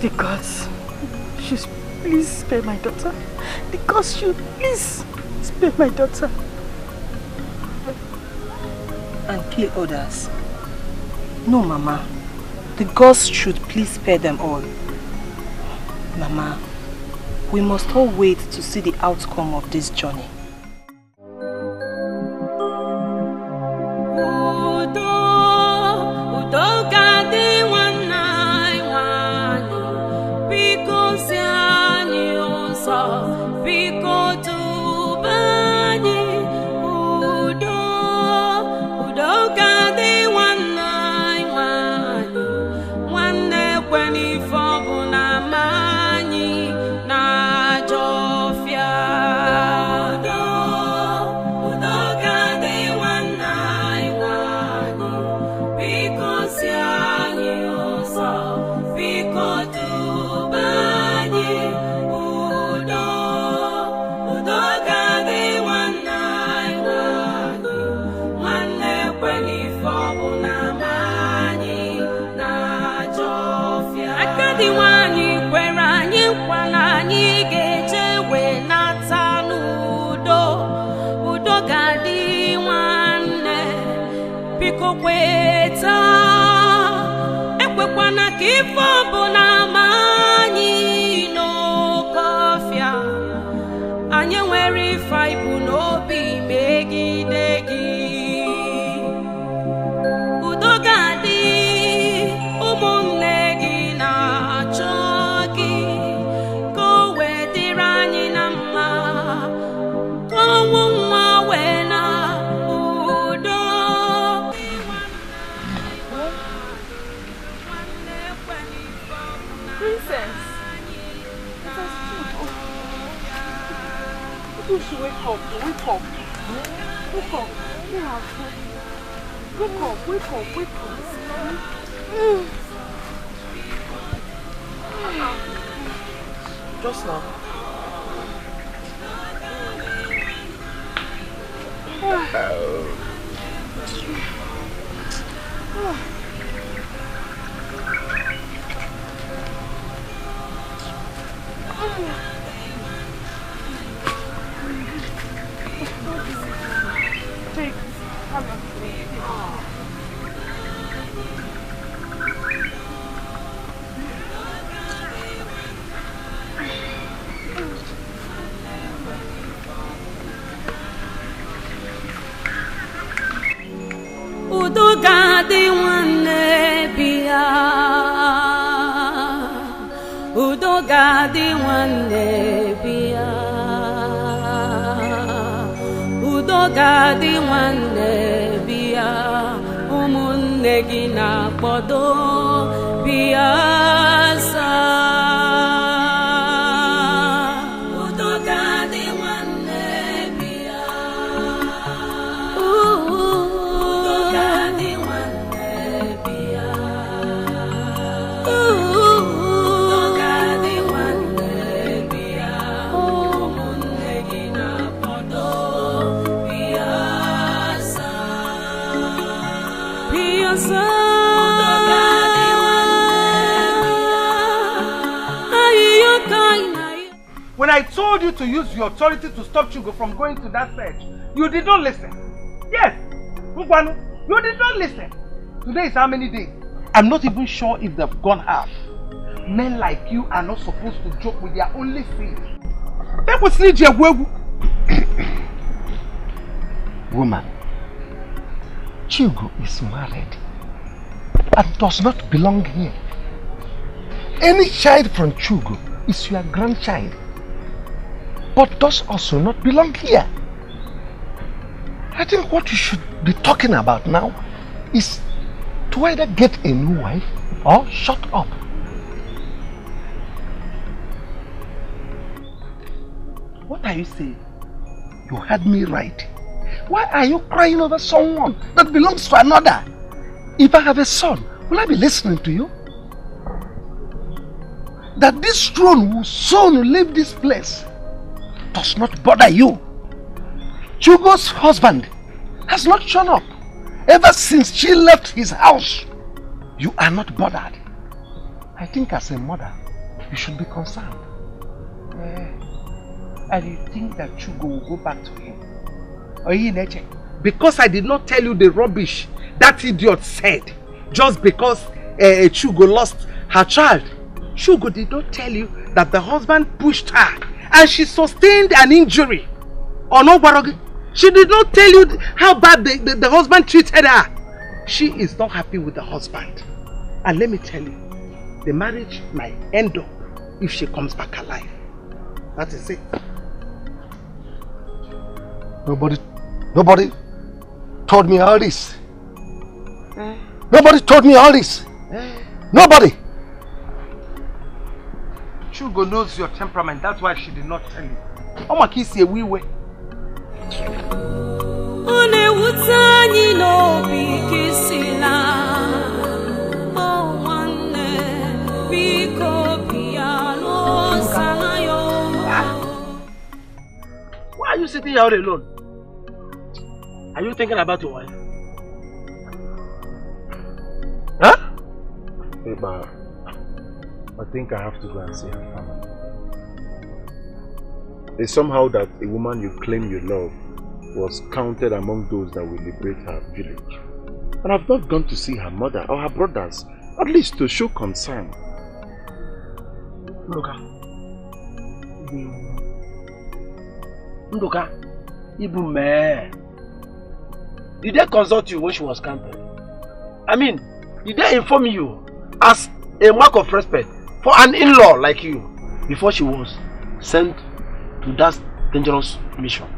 The gods should please spare my daughter. The gods should please spare my daughter. And kill others. No, Mama. The gods should please spare them all. Mama, we must all wait to see the outcome of this journey. Just now. Udogadi one bia, Udogadi one bia, Udogadi one bia, Umunegina bodo biasa. When I told you to use your authority to stop Chugo from going to that search, you did not listen. Yes, Mugwanu, you did not listen. Today is how many days? I'm not even sure if they've gone half. Men like you are not supposed to joke with their only sin. Woman, Chugo is married and does not belong here. Any child from Chugo is your grandchild, but does also not belong here. I think what you should be talking about now is to either get a new wife or shut up. What are you saying? You heard me right. Why are you crying over someone that belongs to another? If I have a son, will I be listening to you? That this throne will soon leave this place does not bother you. Chugo's husband has not shown up ever since she left his house. You are not bothered. I think as a mother, you should be concerned. And you think that Chugo will go back to him? Because I did not tell you the rubbish that idiot said, just because Chugo lost her child. Chugo did not tell you that the husband pushed her and she sustained an injury. Or no, Barogi? She did not tell you how bad the husband treated her. She is not happy with the husband. And let me tell you, the marriage might end up if she comes back alive. That is it. Nobody told me all this. Nobody told me all this. Nobody. Chugo knows your temperament. That's why she did not tell you. Omakisi we way. Why are you sitting here all alone? Are you thinking about your wife? Huh? Hey, Ba, I think I have to go and see her family. It's somehow that a woman you claim you love was counted among those that will liberate her village. And I've not gone to see her mother or her brothers, at least to show concern. Nduka, Ibu me. Did they consult you when she was camping? I mean, did they inform you as a mark of respect for an in-law like you before she was sent to that dangerous mission?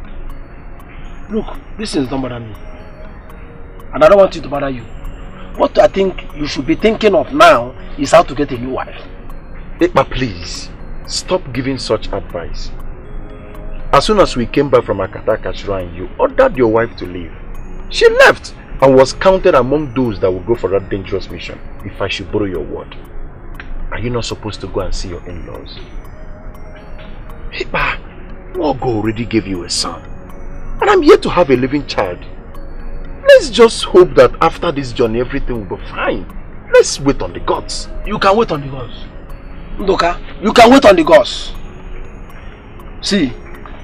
Look, this is not bother me. And I don't want it to bother you. What I think you should be thinking of now is how to get a new wife. Ekpa, please, stop giving such advice. As soon as we came back from Akataka Shrine, you ordered your wife to leave. She left and was counted among those that would go for that dangerous mission, if I should borrow your word. Are you not supposed to go and see your in-laws? Ekpa, Wogo already gave you a son. And I'm yet to have a living child. Let's just hope that after this journey, everything will be fine. Let's wait on the gods. You can wait on the gods. Ndoka, you can wait on the gods. See,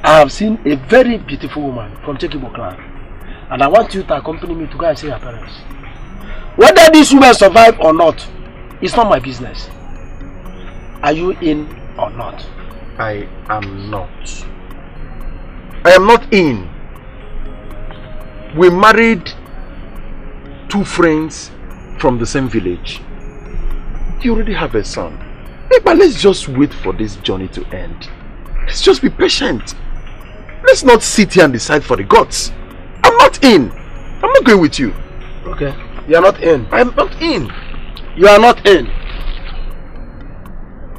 I have seen a very beautiful woman from Chekibo clan. And I want you to accompany me to go and see her parents. Whether this woman survive or not, it's not my business. Are you in or not? I am not. I am not in. We married two friends from the same village. You already have a son. But let's just wait for this journey to end. Let's just be patient. Let's not sit here and decide for the gods. I'm not in. I'm not going with you. Okay. You are not in. I'm not in. You are not in.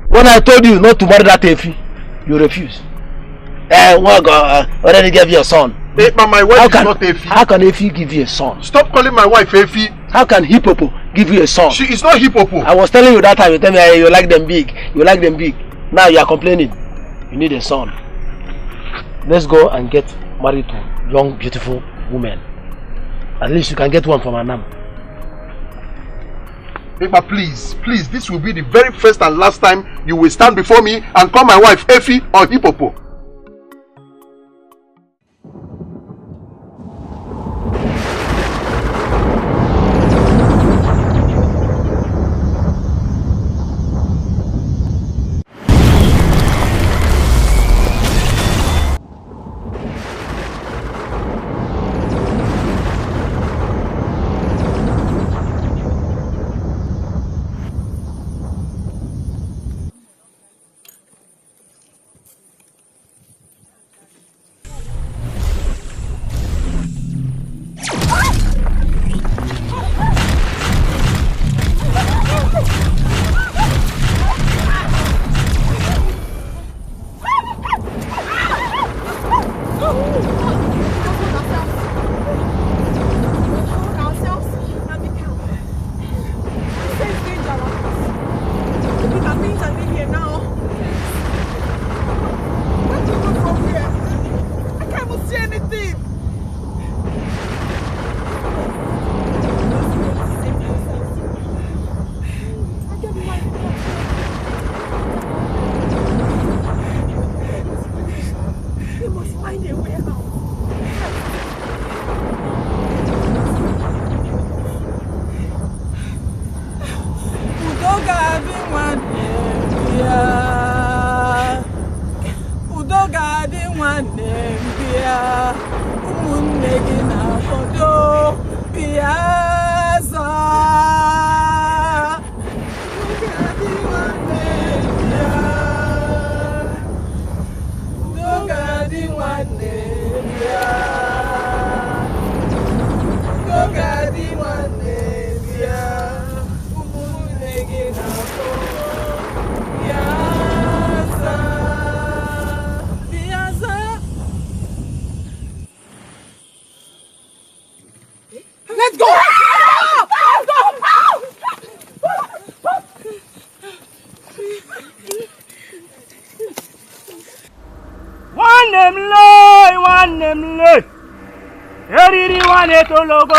When I told you not to marry that Efi, you refused. Already gave you a son. Hey, but my wife is not Efi. How can Efi give you a son? Stop calling my wife Efi. How can Hippopo give you a son? She is not Hippopo. I was telling you that time, you tell me you like them big. You like them big. Now you are complaining. You need a son. Let's go and get married to young, beautiful women. At least you can get one from Anam. But please, this will be the very first and last time you will stand before me and call my wife Efi or Hippopo.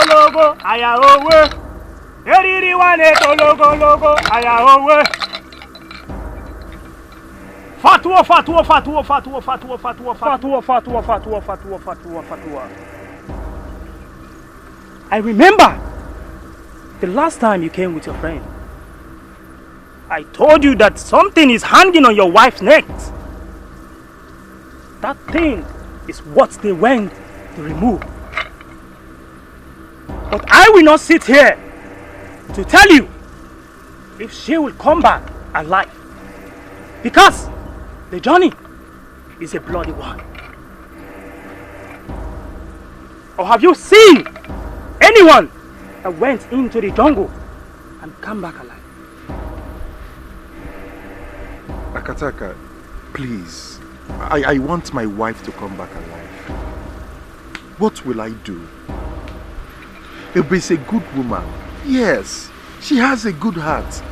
Logo, aya owe. Eriri wane to logo, aya owe. Fatwa. I remember the last time you came with your friend. I told you that something is hanging on your wife's neck. That thing is what they went to remove. But I will not sit here to tell you if she will come back alive. Because the journey is a bloody one. Or have you seen anyone that went into the jungle and come back alive? Akataka, please. I want my wife to come back alive. What will I do? Ebe is a good woman. Yes, she has a good heart.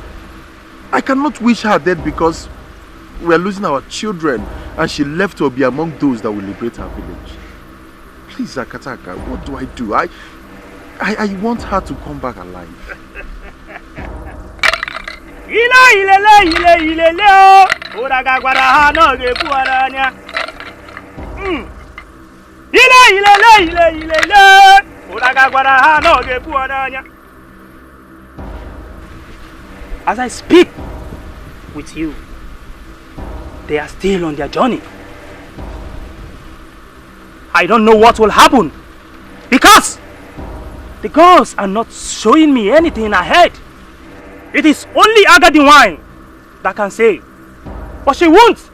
I cannot wish her dead because we are losing our children and she left to be among those that will liberate her village. Please, Akataka, what do I do? I want her to come back alive. As I speak with you, they are still on their journey. I don't know what will happen because The gods are not showing me anything ahead. It is only Agadi wine that can say, but she won't.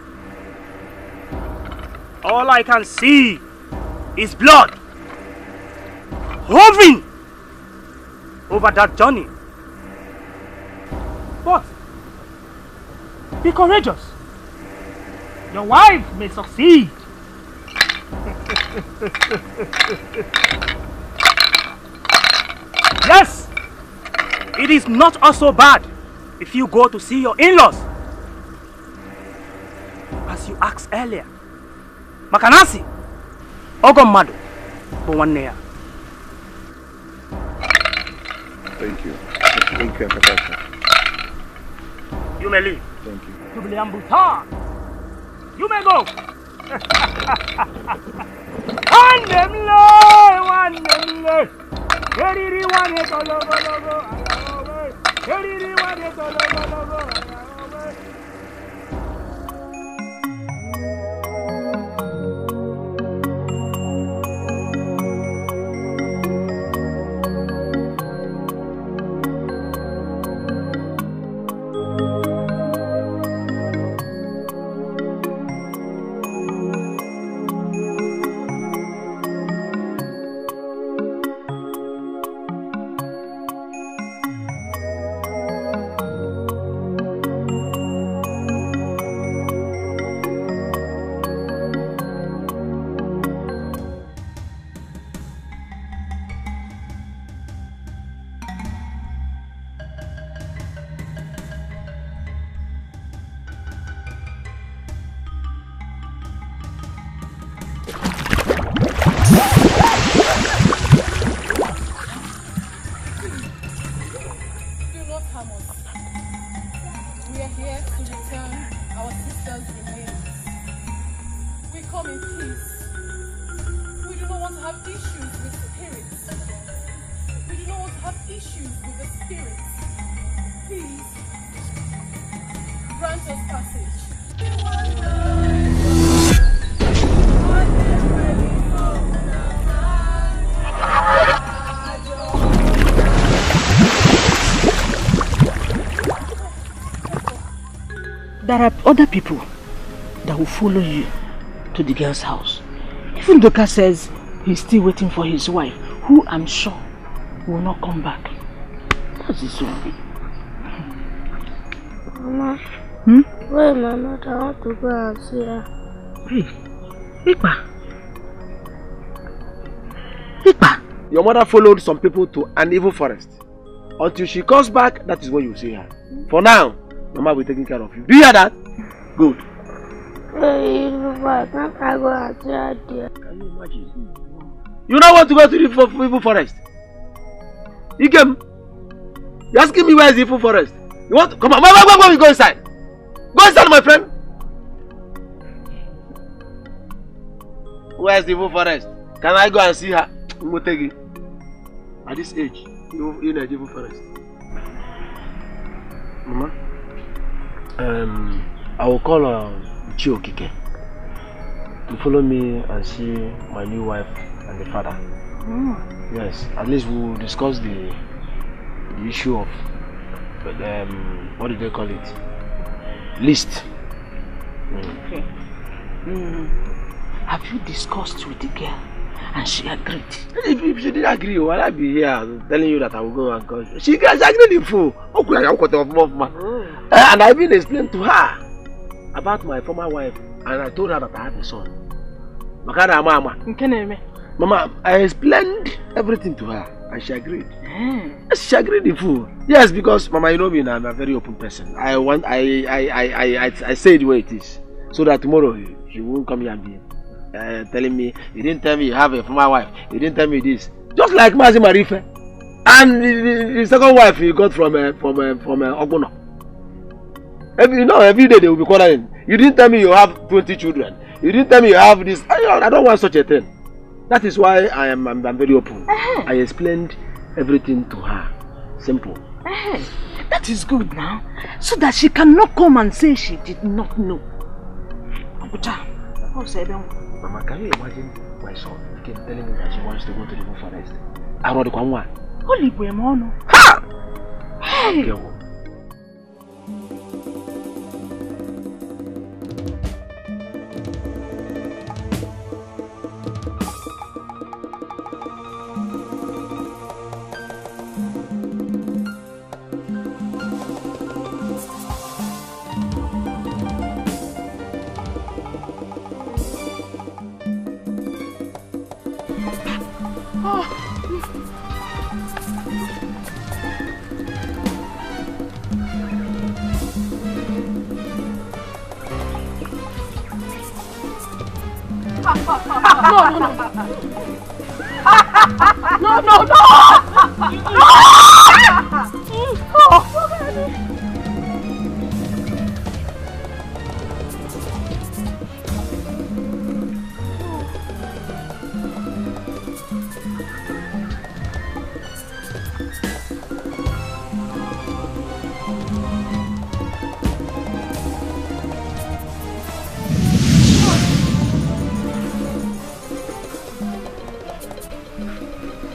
All I can see is blood hovering over that journey. But be courageous. Your wife may succeed. Yes, it is not also bad if you go to see your in-laws. As you asked earlier, Makanasi, Ogomado, Bwanea. Thank you. Thank you, Akatacha. You may leave. Thank you. Jubileambuta. You may go. There are other people that will follow you to the girl's house. Even Doka says he's still waiting for his wife, who I'm sure will not come back. That's his own. Mama, wait, Mama, I want to go and see her. Hey, Ikpa. Your mother followed some people to an evil forest. Until she comes back, that is when you see her. For now, Mama will be taking care of you. Do you hear that? Good. Hey, Papa, can't I go and see her there? Can you imagine? You don't want to go to the evil forest? You came. You're asking me where is the evil forest? You want to come on? Go inside. Go inside, my friend. Where is the evil forest? Can I go and see her? Motegi. At this age, you in a evil forest. Mama, I will call Chiokike to follow me and see my new wife and the father. Yes, at least we will discuss the issue of what do they call it? List. Okay. Have you discussed with the girl and she agreed? If she didn't agree, why I be here telling you that I will go and call you? She agreed in full. And I even explained to her about my former wife, and I told her that I have a son. Mama, I explained everything to her and she agreed. She agreed in full. Yes, because Mama, you know me, I'm a very open person. I say it the way it is, so that tomorrow she won't come here and be telling me, you didn't tell me you have a former wife, you didn't tell me this. Just like Mazi Marife. And the second wife you got from Ogbono. Every day they will be quarreling. You didn't tell me you have 20 children. You didn't tell me you have this. I don't want such a thing. That is why I'm very open. I explained everything to her. Simple. That is good now. So that she cannot come and say she did not know. Mama, can you imagine my son telling me that she wants to go to the forest? Arodi kwa mwa. Holy boy mono. Ha! Hey. Okay.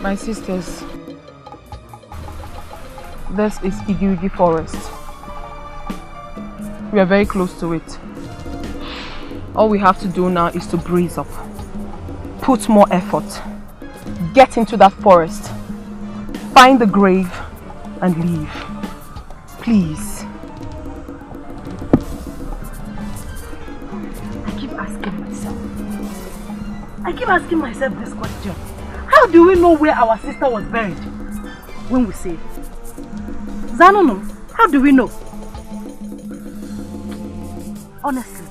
My sisters, this is Igirigi Forest. We are very close to it. All we have to do now is to breeze up, put more effort, get into that forest, find the grave and leave. Please. I keep asking myself this question. How do we know where our sister was buried when we say it? Zanono, how do we know? Honestly,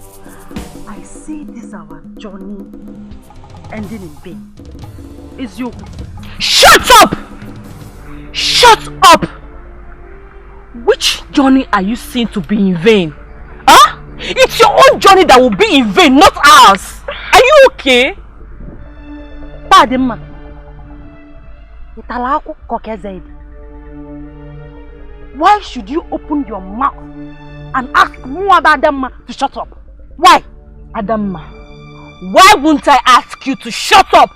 I see this our journey ending in vain. It's you. Shut up! Shut up! Which journey are you seeing to be in vain? Huh? It's your own journey that will be in vain, not ours. Are you okay? Pardon me. Why should you open your mouth and ask Adamma to shut up? Why? Adamma, why won't I ask you to shut up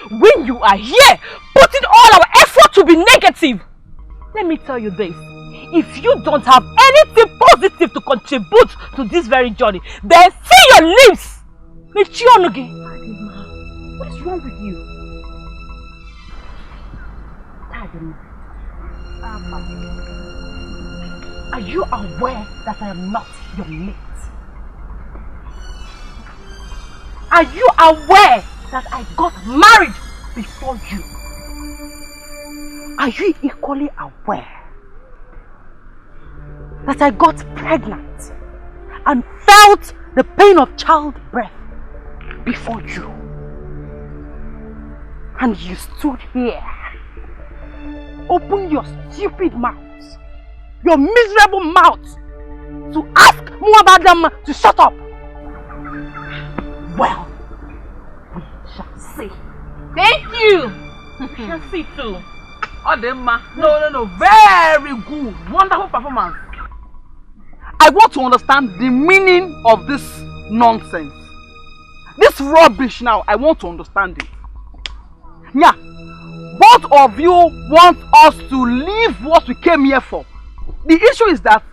when you are here putting all our effort to be negative? Let me tell you this. If you don't have anything positive to contribute to this very journey, then see your lips! What is wrong with you? Are you aware that I am not your mate? Are you aware that I got married before you? Are you equally aware that I got pregnant and felt the pain of childbirth before you? And you stood here, open your stupid mouth, your miserable mouth, to ask Muabadam to shut up. Well, we shall see. Thank you. We shall see too. Odemma, no, very good, wonderful performance. I want to understand the meaning of this nonsense. This rubbish now, I want to understand it. Yeah, both of you want us to leave what we came here for. The issue is that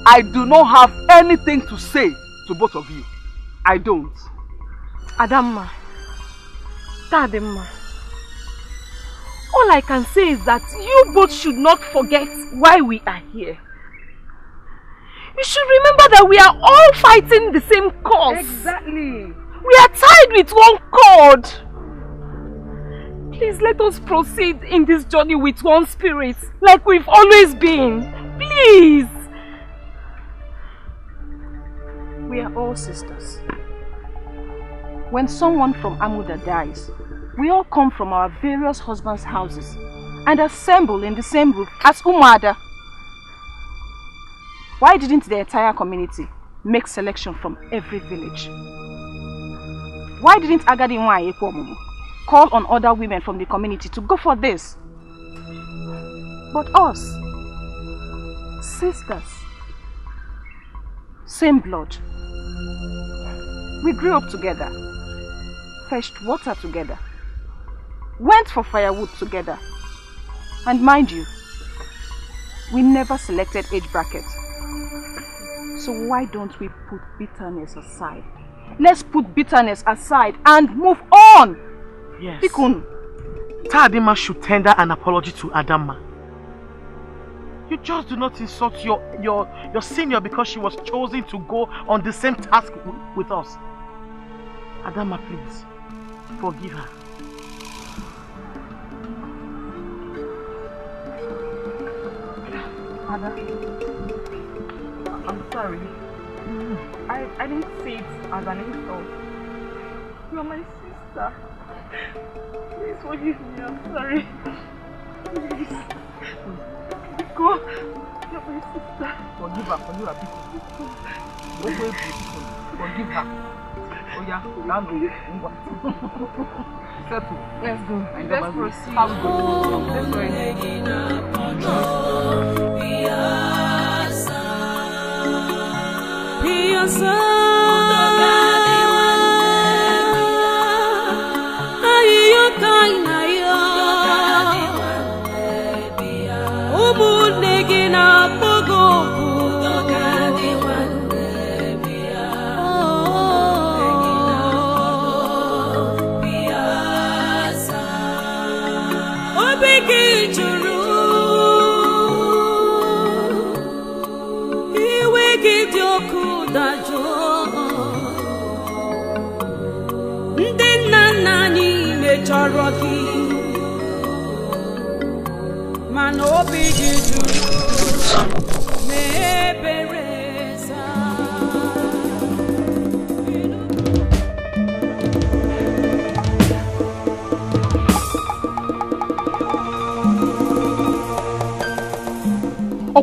I do not have anything to say to both of you. I don't. Adamma, Tademma, all I can say is that you both should not forget why we are here. You should remember that we are all fighting the same cause. Exactly. We are tied with one cord. Please let us proceed in this journey with one spirit, like we've always been. Please. We are all sisters. When someone from Amuda dies, we all come from our various husbands' houses and assemble in the same roof as Umada. Why didn't the entire community make selection from every village? Why didn't Agadi Nwa call on other women from the community to go for this? But us, sisters, same blood, we grew up together, fetched water together, went for firewood together. And mind you, we never selected age bracket. So why don't we put bitterness aside? Let's put bitterness aside and move on. Yes. Bikun. Tadima should tender an apology to Adama. You just do not insult your senior because she was chosen to go on the same task with us. Adama, please, forgive her. Ada, I'm sorry. I didn't see it as an insult. You're my sister. Please forgive me, I'm sorry. Please. Go. You're my sister. Forgive her, forgive her. Oh yeah, settle. Let's go. Let's proceed. Have good.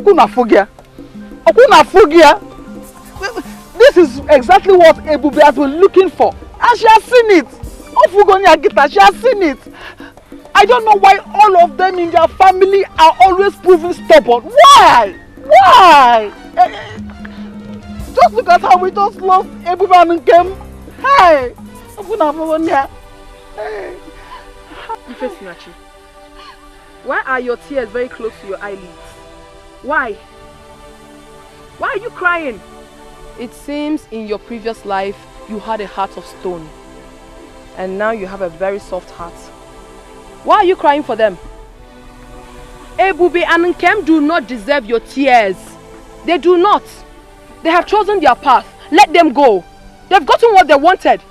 Okuna Fugia. This is exactly what Ebube has been looking for. And she has seen it. Ofugonia Gita, she has seen it. I don't know why all of them in their family are always proving stubborn. Why? Why? Just look at how we just lost Ebube and Nkem. Hey! Okuna Fugonia. Hey! Why are your tears very close to your eyelids? Why? Why are you crying? It seems in your previous life you had a heart of stone. And now you have a very soft heart. Why are you crying for them? Ebube and Nkem do not deserve your tears. They do not. They have chosen their path. Let them go. They've gotten what they wanted.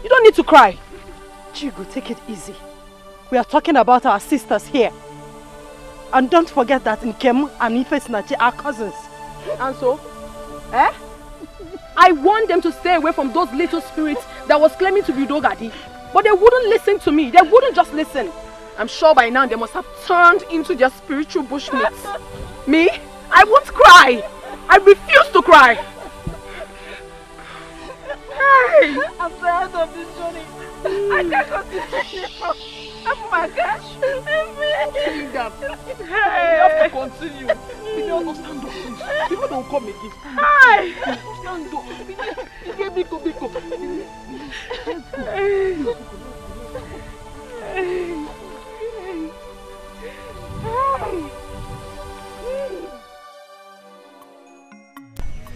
You don't need to cry. Chigo, take it easy. We are talking about our sisters here. And don't forget that Nkem and Ifesinachi are cousins. And so? Eh? I want them to stay away from those little spirits that was claiming to be Dogadi. But they wouldn't listen to me. They wouldn't just listen. I'm sure by now they must have turned into their spiritual bushmates. Me? I won't cry. I refuse to cry. Hey! I'm tired of this journey. I can't continue. Oh my gosh. Hey, you have to continue. We don't understand those things. People don't come again. Hi! Stand up.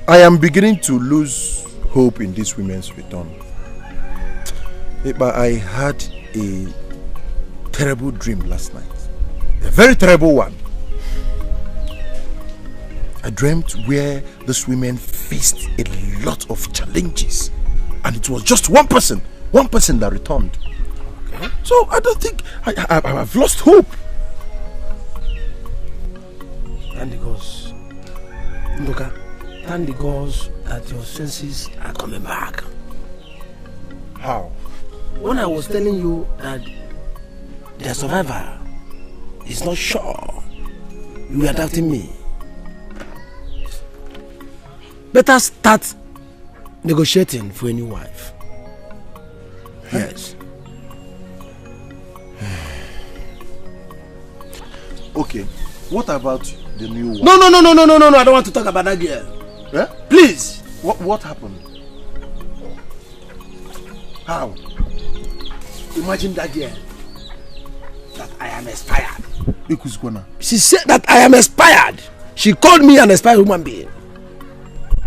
I am beginning to lose hope in these women's return. But I had a terrible dream last night. A very terrible one. I dreamt where these women faced a lot of challenges. And it was just one person that returned. Okay. So I don't think I've lost hope. And the gods. Ndoka, thank the gods that your senses are coming back. How? When I was telling you that the survivor is not sure, you were doubting me. Better start negotiating for a new wife. Yes. Okay, what about the new one? No, I don't want to talk about that girl. Eh? Please. What happened? How? Imagine that girl that I am expired. She said that I am expired. She called me an expired human being.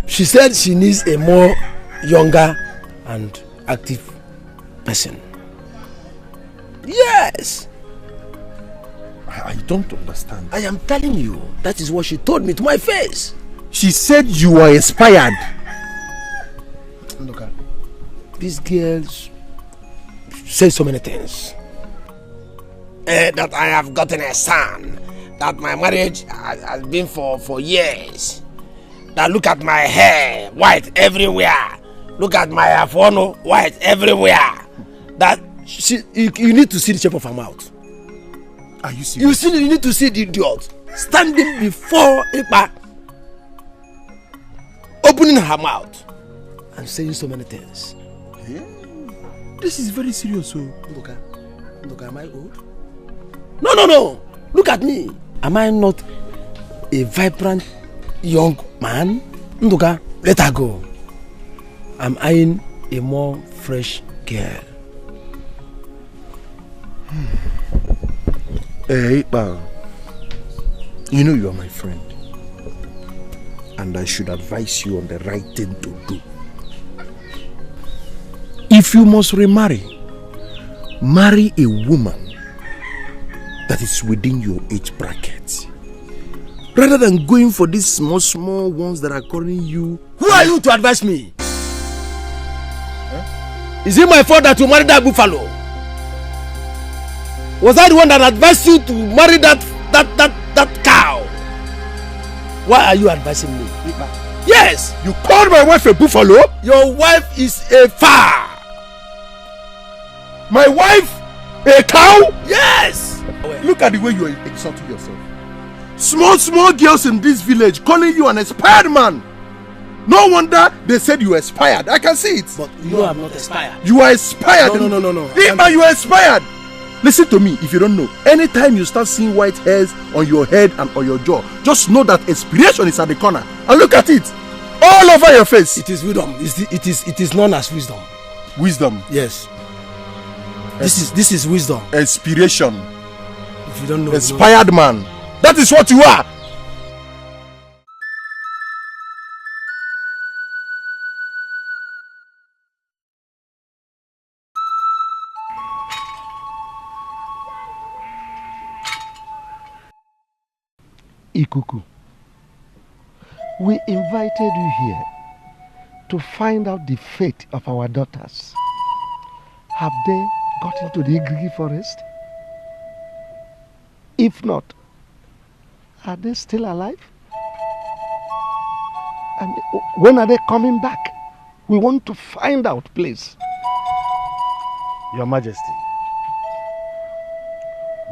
She said she needs a more younger and active person. Yes. I don't understand. I am telling you, that is what she told me to my face. She said you were expired. Look, these girls say so many things. That I have gotten a son. That my marriage has been for years. That look at my hair, white everywhere. Look at my afono, white everywhere. That you need to see the shape of her mouth. Are you serious? You need to see the idiot standing before Ipa, opening her mouth and saying so many things. Yeah. This is very serious, so. Look, am I old? No. Look at me. Am I not a vibrant young man? Nduka, let her go. I'm eyeing a more fresh girl. Hey, you know you are my friend. And I should advise you on the right thing to do. If you must remarry, marry a woman that is within your age bracket. Rather than going for these small ones that are calling you. Who are you to advise me? Huh? Is it my fault that you married that buffalo? Was I the one that advised you to marry that cow? Why are you advising me? Yes! You called my wife a buffalo? Your wife is a fowl. My wife? A cow? Yes! Look at the way you are insulting yourself. Small girls in this village calling you an expired man. No wonder they said you expired. I can see it. But you are not expired. You are expired. No. Ima, you are expired. Listen to me if you don't know. Anytime you start seeing white hairs on your head and on your jaw, just know that expiration is at the corner. And look at it. All over your face. It is wisdom. It is known as wisdom. Wisdom? Yes. This is wisdom. Inspiration. If you don't know. Expired man. That is what you are. Ikuku, we invited you here to find out the fate of our daughters. Have they got into the Igrigi forest? If not, are they still alive? And when are they coming back? We want to find out, please. Your Majesty,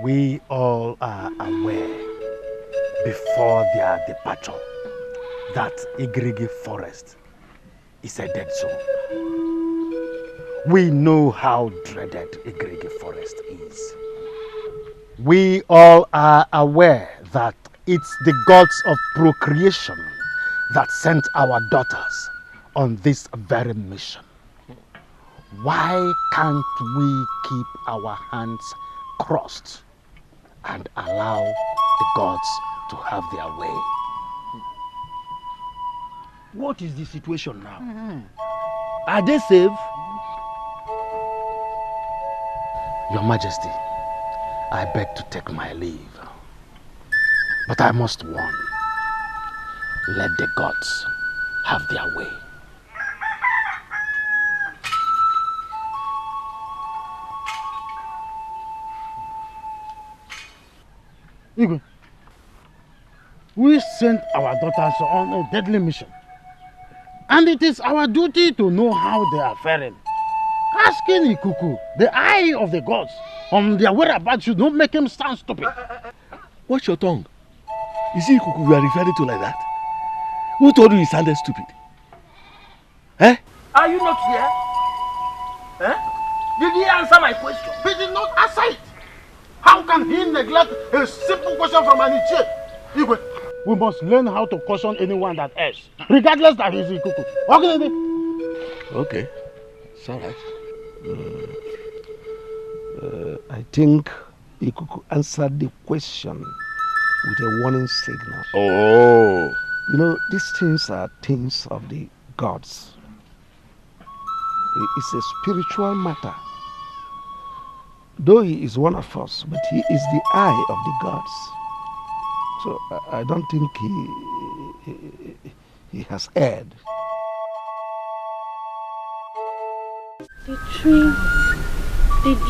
we all are aware before their departure that Igrigi forest is a dead zone. We know how dreaded Igrigi forest is. We all are aware that it's the gods of procreation that sent our daughters on this very mission. Why can't we keep our hands crossed and allow the gods to have their way? What is the situation now? Are they safe? Your Majesty, I beg to take my leave. But I must warn, let the gods have their way. Igwe, we sent our daughters on a deadly mission. And it is our duty to know how they are faring. Asking Ikuku, the eye of the gods, on their whereabouts should not make him stand stupid. Watch your tongue. Is it Ikuku you are referring to like that? Who told you he sounded stupid? Eh? Are you not here? Eh? Did he answer my question? He did not answer it. How can he neglect a simple question from an idiot? Igwe, we must learn how to caution anyone that errs, regardless that he is Ikuku. Okay, it's all right. I think Ikuku answered the question with a warning signal. Oh. You know, these things are things of the gods. It's a spiritual matter. Though he is one of us, but he is the eye of the gods. So I don't think he has erred. The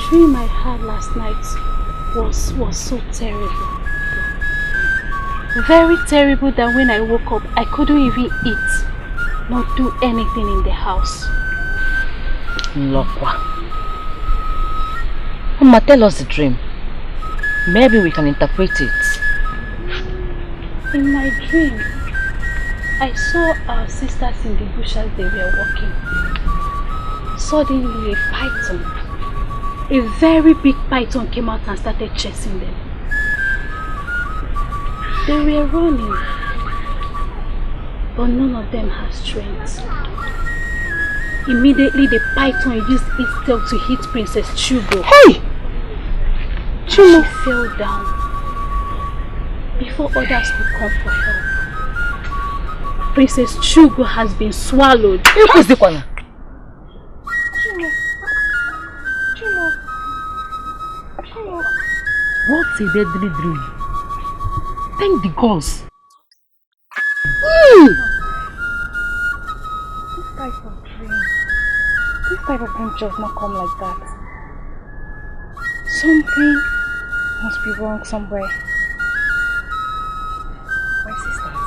dream I had last night was so terrible. Very terrible that when I woke up, I couldn't even eat, nor do anything in the house. Lokwa. Mama, tell us the dream. Maybe we can interpret it. In my dream, I saw our sisters in the bush as they were walking. Suddenly a python, a very big python, came out and started chasing them. They were running, but none of them had strength. Immediately the python used its tail to hit Princess Chugo. Hey! She fell down before others could come for help. Princess Chugo has been swallowed. What's a deadly dream? Thank the gods. This type of dream does not come like that. Something must be wrong somewhere. My sisters,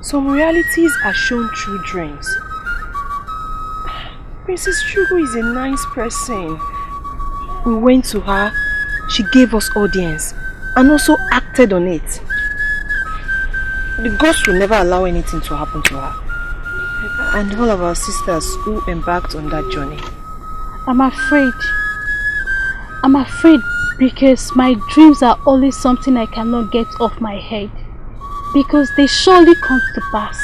some realities are shown through dreams. Princess Chugo is a nice person. We went to her, she gave us audience, and also acted on it. The gods will never allow anything to happen to her. And all of our sisters who embarked on that journey. I'm afraid because my dreams are always something I cannot get off my head. Because they surely come to pass.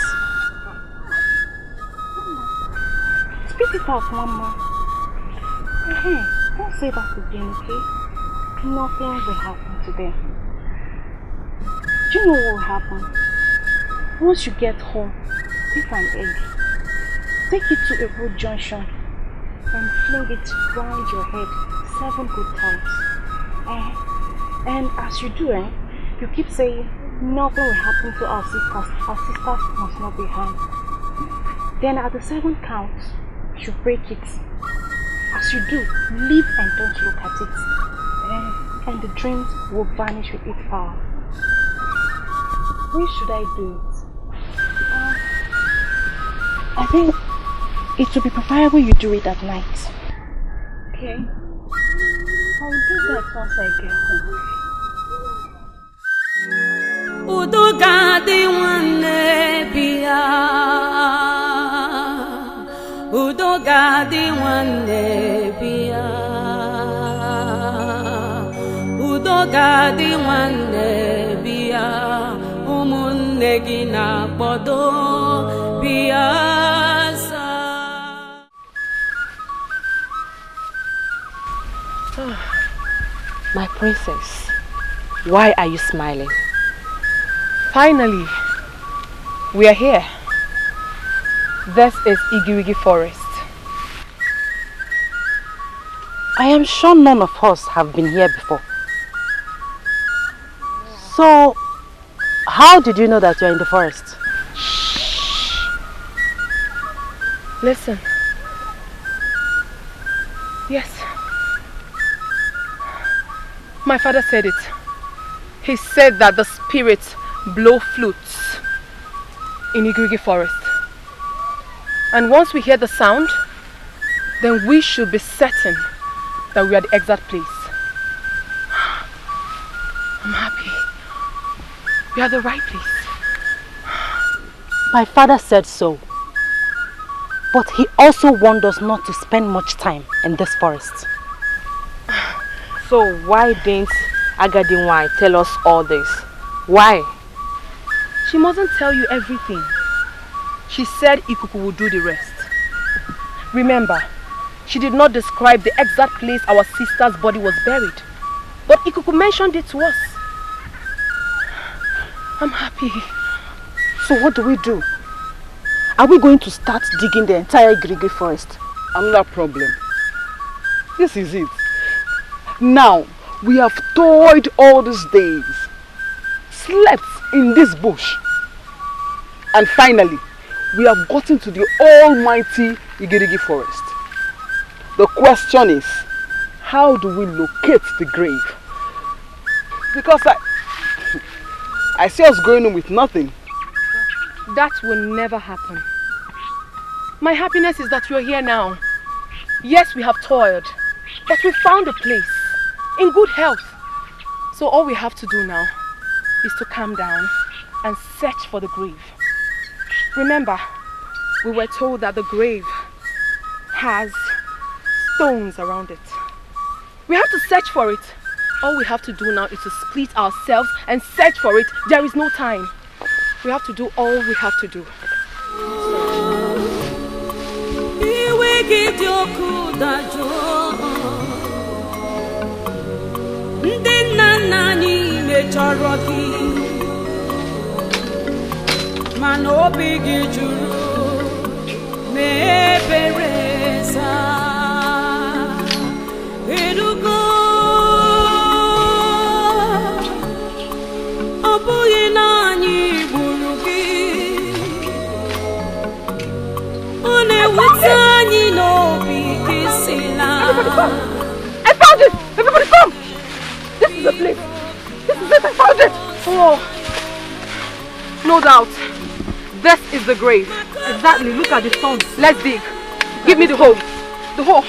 Spit it out, Mama. Don't say that again, okay? Nothing will happen to them. Do you know what will happen? Once you get home, take an egg, take it to a road junction, and fling it round your head 7 good times. And as you do, you keep saying, nothing will happen to our sisters must not be harmed. Then at the 7th count, you break it. As you do, leave and don't look at it. And the dreams will vanish with its power. When should I do it? I think it would be preferable you do it at night. Okay. I'll do that once I get home. Udogadi wane bia, Udogadi wane bia, Udogadi wane bia, umunne gi na bodo biasa. My princess, why are you smiling? Finally, we are here. This is Igirigi Forest. I am sure none of us have been here before. So, how did you know that you are in the forest? Listen. Yes. My father said it. He said that the spirits blow flutes in Igirigi Forest. And once we hear the sound, then we should be certain that we are the exact place. I'm happy. We are the right place. My father said so. But he also warned us not to spend much time in this forest. So why didn't Agadinwai tell us all this? Why? She mustn't tell you everything. She said Ikuku will do the rest. Remember, she did not describe the exact place our sister's body was buried. But Ikuku mentioned it to us. I'm happy. So what do we do? Are we going to start digging the entire Igirigi forest? Another problem. This is it. Now, we have toiled all these days, slept in this bush, and finally, we have gotten to the almighty Igirigi forest. The question is, how do we locate the grave? Because I see us going on with nothing. That will never happen. My happiness is that you're here now. Yes, we have toiled, but we found a place in good health. So all we have to do now is to calm down and search for the grave. Remember, we were told that the grave has stones around it. We have to search for it. All we have to do now is to split ourselves and search for it. There is no time. We have to do all we have to do. I found it! Everybody come! This is the place! This is it! I found it! Oh! No doubt. This is the grave. Exactly. Look at the stones. Let's dig. Give me the hole. The hole.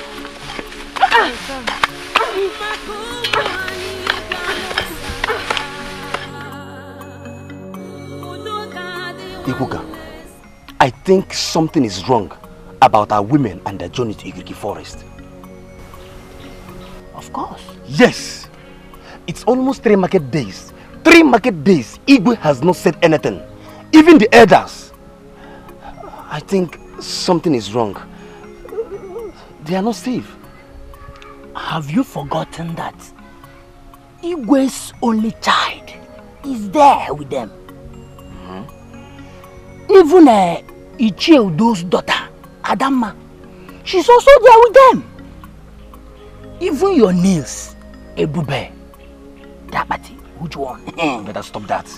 Ikuka, I think something is wrong about our women and their journey to Igirigi forest. Of course. Yes. It's almost 3 market days. 3 market days. Igwe has not said anything. Even the elders. I think something is wrong. They are not safe. Have you forgotten that Igwe's only child is there with them? Even Ichie Udo's daughter, Adama, she's also there with them. Even your niece, Ebube, Dabati, which one? Better stop that.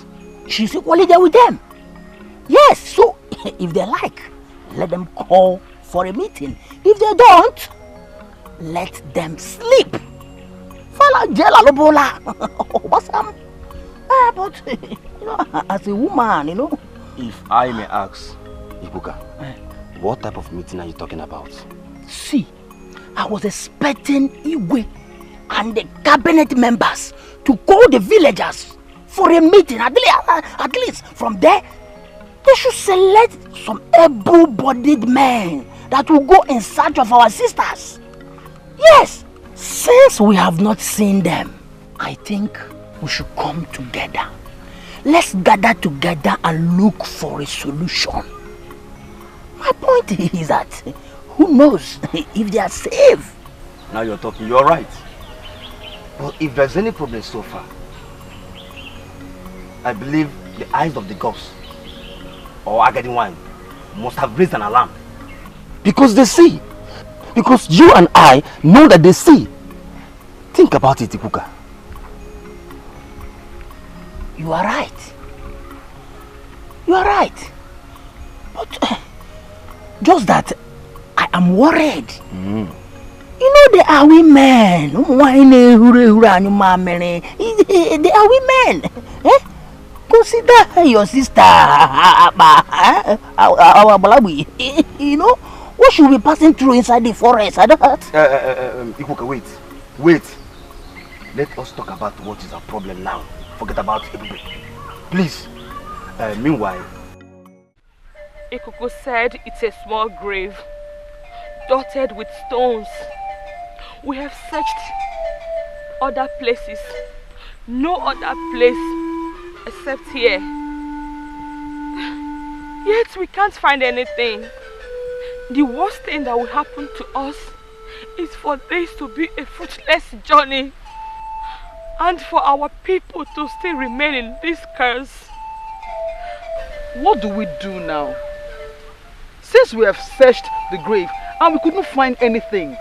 She's equally there with them. Yes, so if they like, let them call for a meeting. If they don't, let them sleep. Fala jela lobola. But you know, as a woman, you know. If I may ask, Ibuka, what type of meeting are you talking about? See, I was expecting Igwe and the cabinet members to call the villagers for a meeting. At least from there, they should select some able-bodied men that will go in search of our sisters. Yes, since we have not seen them, I think we should come together. Let's gather together and look for a solution. My point is that, who knows if they are safe? Now you're talking, you're right. But if there's any problem so far, I believe the eyes of the gods or Agadi wine must have raised an alarm. Because they see. Because you and I know that they see. Think about it, Ipuka. You are right. You are right. But just that I am worried. You know, they are women. They are women. Consider your sister. You know, what should be passing through inside the forest? Ikuka, wait. Let us talk about what is our problem now. Forget about everybody. Please. Meanwhile, Ikuku said it's a small grave, dotted with stones. We have searched other places. No other place except here. Yet we can't find anything. The worst thing that will happen to us is for this to be a fruitless journey. and for our people to still remain in this curse. What do we do now? Since we have searched the grave and we couldn't find anything,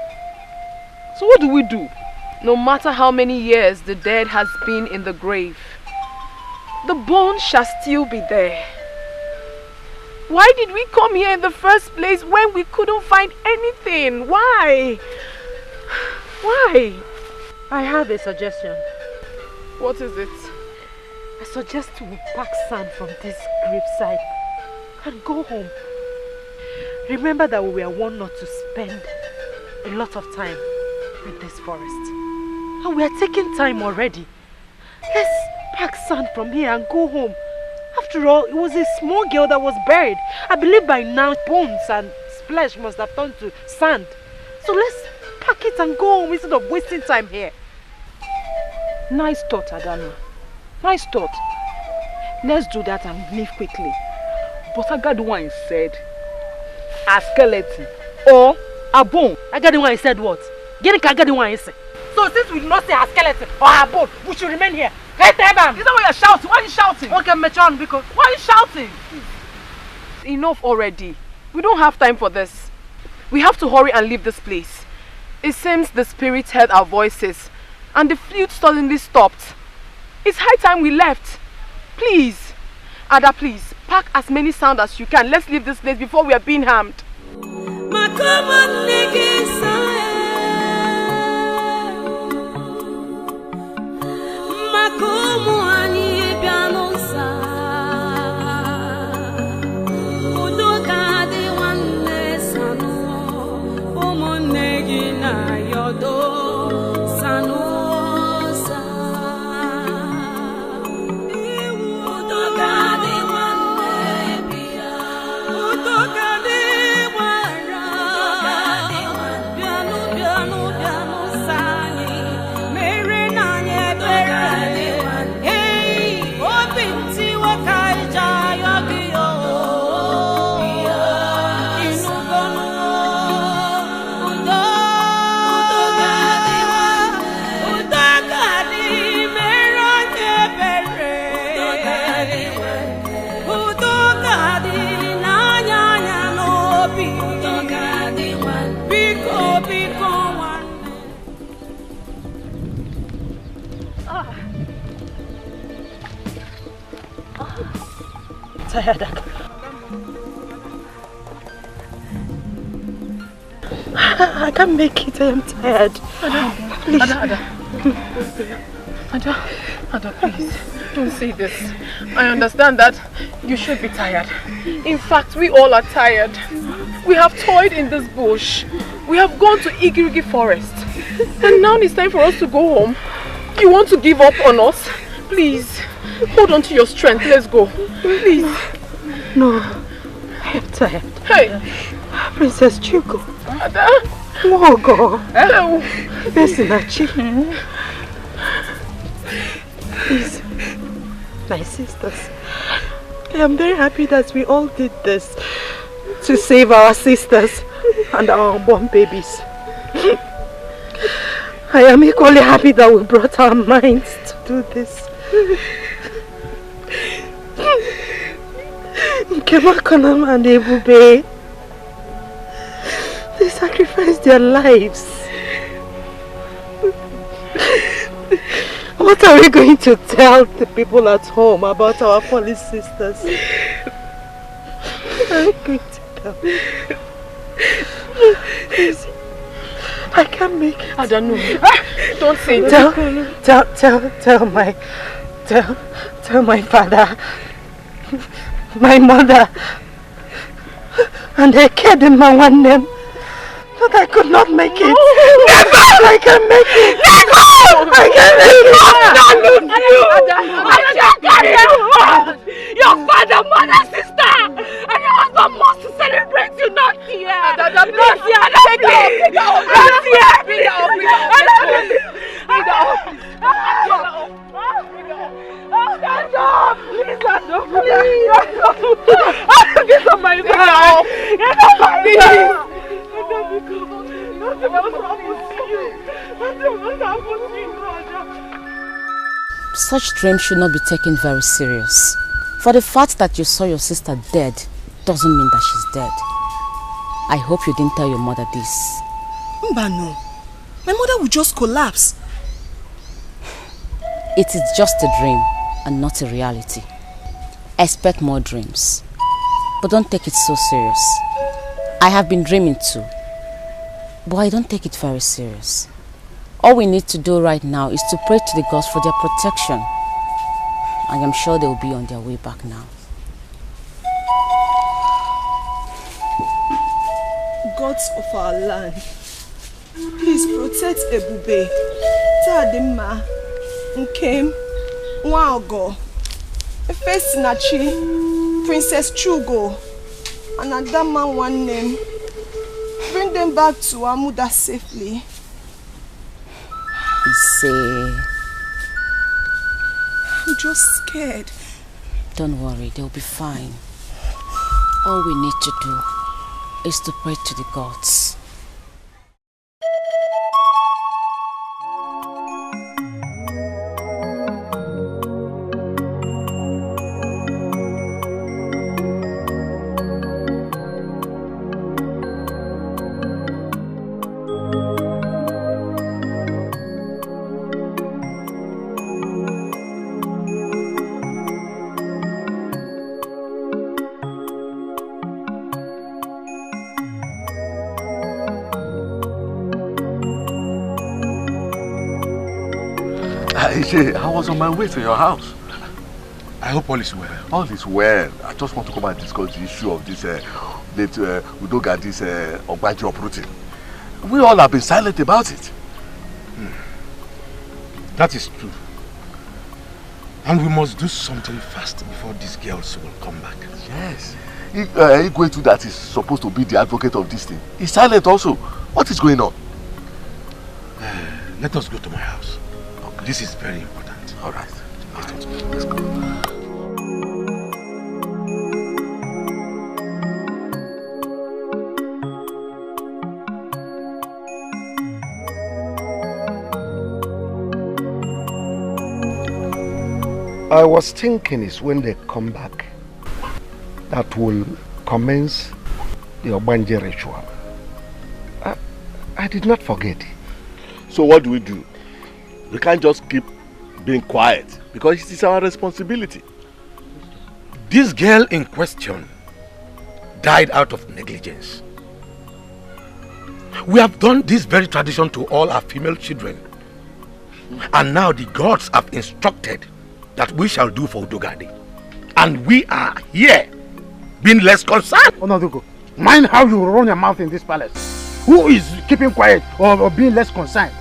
so what do we do? No matter how many years the dead has been in the grave, the bones shall still be there. Why did we come here in the first place when we couldn't find anything? Why? Why? I have a suggestion. What is it? I suggest we pack sand from this graveside and go home. Remember that we were warned not to spend a lot of time in this forest. And we are taking time already. Let's pack sand from here and go home. After all, it was a small girl that was buried. I believe by now bones and flesh must have turned to sand. So let's pack it and go home instead of wasting time here. Nice thought, Adana. Nice thought. Let's do that and leave quickly. But Agaduwan said a skeleton or a bone. Agaduwan said what? Agaduwan said. So since we do not say a skeleton or a bone, we should remain here. Hey, Teban! Is that why you're shouting? Why are you shouting? Okay, Metron, because why are you shouting? Enough already. We don't have time for this. We have to hurry and leave this place. It seems the spirits heard our voices and the flute suddenly stopped. It's high time we left. Please, Ada, please, pack as many sound as you can. Let's leave this place before we are being harmed. Tired. I can't make it. I am tired. Please. Ada, please. Don't say this. I understand that you should be tired. In fact, we all are tired. We have toiled in this bush. We have gone to Igirigi forest. And now it's time for us to go home. You want to give up on us? Please, hold on to your strength. Let's go. Please. No, I am tired. Hey, Princess Chuko. Ada. Mogo. Hello. Besinachi. Please, my sisters. I am very happy that we all did this to save our sisters and our unborn babies. I am equally happy that we brought our minds to do this. Nkemakonam and Ebube, they sacrificed their lives. What are we going to tell the people at home about our fallen sisters? What are we going to tell? I can't make it. I don't know. Don't say that. Tell my father, my mother, and I cared in my one name that I could not make it. Never! I can make it. Never! I can make it. Your father, mother, sister, and your husband must celebrate you, not here. Not here. Stand up! Please stand up! Get on my back! Get on my back! Nothing must happen to you! Nothing must happen to you, Roger! Such dreams should not be taken very serious. For the fact that you saw your sister dead doesn't mean that she's dead. I hope you didn't tell your mother this. Mbano, my mother will just collapse. It is just a dream and not a reality. Expect more dreams. But don't take it so serious. I have been dreaming too. But I don't take it very serious. All we need to do right now is to pray to the gods for their protection. I am sure they will be on their way back now. Gods of our land, please protect Ebube, Tadima, Nkem, Nwaogo, Efesinachi, Princess Chugo, and Adama one name. Bring them back to Amuda safely. I'm just scared. Don't worry, they'll be fine. All we need to do is to pray to the gods. I was on my way to your house. I hope all is well. All is well. I just want to come and discuss the issue of this Udoga, this Ogbaji uprooting. We all have been silent about it. That is true. And we must do something fast before these girls will come back. Yes. Igwe that is supposed to be the advocate of this thing is silent also. What is going on? Let us go to my house. Okay. This is very important. All right. Let's go. I was thinking is when they come back that will commence the Obanje ritual. I did not forget. So what do? We can't just keep being quiet because it is our responsibility. This girl in question died out of negligence. We have done this very tradition to all our female children. And now the gods have instructed that we shall do for Udogade. And we are here being less concerned. Onadugo, mind how you run your mouth in this palace. Who is keeping quiet or being less concerned?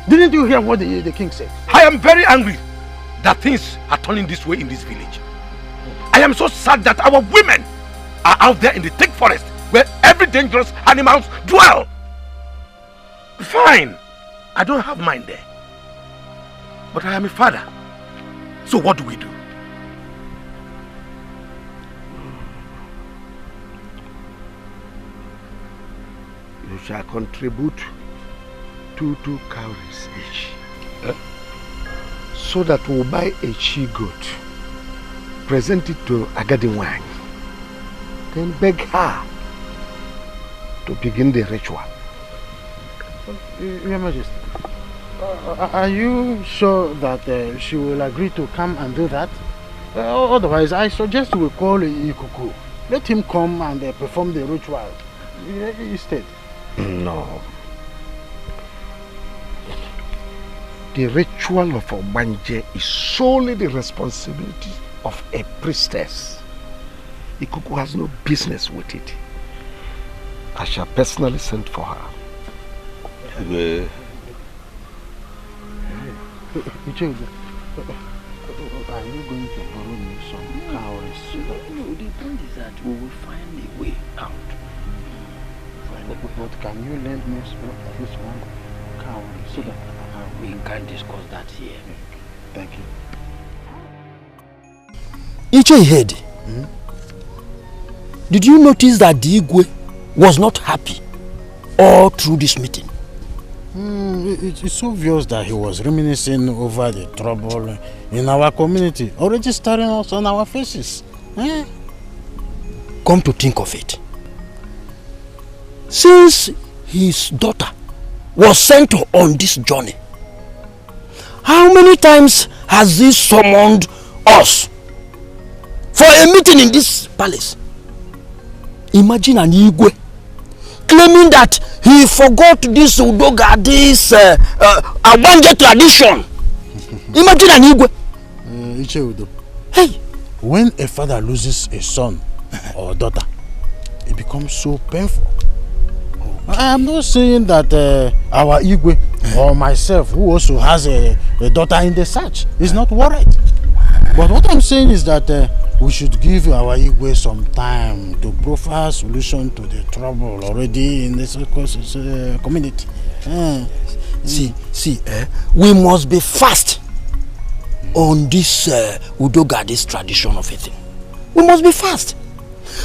Didn't you hear what the king said? I am very angry that things are turning this way in this village. I am so sad that our women are out there in the thick forest where every dangerous animals dwell. Fine, I don't have mine there. But I am a father. So what do we do? You shall contribute 2 cowries each. So that we'll buy a she-goat, present it to Agadiwang, then beg her to begin the ritual. Your Majesty, are you sure that she will agree to come and do that? Otherwise, I suggest we call Ikuku. Let him come and perform the ritual instead. No. The ritual of Obanje is solely the responsibility of a priestess. Ikuku has no business with it. I shall personally send for her. Are you going to borrow me some cowries? No, the point is that we will find a way out. But can you lend me at least one cowrie so that we can discuss that here? Thank you. Iche head. Did you notice that the Igwe was not happy all through this meeting? It's obvious that he was reminiscing over the trouble in our community, already staring us on our faces. Eh? Come to think of it, since his daughter was sent on this journey, how many times has he summoned us for a meeting in this palace? Imagine an Igwe claiming that he forgot this Udoga, this Abanje tradition. Imagine an Igwe. Hey, when a father loses a son or daughter, it becomes so painful. I'm not saying that our Igwe or myself, who also has a daughter in the search, is not worried. But what I'm saying is that we should give our Igwe some time to provide a solution to the trouble already in this community. We must be fast on this Udoga, this tradition of a thing. We must be fast.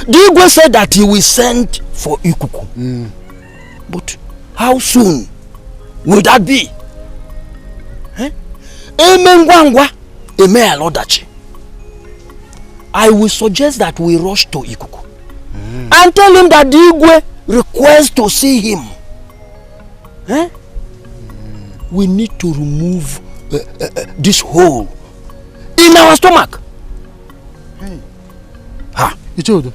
The Igwe said that he will send for Ikuku. But how soon will that be? I will suggest that we rush to Ikuku and tell him that the Igwe requests to see him. We need to remove this hole in our stomach. Ichodo,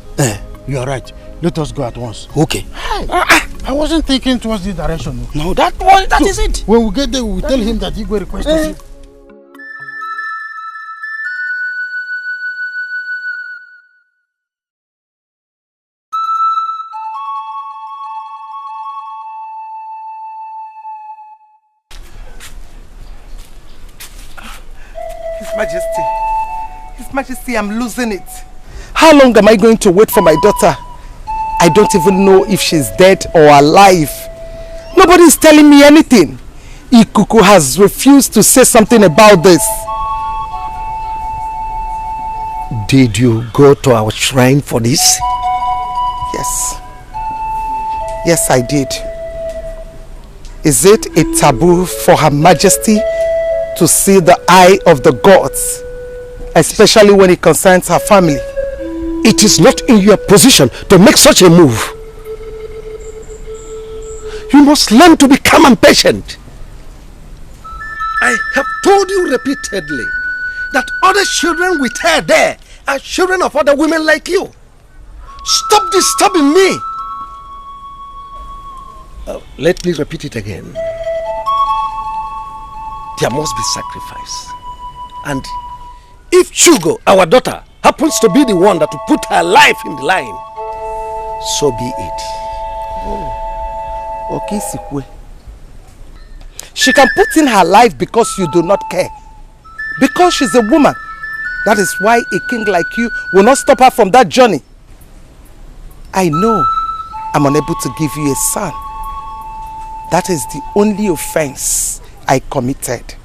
you are right. Let us go at once. Okay. I wasn't thinking towards this direction. No, that is it. When we get there, we will tell him that Igwe requests to see. His Majesty, I'm losing it. How long am I going to wait for my daughter? I don't even know if she's dead or alive. Nobody is telling me anything. Ikuku has refused to say something about this. Did you go to our shrine for this? Yes. Yes, I did. Is it a taboo for Her Majesty to see the eye of the gods, especially when it concerns her family? It is not in your position to make such a move. You must learn to be calm and patient. I have told you repeatedly that other children with her there are children of other women like you. Stop disturbing me. Let me repeat it again. There must be sacrifice. And if Chugo, our daughter, happens to be the one that will put her life in the line, so be it. Okay, Sikwe. She can put in her life because you do not care. Because she's a woman. That is why a king like you will not stop her from that journey. I know I'm unable to give you a son. That is the only offense I committed.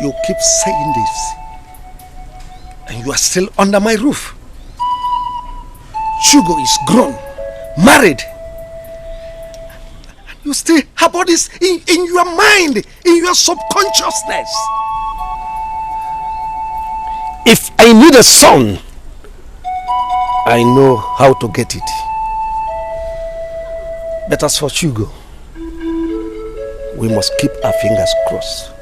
You keep saying this, and you are still under my roof. Chugo is grown, married. You still have all this in your mind, in your subconsciousness. If I need a son, I know how to get it. But as for Chugo, we must keep our fingers crossed.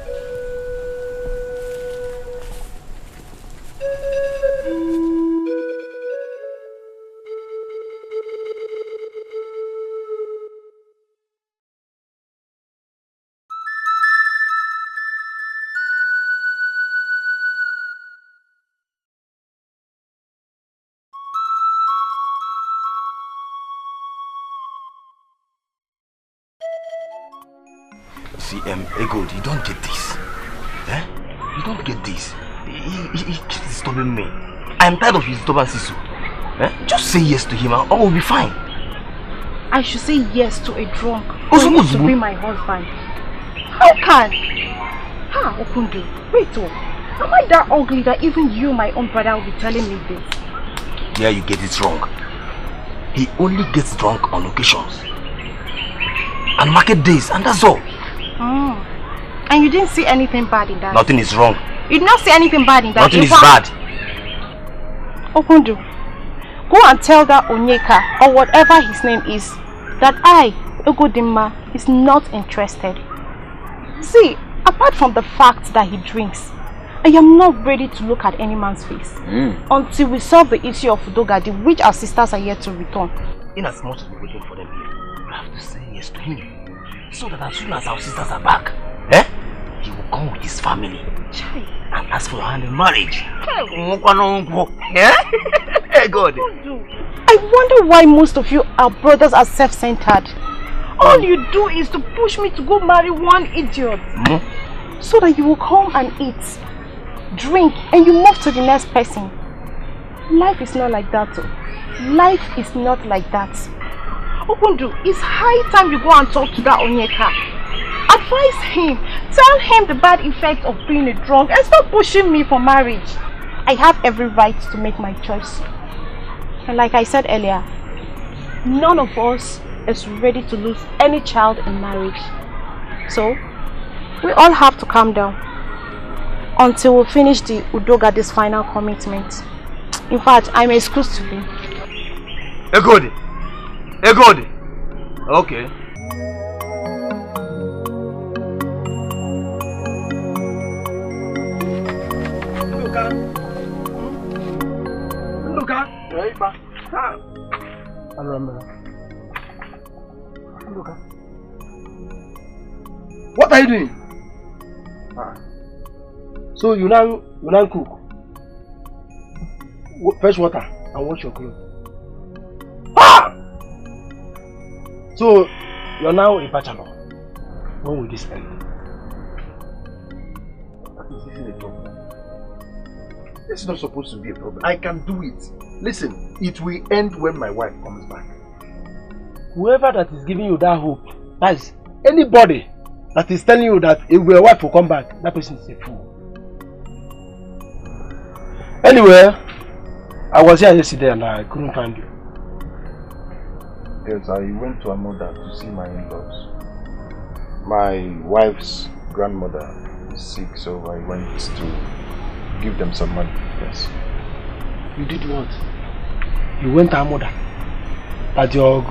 See, Ego, you don't get this. You don't get this. He keeps disturbing me. I'm tired of his disturbances. Just say yes to him and all will be fine. I should say yes to a drunk who wants to be my husband. How can? Okundu, wait am I that ugly that even you, my own brother, will be telling me this? Yeah, you get it wrong. He only gets drunk on occasions. and market days, and that's all. And you didn't see anything bad in that? Nothing is wrong. You did not see anything bad in that? Nothing is bad. Okundu, go and tell that Onyeka, or whatever his name is, that I, Ugodimma, is not interested. See, apart from the fact that he drinks, I am not ready to look at any man's face until we solve the issue of Udogadi, which our sisters are yet to return. In as much as we're waiting for them here, we have to say yes to him, so that as soon as our sisters are back, he will come with his family and ask for your hand in marriage. God. I wonder why most of you our brothers are self-centered. All you do is to push me to go marry one idiot, so that you will come and eat, drink, and you move to the next person. Life is not like that. Life is not like that. Okundu, it's high time you go and talk to that Onyeka. Advise him. Tell him the bad effect of being a drunk and stop pushing me for marriage. I have every right to make my choice. And like I said earlier, none of us is ready to lose any child in marriage. So, we all have to calm down until we finish the Udogadi's final commitment. In fact, I'm excused today. Good. Okay. Luka. What are you doing? So you now cook, fetch water and wash your clothes. So you're now a bachelor. When will this end? This isn't a problem. This is not supposed to be a problem. I can do it. Listen, it will end when my wife comes back. Whoever that is giving you that hope, that is anybody that is telling you that if your wife will come back, that person is a fool. Anyway, I was here yesterday and I couldn't find you. Yes, I went to Amuda to see my in-laws. My wife's grandmother is sick, so I went to give them some money. Yes. You did what? You went to Amuda? That your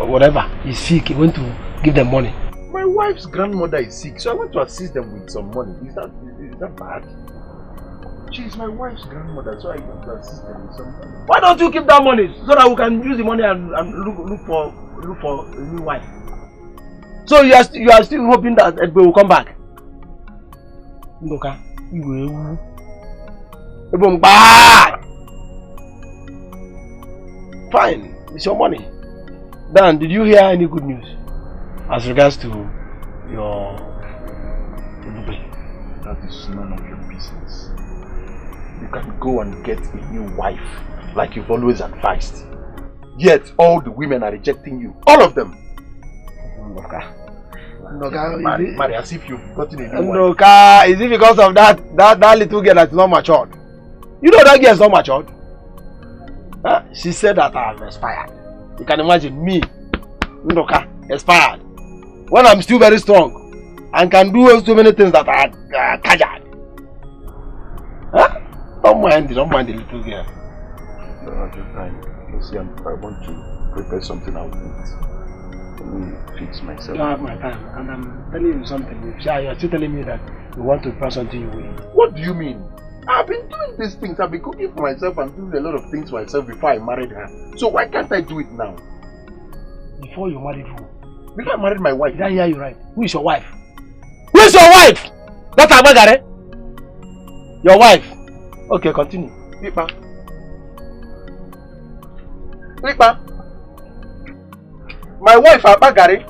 whatever is sick, you went to give them money? My wife's grandmother is sick, so I went to assist them with some money. Is that bad? She is my wife's grandmother, so I went to assist them with some money. Why don't you keep that money so that we can use the money and look for a new wife? So you are still hoping that Edbe will come back? Ndoka, you will. Fine, it's your money. Dan, did you hear any good news as regards to your Edbe? That is none of your business. You can go and get a new wife like you've always advised. Yet all the women are rejecting you. All of them. Ndoka, marry as if you've gotten a new wife. Ndoka, is it because of that little girl that's not matured? You know that girl is not matured. She said that I have expired. You can imagine me, Ndoka, expired. When I'm still very strong and can do so many things that are casual. Don't mind the little girl. No, at your time. You see, I want to prepare something I'll eat. Let me fix myself. You don't have my time, and I'm telling you something. You're still telling me that you want to prepare something you will eat. What do you mean? I've been doing these things. I've been cooking for myself and doing a lot of things for myself before I married her. So why can't I do it now? Before you married who? Before I married my wife. Did I hear you right? Who is your wife? Who is your wife? That's Abagare. Your wife. Okay, continue. Lipa. My wife Abagare.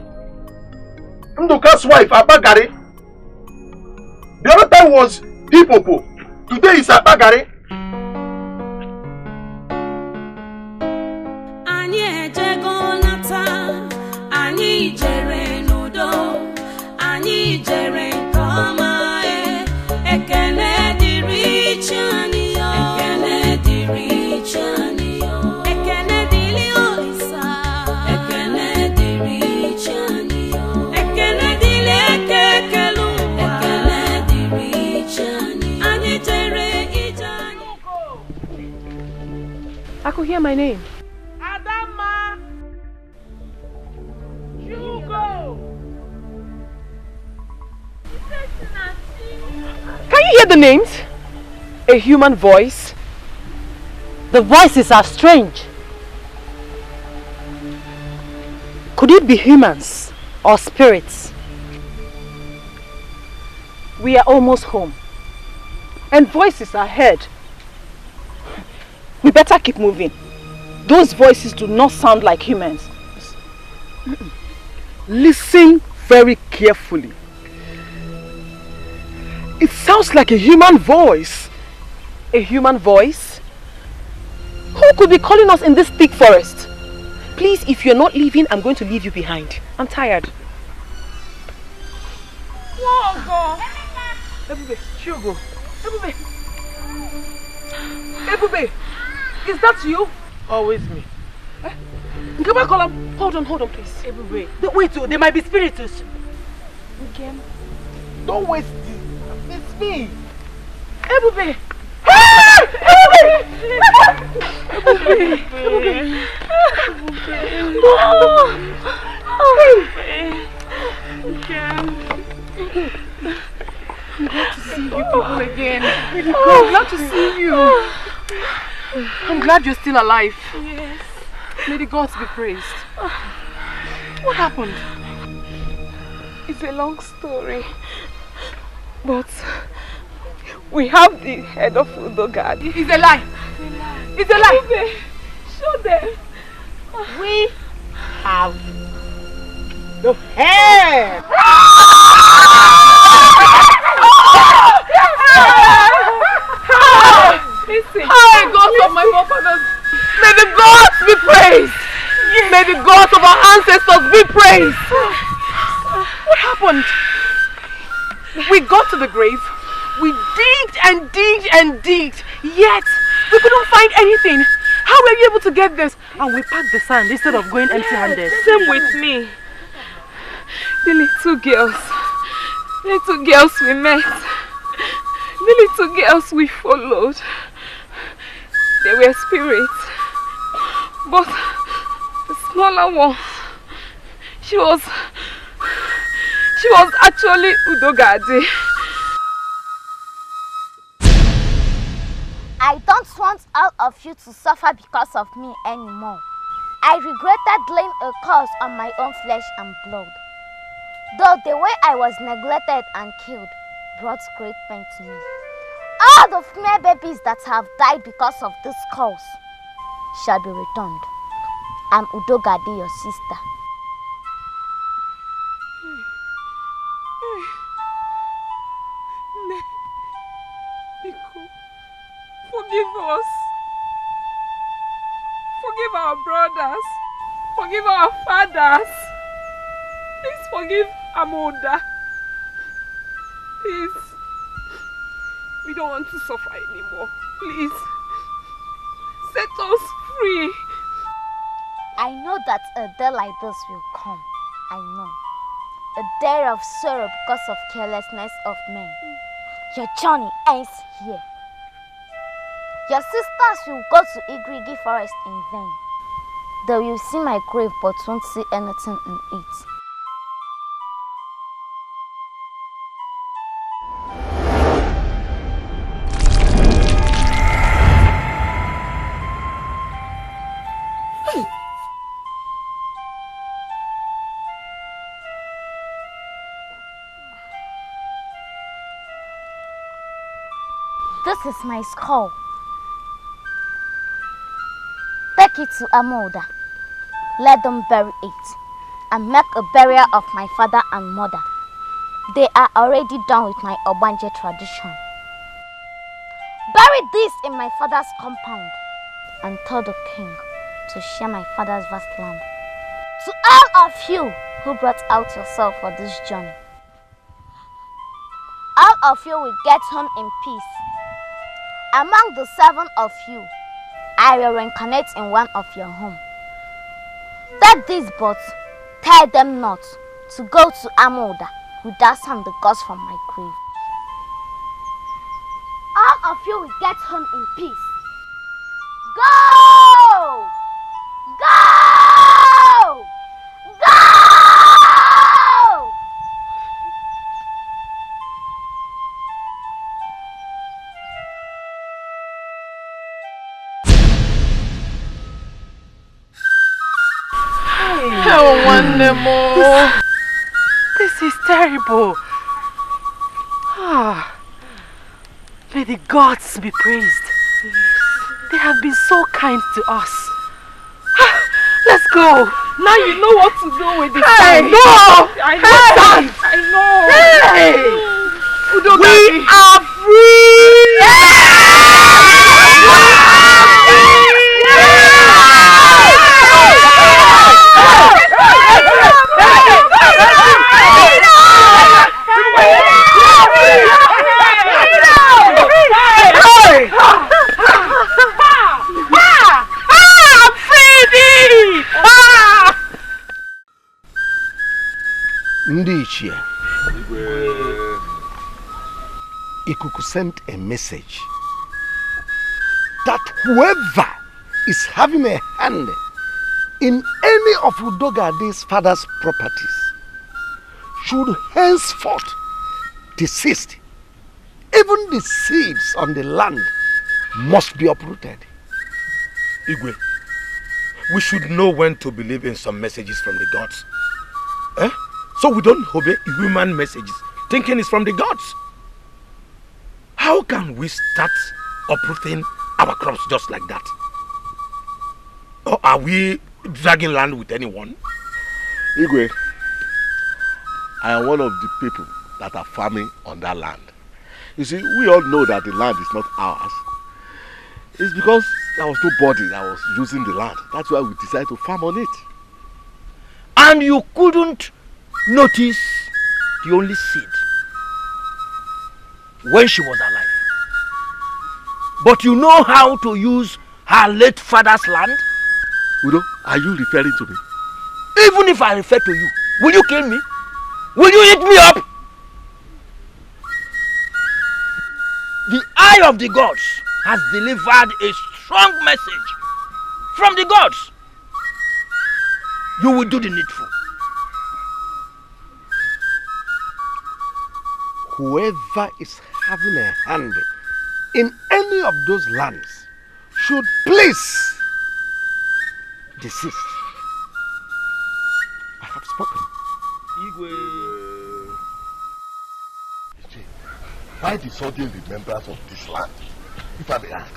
Nduka's wife Abagare. The other time was Hipopo. Today is Abagare. Ekene dili olisa, ekene diri chani. could hear my name. Adama! Hugo! Can you hear the names? A human voice. The voices are strange. Could it be humans or spirits? We are almost home, and voices are heard. We better keep moving. Those voices do not sound like humans. Listen very carefully. It sounds like a human voice. A human voice? Who could be calling us in this thick forest? Please, if you're not leaving, I'm going to leave you behind. I'm tired. Ebube, Shugo. Ebube. Ebube, is that you? Always me. Hold on, please. Ebube. Wait, there might be spirits. Okay. Don't waste it. It's me. Ebube. I'm glad to see you people again. I'm glad to see you. I'm glad you're still alive. Yes. May the gods be praised. What happened? It's a long story. But we have the head of Udogad. It's a lie. It's a lie. Show them. We have the head. Listen. Hi, gods of my forefathers. May the gods be praised. May the gods of our ancestors be praised. What happened? We got to the grave. We digged and digged and digged. Yet, we couldn't find anything. How were you able to get this? And we packed the sand instead of going empty-handed. Same with me. The little girls we met. The little girls we followed. They were spirits. But the smaller one, she was actually Udogade. I don't want all of you to suffer because of me anymore. I regretted laying a curse on my own flesh and blood. Though the way I was neglected and killed brought great pain to me. All the female babies that have died because of this curse shall be returned. I'm Udogade, your sister. Forgive us. Forgive our brothers. Forgive our fathers. Please forgive Amuda. Please. We don't want to suffer anymore. Please. Set us free. I know that a day like this will come. I know. A day of sorrow because of carelessness of men. Your journey ends here. Your sisters will go to Igrigi forest in vain. They will see my grave but won't see anything in it. This is my skull. Take it to Amuda. Let them bury it and make a burial of my father and mother. They are already done with my Obanje tradition. Bury this in my father's compound and tell the king to share my father's vast land. To all of you who brought out yourself for this journey, all of you will get home in peace. Among the 7 of you, I will reincarnate in one of your homes. Take these boats, tell them not to go to Amuda without some the gods from my grave. All of you will get home in peace. Go! Oh, wonderful. This is terrible. May the gods be praised. They have been so kind to us. Let's go. Now you know what to do with this. Hey, no! I know. I know. Hey! We are free! Ndichie, Ikuku sent a message that whoever is having a hand in any of Udogade's father's properties should henceforth desist. Even the seeds on the land must be uprooted. Igwe, we should know when to believe in some messages from the gods. So we don't obey human messages, thinking it's from the gods. How can we start uprooting our crops just like that? Or are we dragging land with anyone? Igwe, I am one of the people that are farming on that land. You see, we all know that the land is not ours. It's because there was nobody that was using the land. That's why we decided to farm on it. And you couldn't notice the only seed when she was alive. But you know how to use her late father's land? Udo, are you referring to me? Even if I refer to you, will you kill me? Will you eat me up? The eye of the gods has delivered a strong message from the gods. You will do the needful. Whoever is having a hand in any of those lands should please desist. I have spoken. Igwe. Why the sudden remembrance of this land? If I may ask,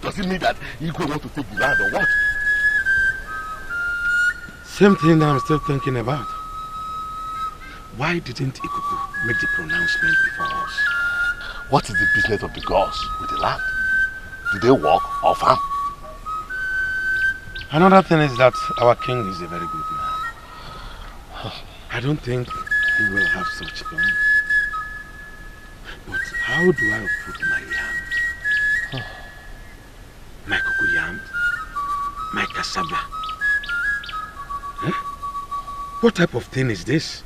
does it mean that Igwe want to take the land or what? Same thing that I'm still thinking about. Why didn't Ikuku make the pronouncement before us? What is the business of the gods with the land? Do they work or farm? Another thing is that our king is a very good man. I don't think he will have such plan. But how do I put my yam? My cocoa yam? My cassava? What type of thing is this?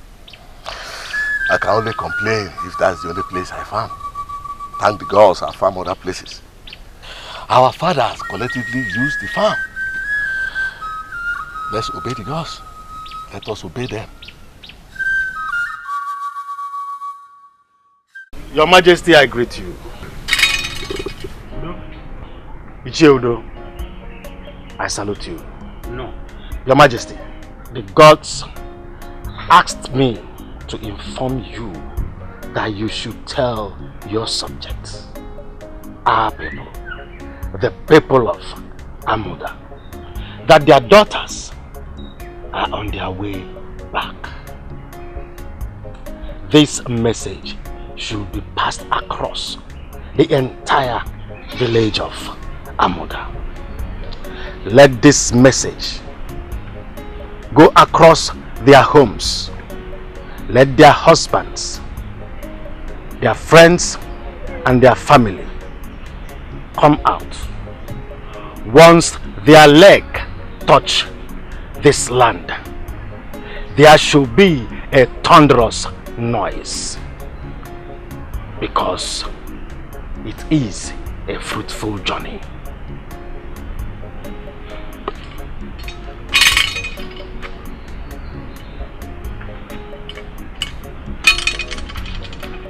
I can only complain if that's the only place I farm. Thank the gods I farm other places. Our fathers collectively use the farm. Let's obey the gods. Let us obey them. Your Majesty, I greet you. Icheudo, I salute you. No. Your Majesty, the gods asked me to inform you that you should tell your subjects, our people, the people of Amuda, that their daughters are on their way back. This message should be passed across the entire village of Amuda. Let this message go across their homes. Let their husbands, their friends, and their family come out. Once their leg touch this land, there should be a thunderous noise, because it is a fruitful journey.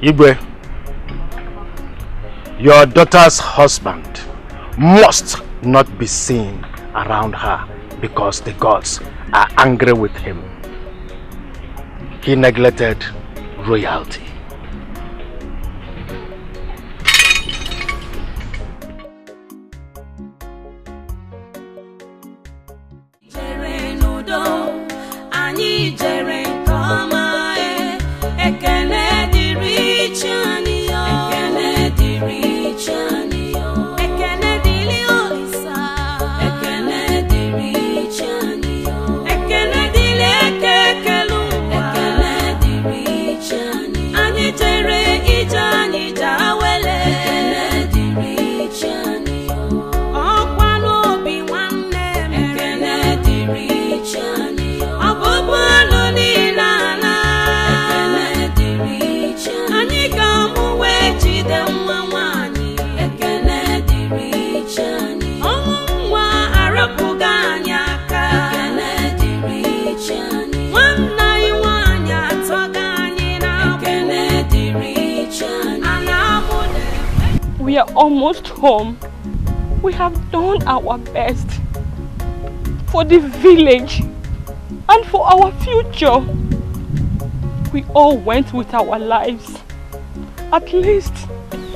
Igwe, your daughter's husband must not be seen around her, because the gods are angry with him. He neglected royalty. We are almost home. We have done our best for the village and for our future. We all went with our lives. At least,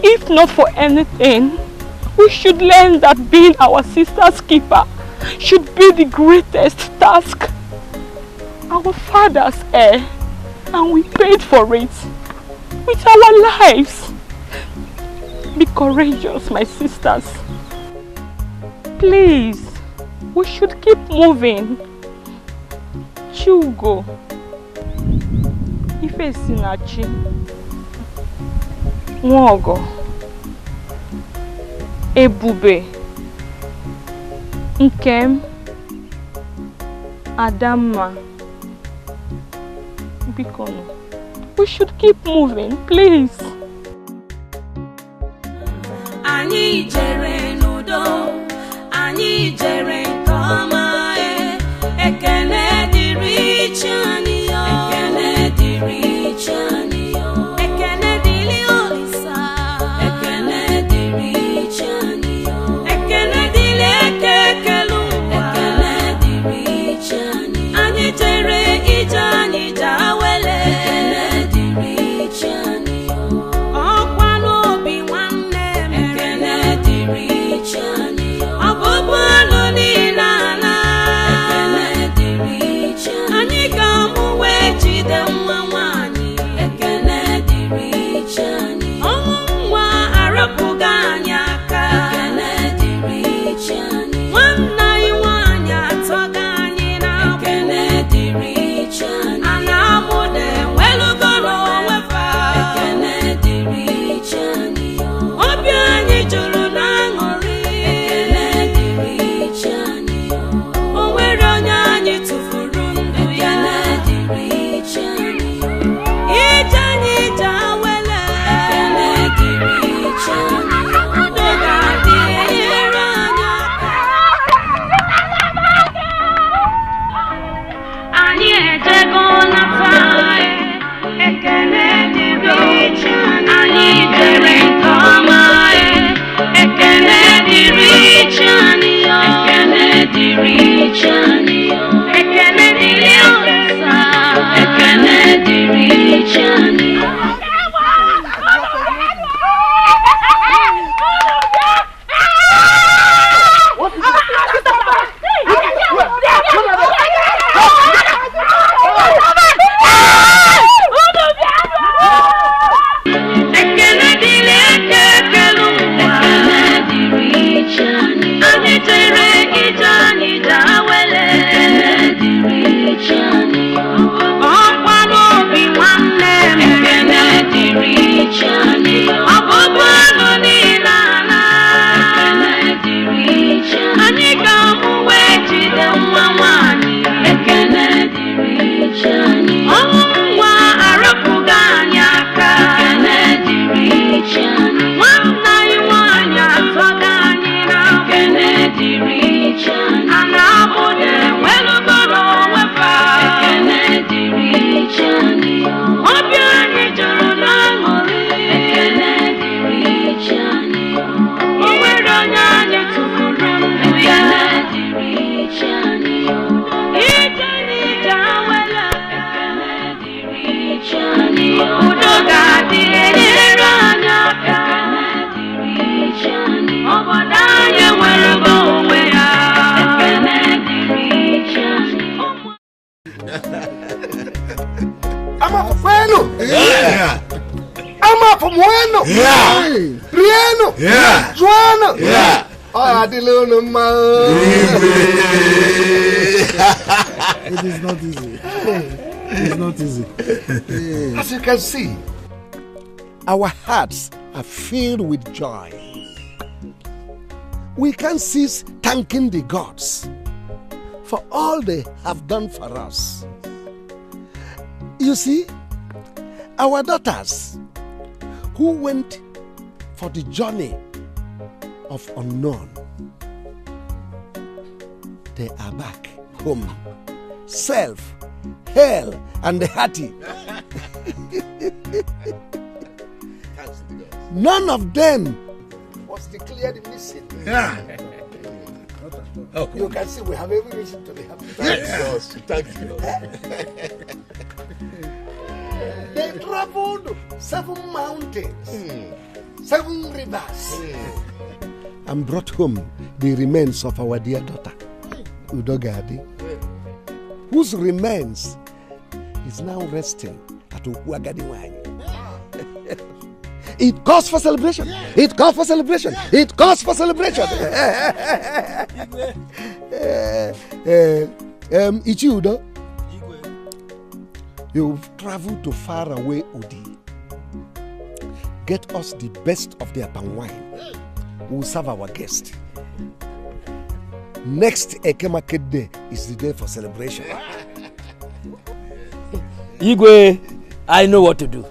if not for anything, we should learn that being our sister's keeper should be the greatest task. Our father's heir, and we paid for it with our lives. Be courageous, my sisters. Please, we should keep moving. Chugo. Ife Sinachi. Nwogo. Ebube. Nkem. Adama. Bikono. We should keep moving, please. Anyị jere n'udo, anyị jere nke ọma, ekele dịrị chi anyị yo, ekele dịrị chi anyị yo, ekele dịrị Olisa, ekele dịrị chi anyị yo, ekele dịrị ekekelu, ekele dịrị chi anyị, anyị jere ije anyị jawele, ekele dịrị chi anyị yo, ọkwa n'obi nwanne. Ani tere ijani jawele. It is not easy. It's not easy. As you can see, our hearts are filled with joy. We can't cease thanking the gods for all they have done for us. You see, our daughters who went for the journey of unknown, they are back home, safe, hale, and hearty. None of them was declared missing. Yeah. You can see we have every reason to be happy. Thank you. They traveled 7 mountains, 7 rivers, and brought home the remains of our dear daughter, Udogadi, whose remains is now resting at Ukwagadiwanyi. It calls for celebration. It calls for celebration. It calls for celebration. Ichiudo, you've traveled to far away Udi. Get us the best of their palm wine. We'll serve our guest. Next Eke Market Day is the day for celebration. Igwe, I know what to do.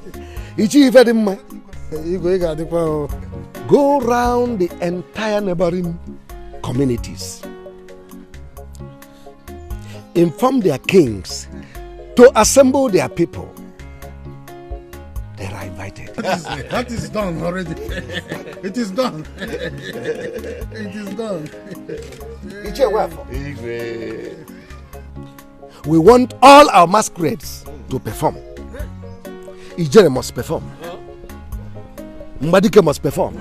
Go round the entire neighboring communities. Inform their kings to assemble their people. They are invited. That is done already. It is done. It is done. We want all our masquerades to perform. Ijere must perform. Mbadike must perform.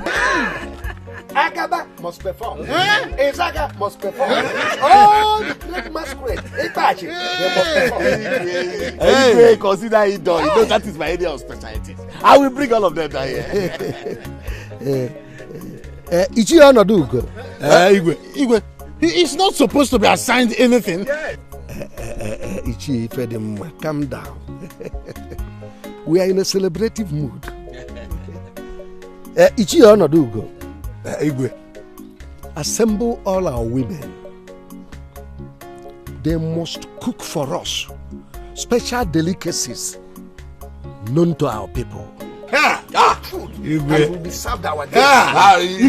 Agaba must perform. Ezaga must perform. All the great masquerades, they must perform. Anyway, consider it done. You know that is my area of specialty. I will bring all of them down here. Ichi Onodugo. Igwe, he is not supposed to be assigned anything. Ichi Fedim, calm down. We are in a celebrative mood. Ichi Onodugo. Igwe, assemble all our women. They must cook for us special delicacies known to our people. Food. And will be served our guests. He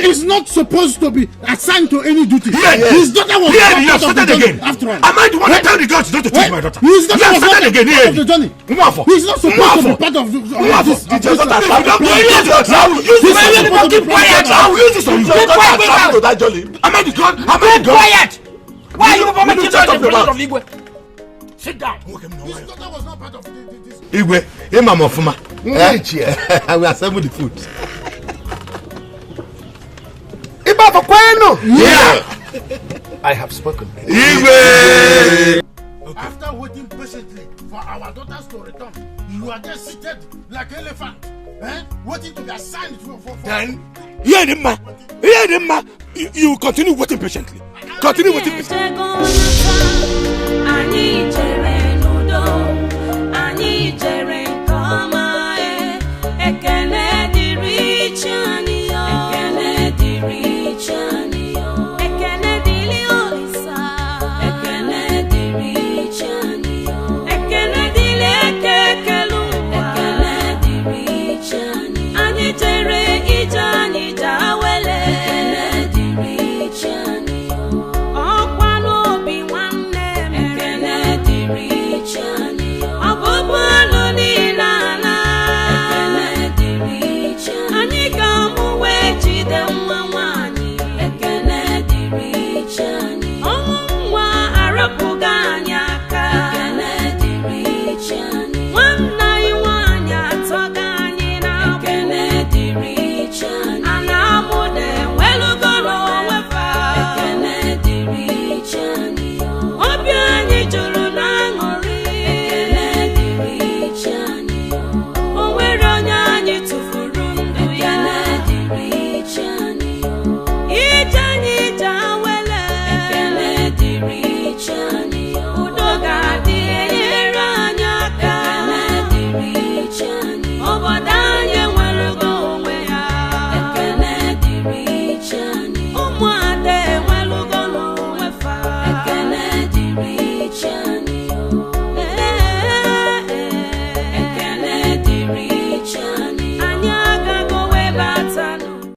is not supposed to be assigned to any duty. His daughter was not part of the journey. After all, am I the one to tell the gods not to take my daughter? His daughter was not part of the journey. He's not supposed to be part of this. Keep quiet. Am I the god? Keep quiet. Why are you performing the of Igwe? Sit down. His daughter was not part of this. Igwe, Mama Fuma. I will assemble the food. Yeah. I have spoken. Igwe. After waiting patiently for our daughters to return, you are just seated like an elephant, waiting to be assigned for. Then, you continue waiting patiently. Continue waiting patiently.